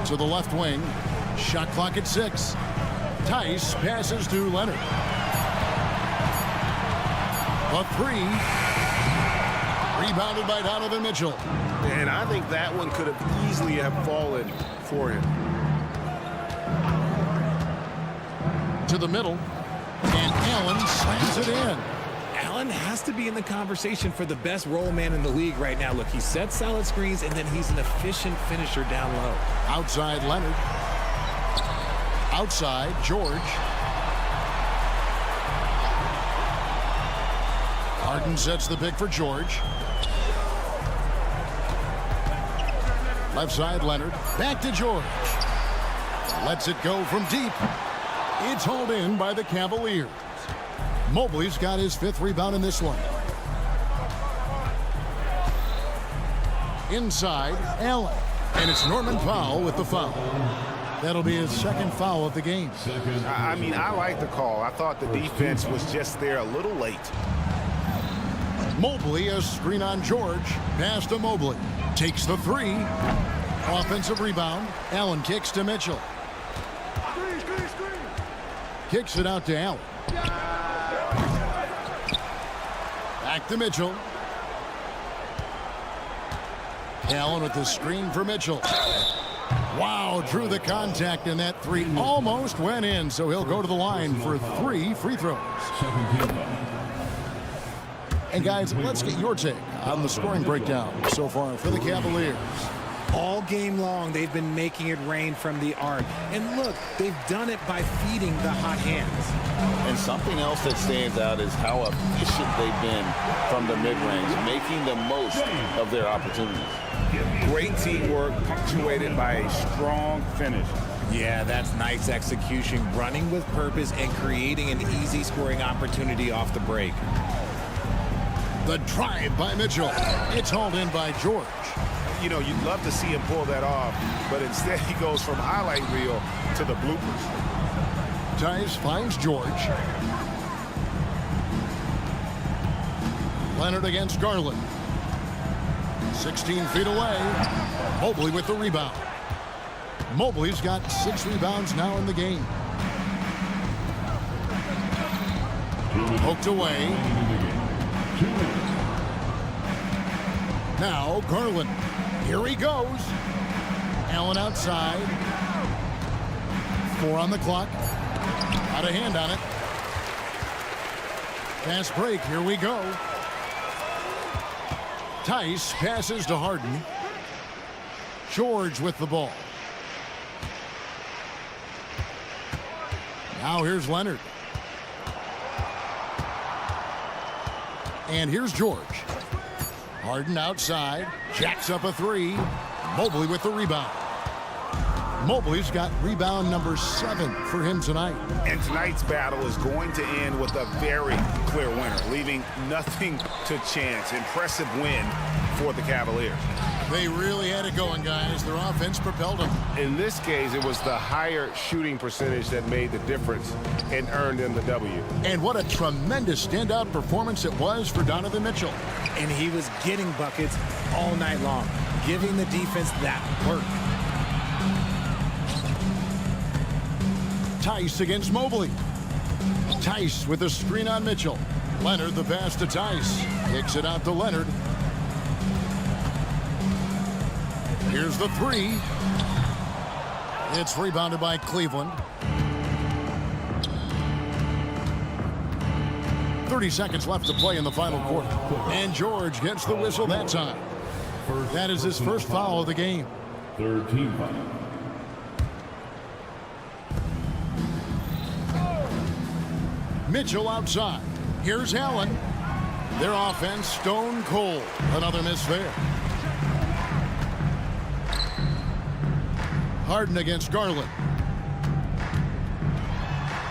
To the left wing. Shot clock at 6. Tice passes to Leonard. A 3. Rebounded by Donovan Mitchell. And I think that one could have easily have fallen for him. To the middle. And Allen slams it in. Allen has to be in the conversation for the best roll man in the league right now. Look, he sets solid screens, and then he's an efficient finisher down low. Outside Leonard. Outside George. Harden sets the pick for George. Left side Leonard. Back to George. Lets it go from deep. It's hauled in by the Cavaliers. Mobley's got his 5th rebound in this one. Inside, Allen. And it's Norman Powell with the foul. That'll be his 2nd foul of the game. I mean, I like the call. I thought the defense was just there a little late. Mobley, a screen on George. Pass to Mobley. Takes the 3. Offensive rebound. Allen kicks to Mitchell. Kicks it out to Allen. Back to Mitchell. Allen with the screen for Mitchell. Wow, drew the contact, and that 3 almost went in, so he'll go to the line for 3 free throws. And guys, let's get your take on the scoring breakdown so far for the Cavaliers. All game long, they've been making it rain from the arc. And look, they've done it by feeding the hot hands. And something else that stands out is how efficient they've been from the mid-range, making the most of their opportunities. Great teamwork punctuated by a strong finish. Yeah, that's nice execution, running with purpose and creating an easy scoring opportunity off the break. The drive by Mitchell. It's hauled in by George. You know, you'd love to see him pull that off, but instead he goes from highlight reel to the bloopers. Tice finds George. Leonard against Garland. 16 feet away. Mobley with the rebound. Mobley's got 6 rebounds now in the game. Poked away. Now Garland. Here he goes. Allen outside. 4 on the clock. Got a hand on it. Fast break. Here we go. Tice passes to Harden. George with the ball. Now here's Leonard. And here's George. Harden outside. Jacks up a 3. Mobley with the rebound. Mobley's got rebound number 7 for him tonight. And tonight's battle is going to end with a very clear winner, leaving nothing to chance. Impressive win for the Cavaliers. They really had it going, guys. Their offense propelled them. In this case, it was the higher shooting percentage that made the difference and earned them the W. And what a tremendous standout performance it was for Donovan Mitchell. And he was getting buckets all night long, giving the defense that work. Tice against Mobley. Tice with a screen on Mitchell. Leonard the pass to Tice. Kicks it out to Leonard. Here's the 3. It's rebounded by Cleveland. 30 seconds left to play in the final quarter. And George gets the whistle that time. That is his first foul of the game. Third team foul. Mitchell outside. Here's Allen. Their offense stone cold. Another miss there. Harden against Garland.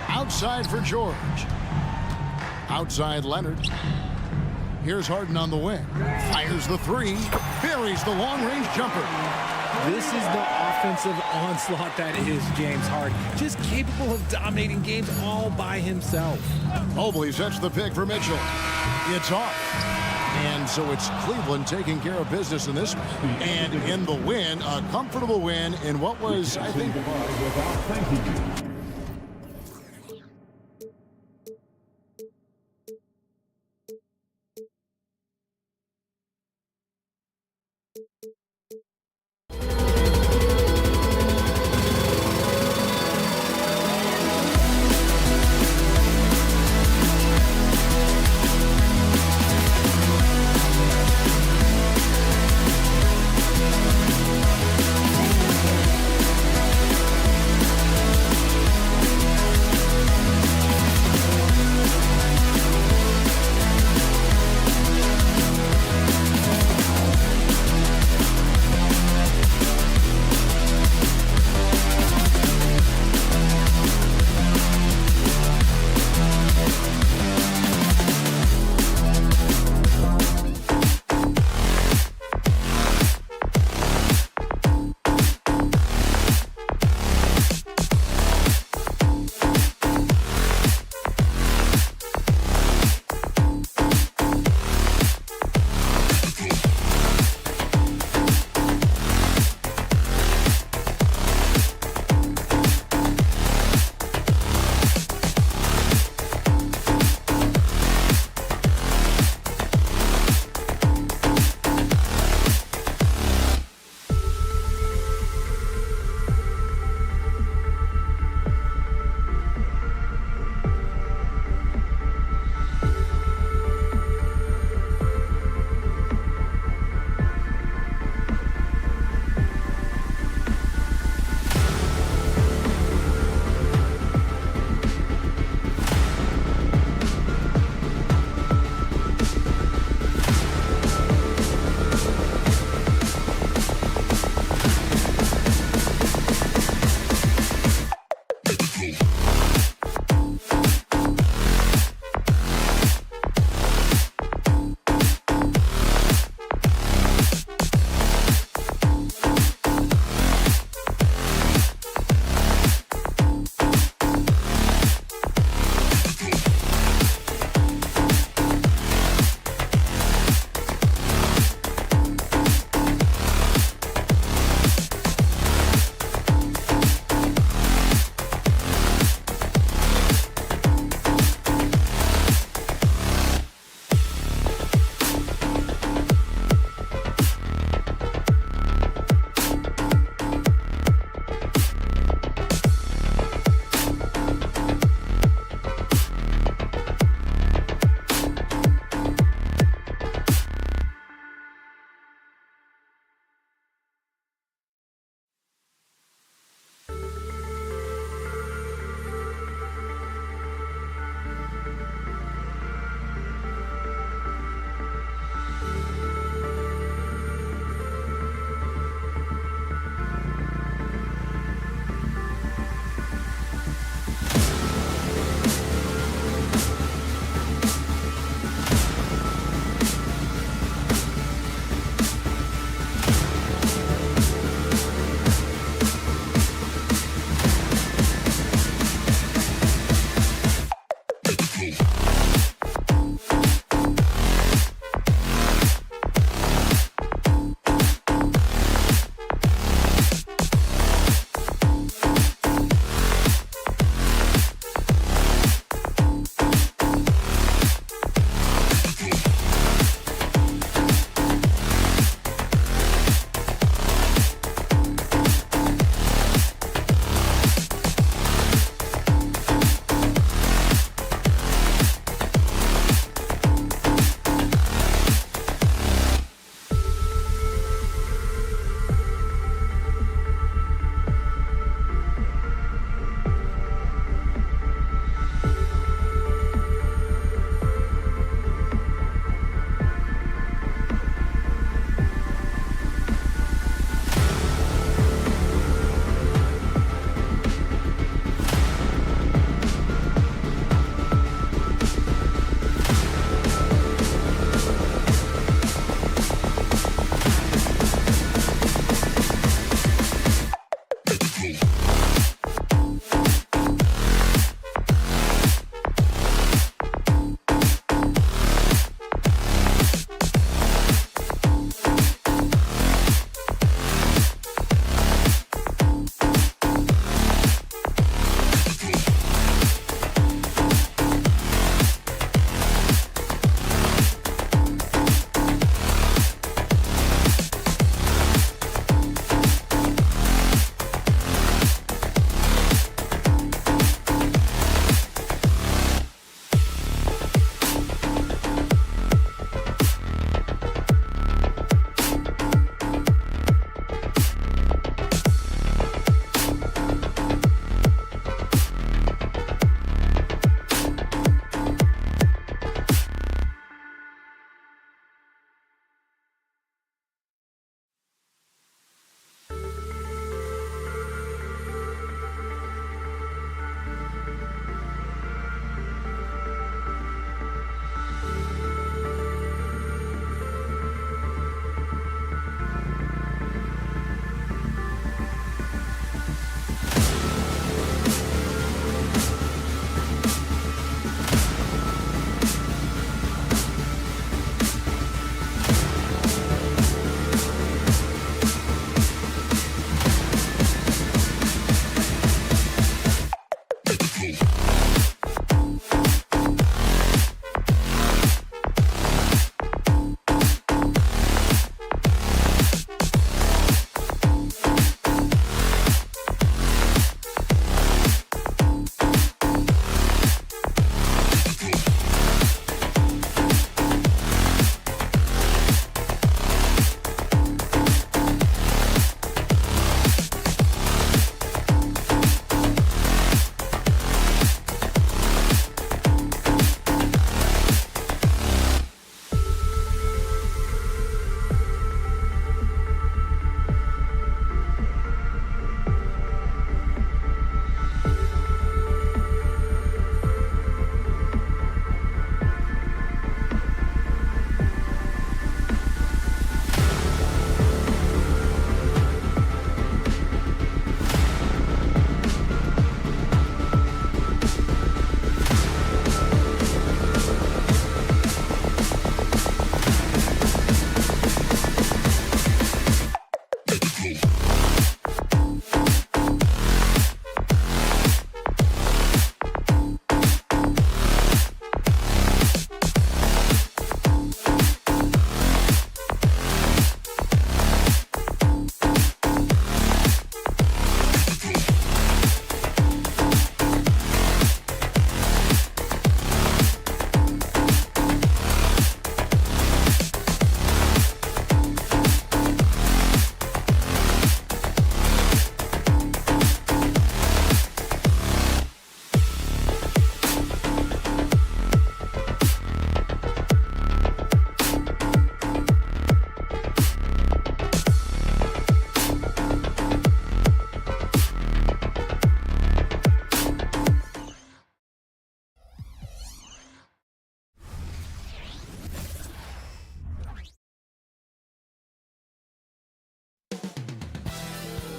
Outside for George. Outside Leonard. Here's Harden on the wing. Fires the 3. Buries the long-range jumper. This is the offensive onslaught that is James Harden. Just capable of dominating games all by himself. Mobley sets the pick for Mitchell. It's off. And so it's Cleveland taking care of business in this one. And in the win, a comfortable win in what was, I think...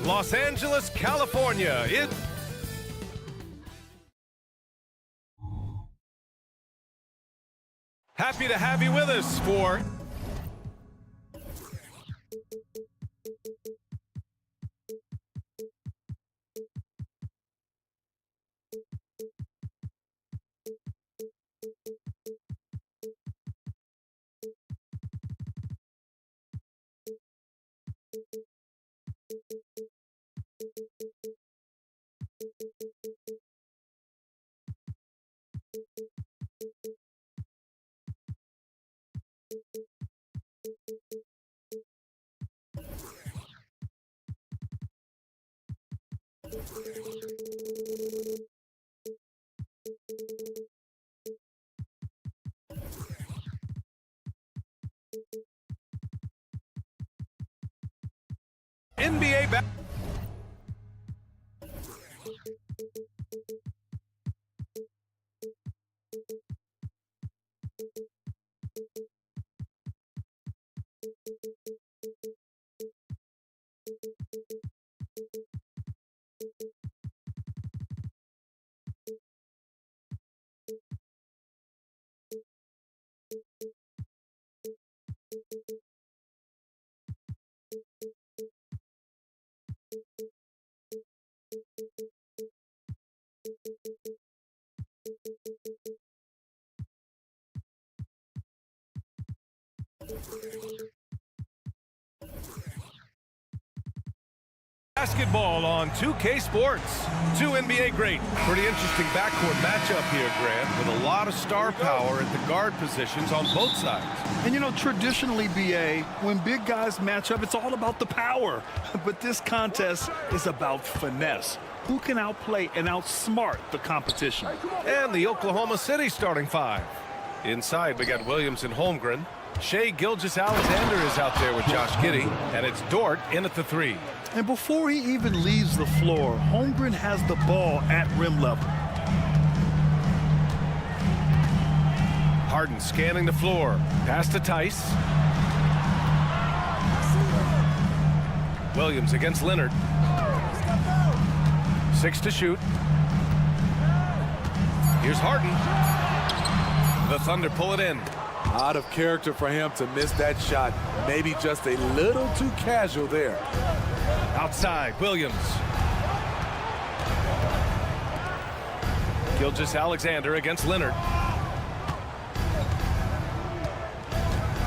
Los Angeles, California. Happy to have you with us for NBA back. Basketball on 2K Sports. Two NBA great. Pretty interesting backcourt matchup here, Grant, with a lot of star power at the guard positions on both sides. And you know, traditionally, BA, when big guys match up, it's all about the power. But this contest is about finesse. Who can outplay and outsmart the competition? And the Oklahoma City starting five. Inside, we got Williams and Holmgren. Shai Gilgeous-Alexander is out there with Josh Giddey, and it's Dort in at the three. And before he even leaves the floor, Holmgren has the ball at rim level. Harden scanning the floor. Pass to Tice. Williams against Leonard. 6 to shoot. Here's Harden. The Thunder pull it in. Out of character for him to miss that shot. Maybe just a little too casual there. Outside, Williams. Gilgeous-Alexander against Leonard.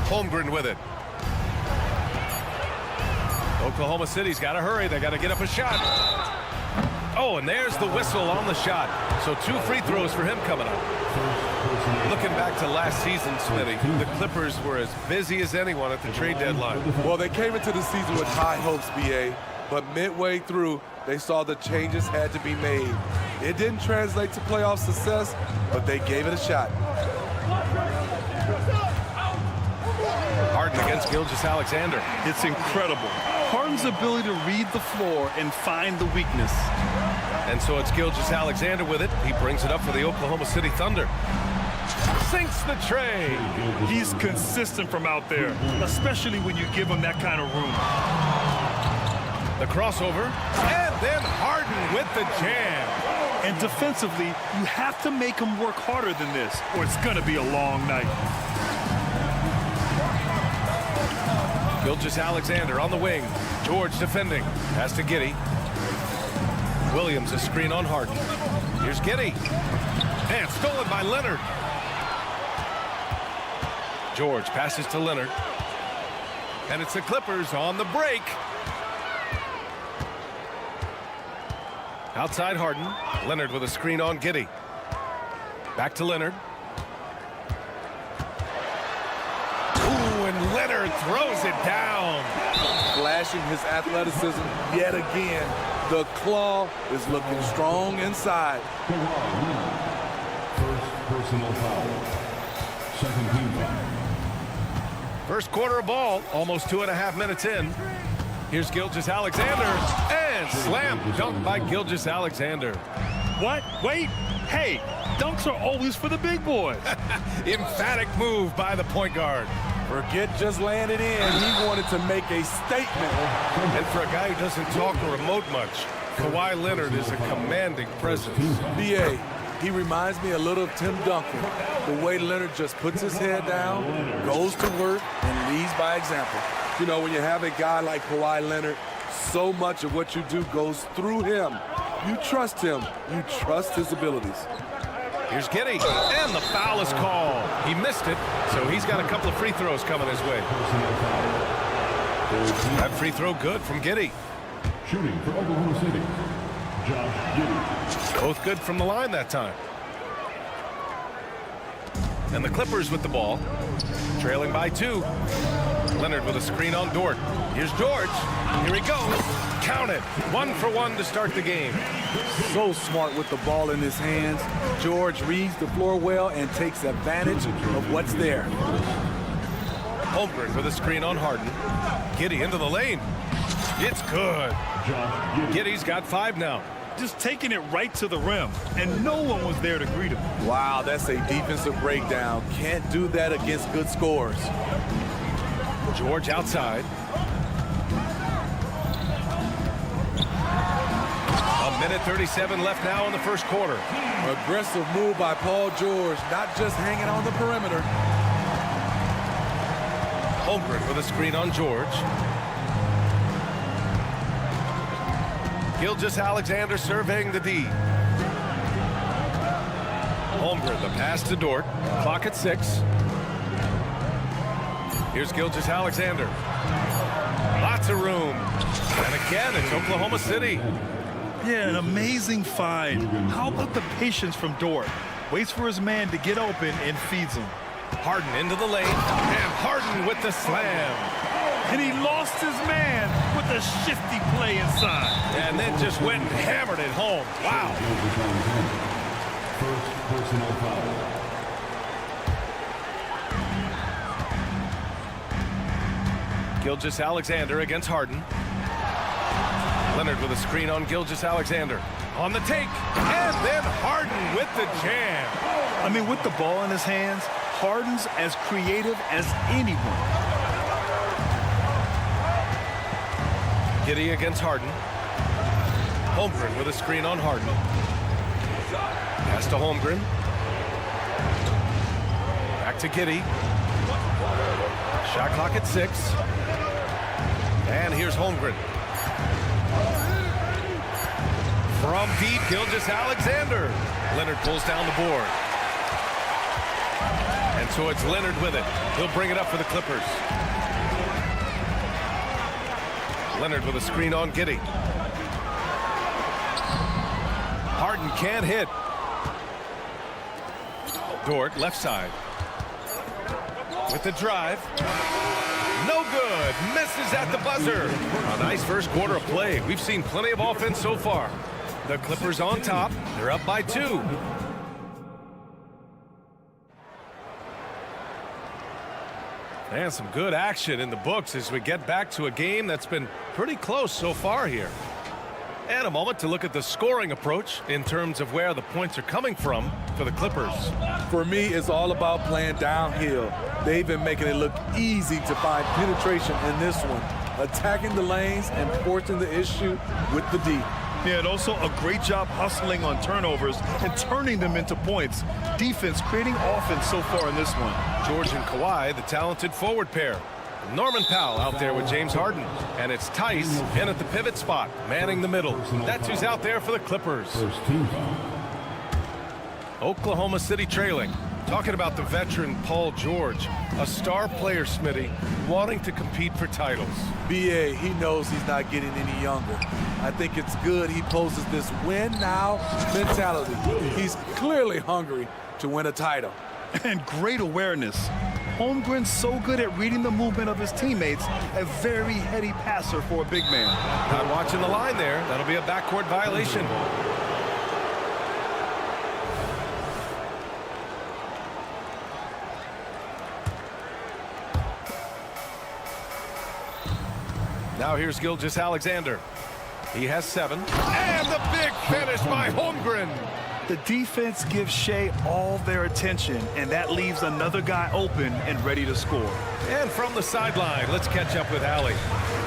Holmgren with it. Oklahoma City's got to hurry. They got to get up a shot. Oh, and there's the whistle on the shot. So 2 free throws for him coming up. Looking back to last season, Smitty, the Clippers were as busy as anyone at the trade deadline. Well, they came into the season with high hopes, BA, but midway through, they saw the changes had to be made. It didn't translate to playoff success, but they gave it a shot. Harden against Gilgeous-Alexander. It's incredible. Harden's ability to read the floor and find the weakness. And so it's Gilgeous-Alexander with it. He brings it up for the Oklahoma City Thunder. Sinks the tray. He's consistent from out there, especially when you give him that kind of room. The crossover, and then Harden with the jam. And defensively, you have to make him work harder than this, or it's going to be a long night. Gilgeous-Alexander on the wing. George defending. Pass to Giddey. Williams a screen on Harden. Here's Giddey. And stolen by Leonard. George passes to Leonard. And it's the Clippers on the break. Outside Harden. Leonard with a screen on Giddey. Back to Leonard. Ooh, and Leonard throws it down. Flashing his athleticism yet again. The claw is looking strong inside. First personal foul. Second team foul. First quarter of ball, almost 2.5 minutes in. Here's Gilgeous-Alexander, and slam dunk by Gilgeous-Alexander. What? Wait. Hey, dunks are always for the big boys. Emphatic move by the point guard. Forget just laying it in. He wanted to make a statement. And for a guy who doesn't talk or emote much, Kawhi Leonard is a commanding presence. BA, He reminds me a little of Tim Duncan. The way Leonard just puts his head down, goes to work, and leads by example. You know, when you have a guy like Kawhi Leonard, so much of what you do goes through him. You trust him. You trust his abilities. Here's Giddey, and the foul is called. He missed it, so he's got a couple of free throws coming his way. That free throw good from Giddey. Shooting for Oklahoma City, Josh Giddey. Both good from the line that time. And the Clippers with the ball, trailing by 2. Leonard with a screen on Dort. Here's George. Here he goes. Count it. 1 for 1 to start the game. So smart with the ball in his hands. George reads the floor well and takes advantage of what's there. Holmgren with a screen on Harden. Giddey into the lane. It's good. Giddey's got 5 now. Just taking it right to the rim, and no one was there to greet him. Wow, that's a defensive breakdown. Can't do that against good scores. George outside. A minute 37 left now in the first quarter. Aggressive move by Paul George, not just hanging on the perimeter. Holmgren with a screen on George. Gilgeous-Alexander surveying the D. Holmgren, the pass to Dort. Clock at 6. Here's Gilgeous-Alexander. Lots of room. And again, it's Oklahoma City. Yeah, an amazing find. How about the patience from Dort? Waits for his man to get open and feeds him. Harden into the lane, and Harden with the slam. And he lost his man with a shifty play inside. And then just went and hammered it home. Wow. First personal foul. Gilgeous-Alexander against Harden. Leonard with a screen on Gilgeous-Alexander. On the take, and then Harden with the jam. I mean, with the ball in his hands, Harden's as creative as anyone. Giddey against Harden. Holmgren with a screen on Harden. Pass to Holmgren. Back to Giddey. Shot clock at 6. And here's Holmgren. From deep, Gilgeous-Alexander. Leonard pulls down the board. And so it's Leonard with it. He'll bring it up for the Clippers. Leonard with a screen on Giddey. Harden can't hit. Dort, left side. With the drive. No good. Misses at the buzzer. A nice first quarter of play. We've seen plenty of offense so far. The Clippers on top. They're up by 2. And some good action in the books as we get back to a game that's been pretty close so far here. And a moment to look at the scoring approach in terms of where the points are coming from for the Clippers. For me, it's all about playing downhill. They've been making it look easy to find penetration in this one, attacking the lanes and forcing the issue with the D. Yeah, and also a great job hustling on turnovers and turning them into points. Defense creating offense so far in this one. George and Kawhi, the talented forward pair. Norman Powell out there with James Harden. And it's Tice in at the pivot spot, manning the middle. That's who's out there for the Clippers. First team foul. Oklahoma City trailing. Talking about the veteran Paul George, a star player, Smitty, wanting to compete for titles. BA, he knows he's not getting any younger. I think it's good he poses this win now mentality. He's clearly hungry to win a title. And great awareness. Holmgren's so good at reading the movement of his teammates, a very heady passer for a big man. Not watching the line there. That'll be a backcourt violation. Now here's Gilgeous-Alexander. He has 7. And the big finish by Holmgren. The defense gives Shea all their attention, and that leaves another guy open and ready to score. And from the sideline, let's catch up with Allie.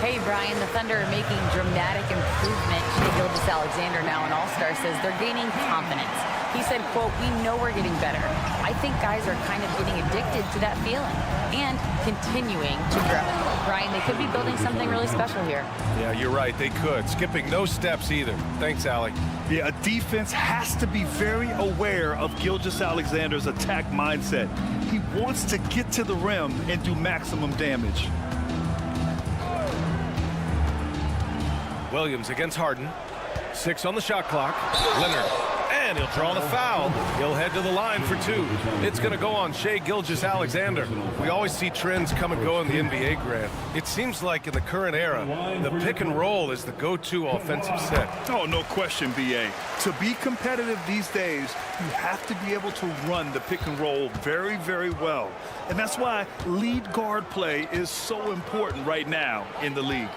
Hey, Brian, the Thunder are making dramatic improvement. Shea Gilgeous-Alexander, now an all-star, says they're gaining confidence. He said, quote, "We know we're getting better. I think guys are kind of getting addicted to that feeling and continuing to grow." Brian, they could be building something really special here. Yeah, you're right. They could. Skipping no steps either. Thanks, Allie. Yeah, a defense has to be very aware of Gilgeous-Alexander's attack mindset. He wants to get to the rim and do maximum damage. Williams against Harden. 6 on the shot clock. Leonard. And he'll draw the foul. He'll head to the line for 2. It's going to go on Shai Gilgeous-Alexander. We always see trends come and go in the NBA, Grant. It seems like in the current era, the pick and roll is the go-to offensive set. Oh, no question, B.A. To be competitive these days, you have to be able to run the pick and roll very, very well. And that's why lead guard play is so important right now in the league.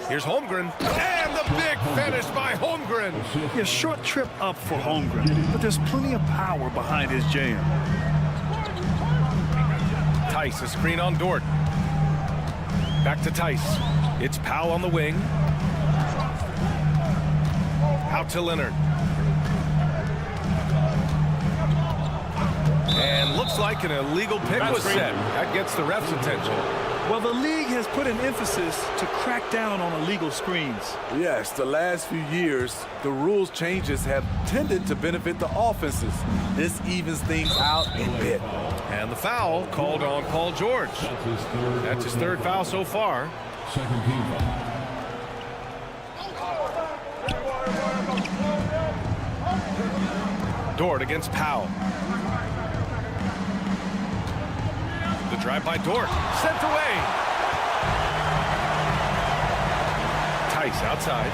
Here's Holmgren, and the big finish by Holmgren. Yeah, short trip up for Holmgren, but there's plenty of power behind his jam. Tice, a screen on Dort. Back to Tice. It's Powell on the wing. Out to Leonard. And looks like an illegal pick was set. That gets the ref's attention. Well, the league has put an emphasis to crack down on illegal screens. Yes, the last few years, the rules changes have tended to benefit the offenses. This evens things out a bit. And the foul called on Paul George. That's his 3rd foul so far. Second team foul. Dort against Powell. The drive by Dort. Sent away. Tice outside.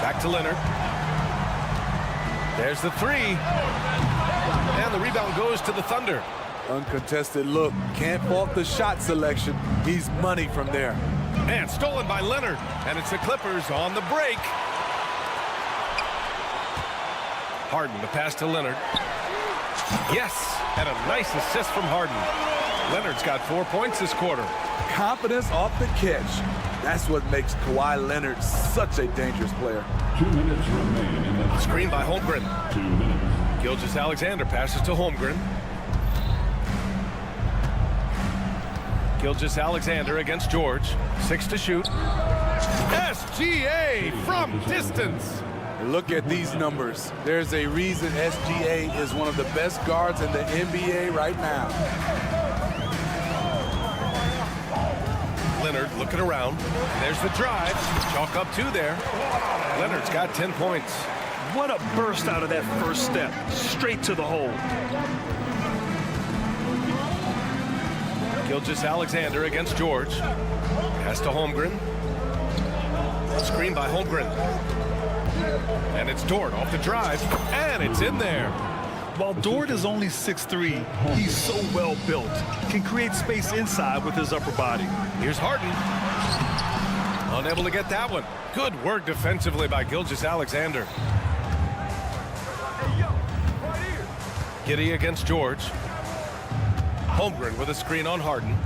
Back to Leonard. There's the 3. And the rebound goes to the Thunder. Uncontested look. Can't fault the shot selection. He's money from there. And stolen by Leonard. And it's the Clippers on the break. Harden, the pass to Leonard. Yes. And a nice assist from Harden. Leonard's got 4 points this quarter. Confidence off the catch. That's what makes Kawhi Leonard such a dangerous player. 2 minutes remain in the Screen by Holmgren. 2 minutes. Gilgeous-Alexander passes to Holmgren. Gilgeous-Alexander against George. 6 to shoot. SGA from distance. Look at these numbers. There's a reason SGA is one of the best guards in the NBA right now. Leonard looking around. There's the drive. Chalk up 2 there. Leonard's got 10 points. What a burst out of that first step. Straight to the hole. Gilgeous-Alexander against George. Pass to Holmgren. Screen by Holmgren. And it's Dort off the drive, and it's in there. While Dort is only 6'3", he's so well built. Can create space inside with his upper body. Here's Harden. Unable to get that one. Good work defensively by Gilgeous-Alexander. Giddey against George. Holmgren with a screen on Harden.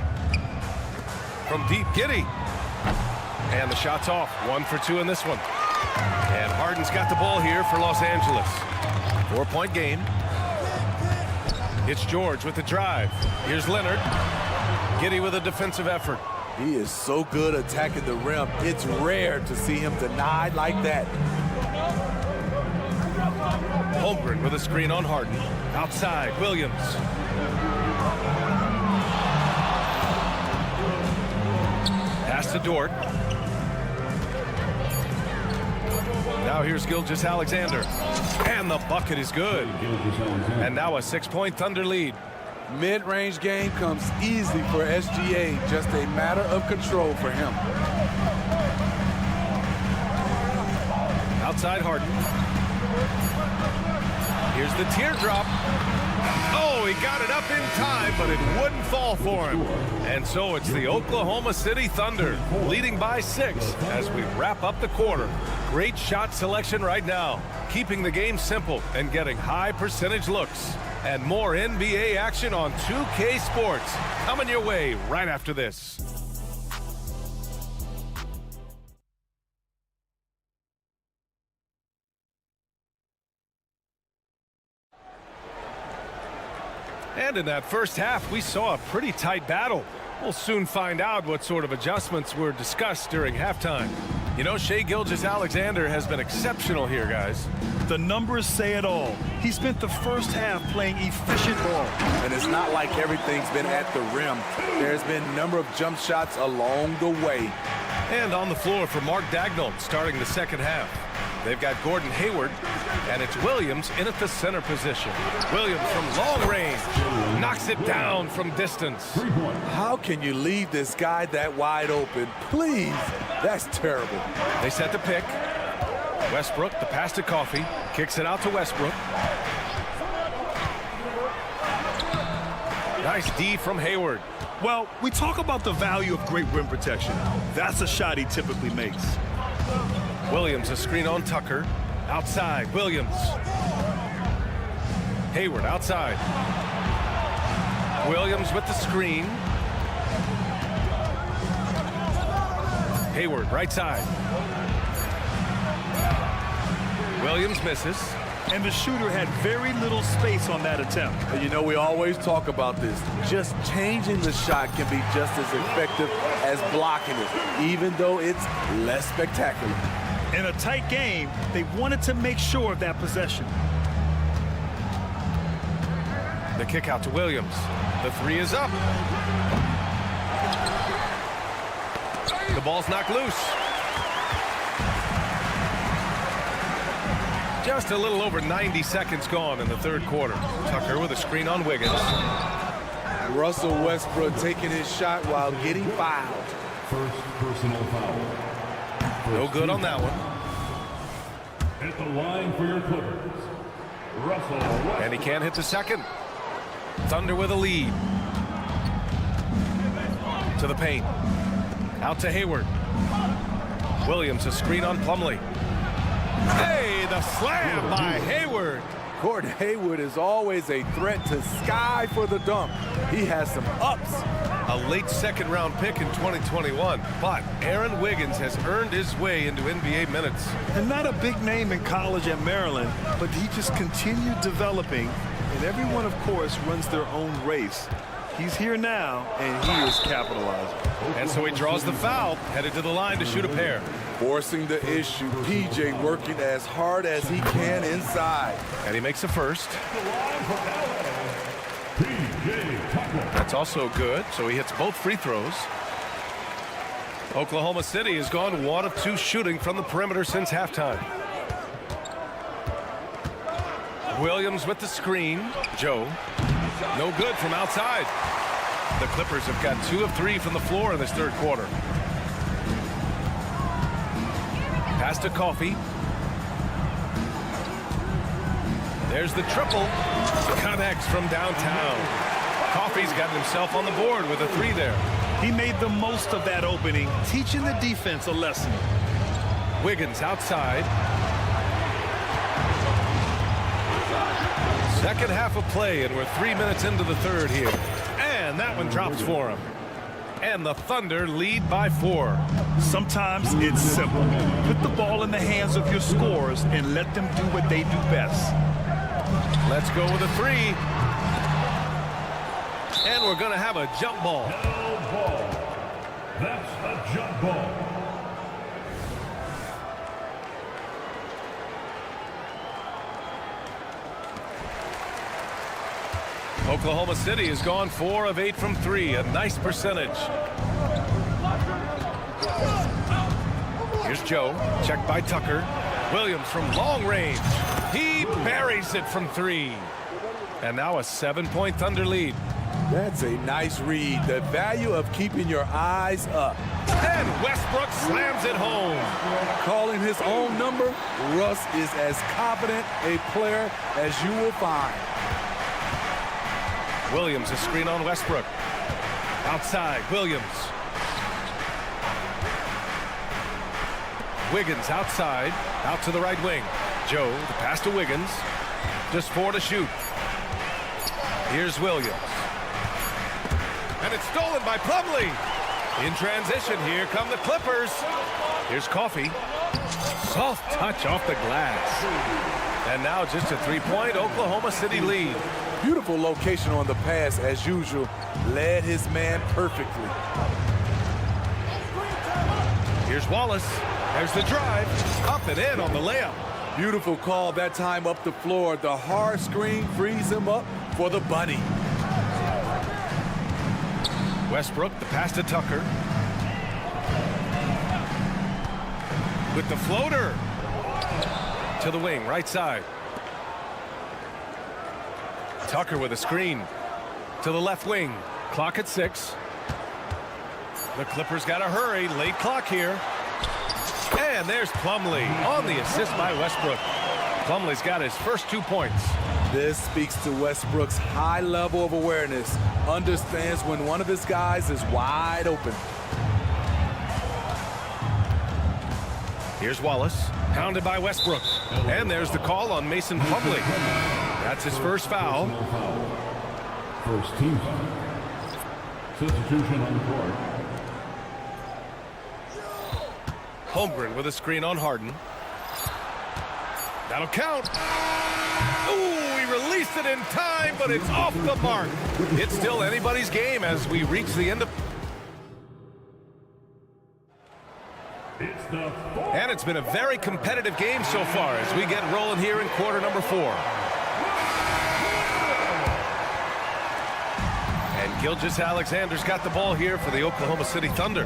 From deep, Giddey. And the shot's off. 1 for 2 in this one. And Harden's got the ball here for Los Angeles. 4-point game. It's George with the drive. Here's Leonard. Giddey with a defensive effort. He is so good attacking the rim. It's rare to see him denied like that. Holmgren with a screen on Harden. Outside, Williams. Pass to Dort. Now here's Gilgeous-Alexander. And the bucket is good. And now a 6-point Thunder lead. Mid-range game comes easy for SGA. Just a matter of control for him. Outside Harden. Here's the teardrop. Oh, he got it up in time, but it wouldn't fall for him. And so it's the Oklahoma City Thunder leading by 6 as we wrap up the quarter. Great shot selection right now, keeping the game simple and getting high percentage looks. And more NBA action on 2K Sports coming your way right after this. And in that first half, we saw a pretty tight battle. We'll soon find out what sort of adjustments were discussed during halftime. You know, Shai Gilgeous-Alexander has been exceptional here, guys. The numbers say it all. He spent the first half playing efficient ball. And it's not like everything's been at the rim. There's been a number of jump shots along the way. And on the floor for Mark Daigneault starting the second half. They've got Gordon Hayward, and it's Williams in at the center position. Williams from long range knocks it down from distance. How can you leave this guy that wide open? Please, that's terrible. They set the pick. Westbrook, the pass to Coffey, kicks it out to Westbrook. Nice D from Hayward. Well, we talk about the value of great rim protection. That's a shot he typically makes. Williams, a screen on Tucker. Outside, Williams. Hayward outside. Williams with the screen. Hayward, right side. Williams misses. And the shooter had very little space on that attempt. And you know, we always talk about this. Just changing the shot can be just as effective as blocking it, even though it's less spectacular. In a tight game, they wanted to make sure of that possession. The kick out to Williams. The three is up. The ball's knocked loose. Just a little over 90 seconds gone in the third quarter. Tucker with a screen on Wiggins. Russell Westbrook taking his shot while getting fouled. First personal foul. No good on that one. At the line for your Clippers, Russell Westbrook. And he can't hit the second. Thunder with a lead. To the paint. Out to Hayward. Williams, a screen on Plumlee. Hey, the slam by Hayward. Gordon Hayward is always a threat to Sky for the dunk. He has some ups. A late second-round pick in 2021, but Aaron Wiggins has earned his way into NBA minutes. And not a big name in college at Maryland, but he just continued developing, and everyone, of course, runs their own race. He's here now, and he is capitalizing. And so he draws the foul, headed to the line to shoot a pair. Forcing the issue. PJ working as hard as he can inside. And he makes a first. That's also good, so he hits both free throws. Oklahoma City has gone 1 of 2 shooting from the perimeter since halftime. Williams with the screen. Joe. No good from outside. The Clippers have got 2 of 3 from the floor in this third quarter. Pass to Coffey. There's the triple. Connects from downtown. Coffey's gotten himself on the board with a 3 there. He made the most of that opening, teaching the defense a lesson. Wiggins outside. Second half of play, and we're 3 minutes into the third here. And that one drops for him. And the Thunder lead by 4. Sometimes it's simple. Put the ball in the hands of your scorers and let them do what they do best. Let's go with a 3. And we're going to have a jump ball. No ball. That's a jump ball. Oklahoma City has gone 4 of 8 from 3, a nice percentage. Here's Joe, checked by Tucker. Williams from long range. He buries it from 3. And now a 7-point Thunder lead. That's a nice read. The value of keeping your eyes up. And Westbrook slams it home. Calling his own number, Russ is as confident a player as you will find. Williams, a screen on Westbrook. Outside, Williams. Wiggins outside, out to the right wing. Joe, the pass to Wiggins. Just 4 to shoot. Here's Williams. And it's stolen by Plumlee. In transition, here come the Clippers. Here's Coffey. Soft touch off the glass. And now just a 3-point Oklahoma City lead. Beautiful location on the pass, as usual. Led his man perfectly. Here's Wallace. There's the drive. Up and in on the layup. Beautiful call that time up the floor. The hard screen frees him up for the bunny. Westbrook, the pass to Tucker. With the floater. To the wing, right side. Tucker with a screen. To the left wing. Clock at 6. The Clippers got to hurry. Late clock here. And there's Plumlee on the assist by Westbrook. Plumlee's got his first 2 points. This speaks to Westbrook's high level of awareness. Understands when one of his guys is wide open. Here's Wallace, pounded by Westbrook. And there's the call on Mason Plumlee. That's his first foul. First team foul. Substitution on the court. Holmgren with a screen on Harden. That'll count. Ooh, he released it in time, but it's off the mark. It's still anybody's game as we reach the end of... And it's been a very competitive game so far as we get rolling here in quarter number 4. And Gilgeous-Alexander's got the ball here for the Oklahoma City Thunder.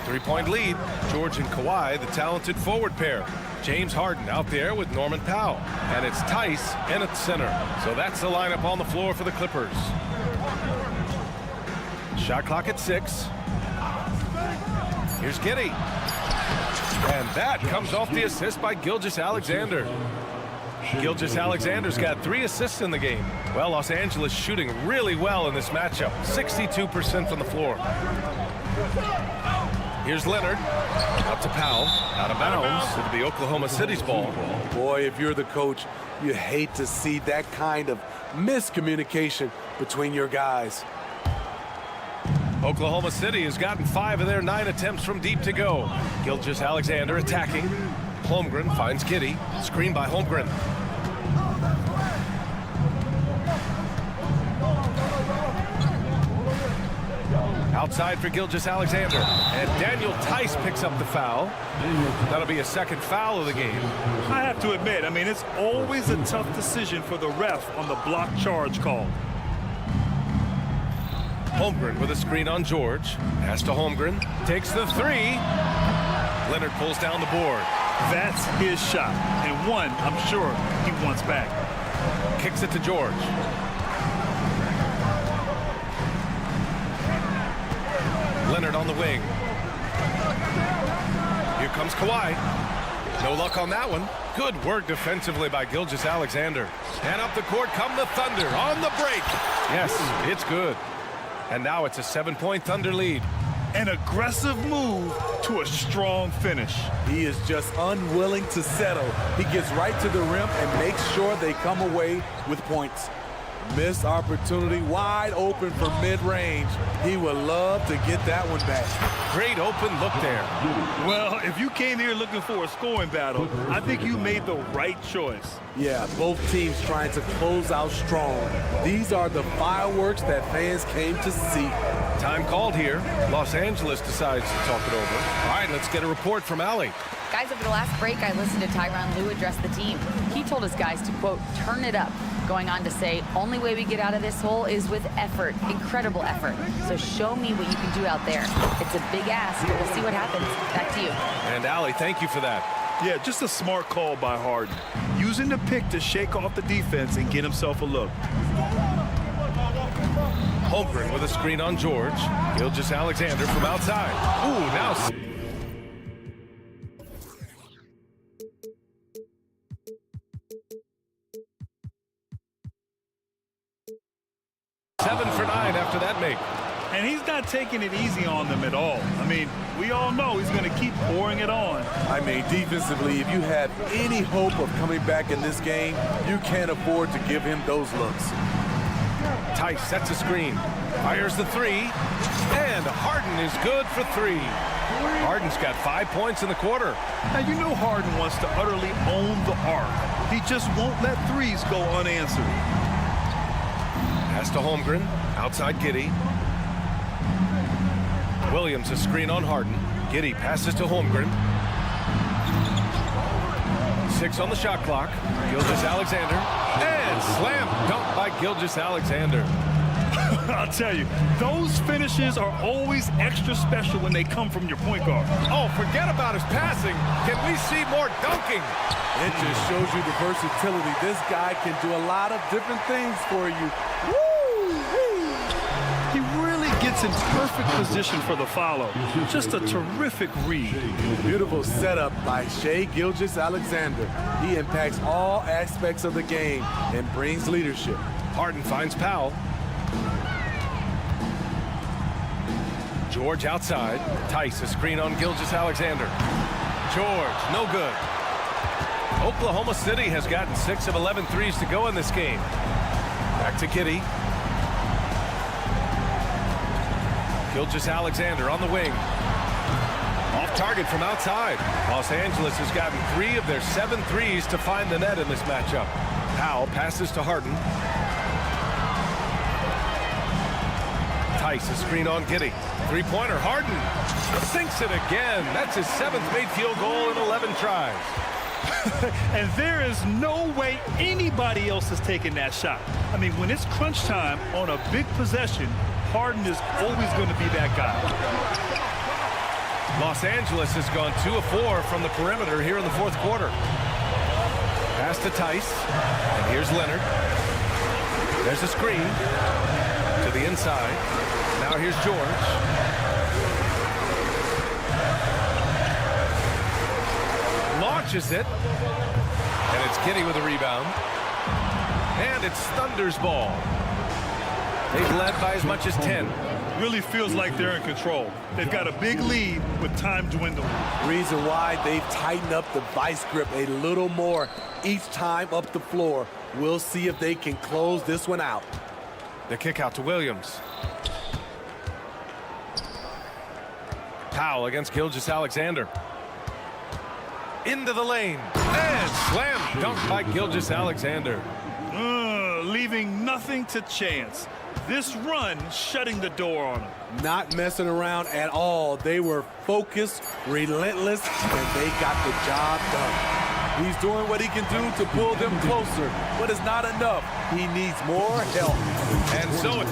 3-point lead. George and Kawhi, the talented forward pair. James Harden out there with Norman Powell. And it's Tice in at center. So that's the lineup on the floor for the Clippers. Shot clock at 6. Here's Giddey. And that comes off the assist by Gilgeous-Alexander. Gilgeous-Alexander's got 3 assists in the game. Well, Los Angeles shooting really well in this matchup. 62% from the floor. Here's Leonard. Out to Powell. Out of bounds. It'll be Oklahoma City's ball. Boy, if you're the coach, you hate to see that kind of miscommunication between your guys. Oklahoma City has gotten 5 of their 9 attempts from deep to go. Gilgeous-Alexander attacking. Holmgren finds Giddey. Screen by Holmgren. Outside for Gilgeous-Alexander. And Daniel Tice picks up the foul. That'll be a second foul of the game. I have to admit, I mean, it's always a tough decision for the ref on the block charge call. Holmgren with a screen on George. Pass to Holmgren. Takes the 3. Leonard pulls down the board. That's his shot. And one, I'm sure, he wants back. Kicks it to George. Leonard on the wing. Here comes Kawhi. No luck on that one. Good work defensively by Gilgeous-Alexander. And up the court come the Thunder on the break. Yes, it's good. And now it's a 7-point Thunder lead. An aggressive move to a strong finish. He is just unwilling to settle. He gets right to the rim and makes sure they come away with points. Missed opportunity, wide open for mid-range. He would love to get that one back. Great open look there. Well, if you came here looking for a scoring battle, I think you made the right choice. Yeah, both teams trying to close out strong. These are the fireworks that fans came to see. Time called here. Los Angeles decides to talk it over. All right, let's get a report from Allie. Guys, over the last break, I listened to Tyronn Lue address the team. He told his guys to, quote, turn it up, going on to say, only way we get out of this hole is with effort, incredible effort. So show me what you can do out there. It's a big ask, but we'll see what happens. Back to you. And Allie, thank you for that. Yeah, just a smart call by Harden. Using the pick to shake off the defense and get himself a look. Holmgren with a screen on George. Gilgeous-Alexander from outside. Ooh, now... 7 for 9 after that make. And he's not taking it easy on them at all. I mean, we all know he's going to keep pouring it on. I mean, defensively, if you have any hope of coming back in this game, you can't afford to give him those looks. Tice sets a screen. Fires the 3. And Harden is good for 3. Harden's got 5 points in the quarter. Now, you know Harden wants to utterly own the arc. He just won't let threes go unanswered. Pass to Holmgren. Outside Giddy. Williams a screen on Harden. Giddy passes to Holmgren. 6 on the shot clock. Gilgeous-Alexander. And slam dunk by Gilgeous-Alexander. I'll tell you, those finishes are always extra special when they come from your point guard. Oh, forget about his passing. Can we see more dunking? It just shows you the versatility. This guy can do a lot of different things for you. He really gets in perfect position for the follow. Just a terrific read. Beautiful setup by Shai Gilgeous-Alexander. He impacts all aspects of the game and brings leadership. Harden finds Powell. George outside. Tice a screen on Gilgeous-Alexander. George, no good. Oklahoma City has gotten 6 of 11 threes to go in this game. Back to Giddy. Gilgeous-Alexander on the wing. Off target from outside. Los Angeles has gotten 3 of their 7 threes to find the net in this matchup. Powell passes to Harden. Tice a screen on Giddy. Three-pointer, Harden sinks it again. That's his 7th made field goal in 11 tries. And there is no way anybody else is taking that shot. I mean, when it's crunch time on a big possession, Harden is always going to be that guy. Los Angeles has gone 2 of 4 from the perimeter here in the 4th quarter. Pass to Tice, and here's Leonard. There's a screen to the inside. Now here's George. Launches it, and it's Giddy with a rebound. And it's Thunder's ball. They've led by as much as 10. Really feels like they're in control. They've got a big lead with time dwindling. Reason why they've tightened up the vice grip a little more each time up the floor. We'll see if they can close this one out. The kick out to Williams. Powell against Gilgeous-Alexander. Into the lane. And slam dunk by Gilgeous-Alexander. Leaving nothing to chance. This run shutting the door on him. Not messing around at all. They were focused, relentless, and they got the job done. He's doing what he can do to pull them closer, but it's not enough. He needs more help. And so it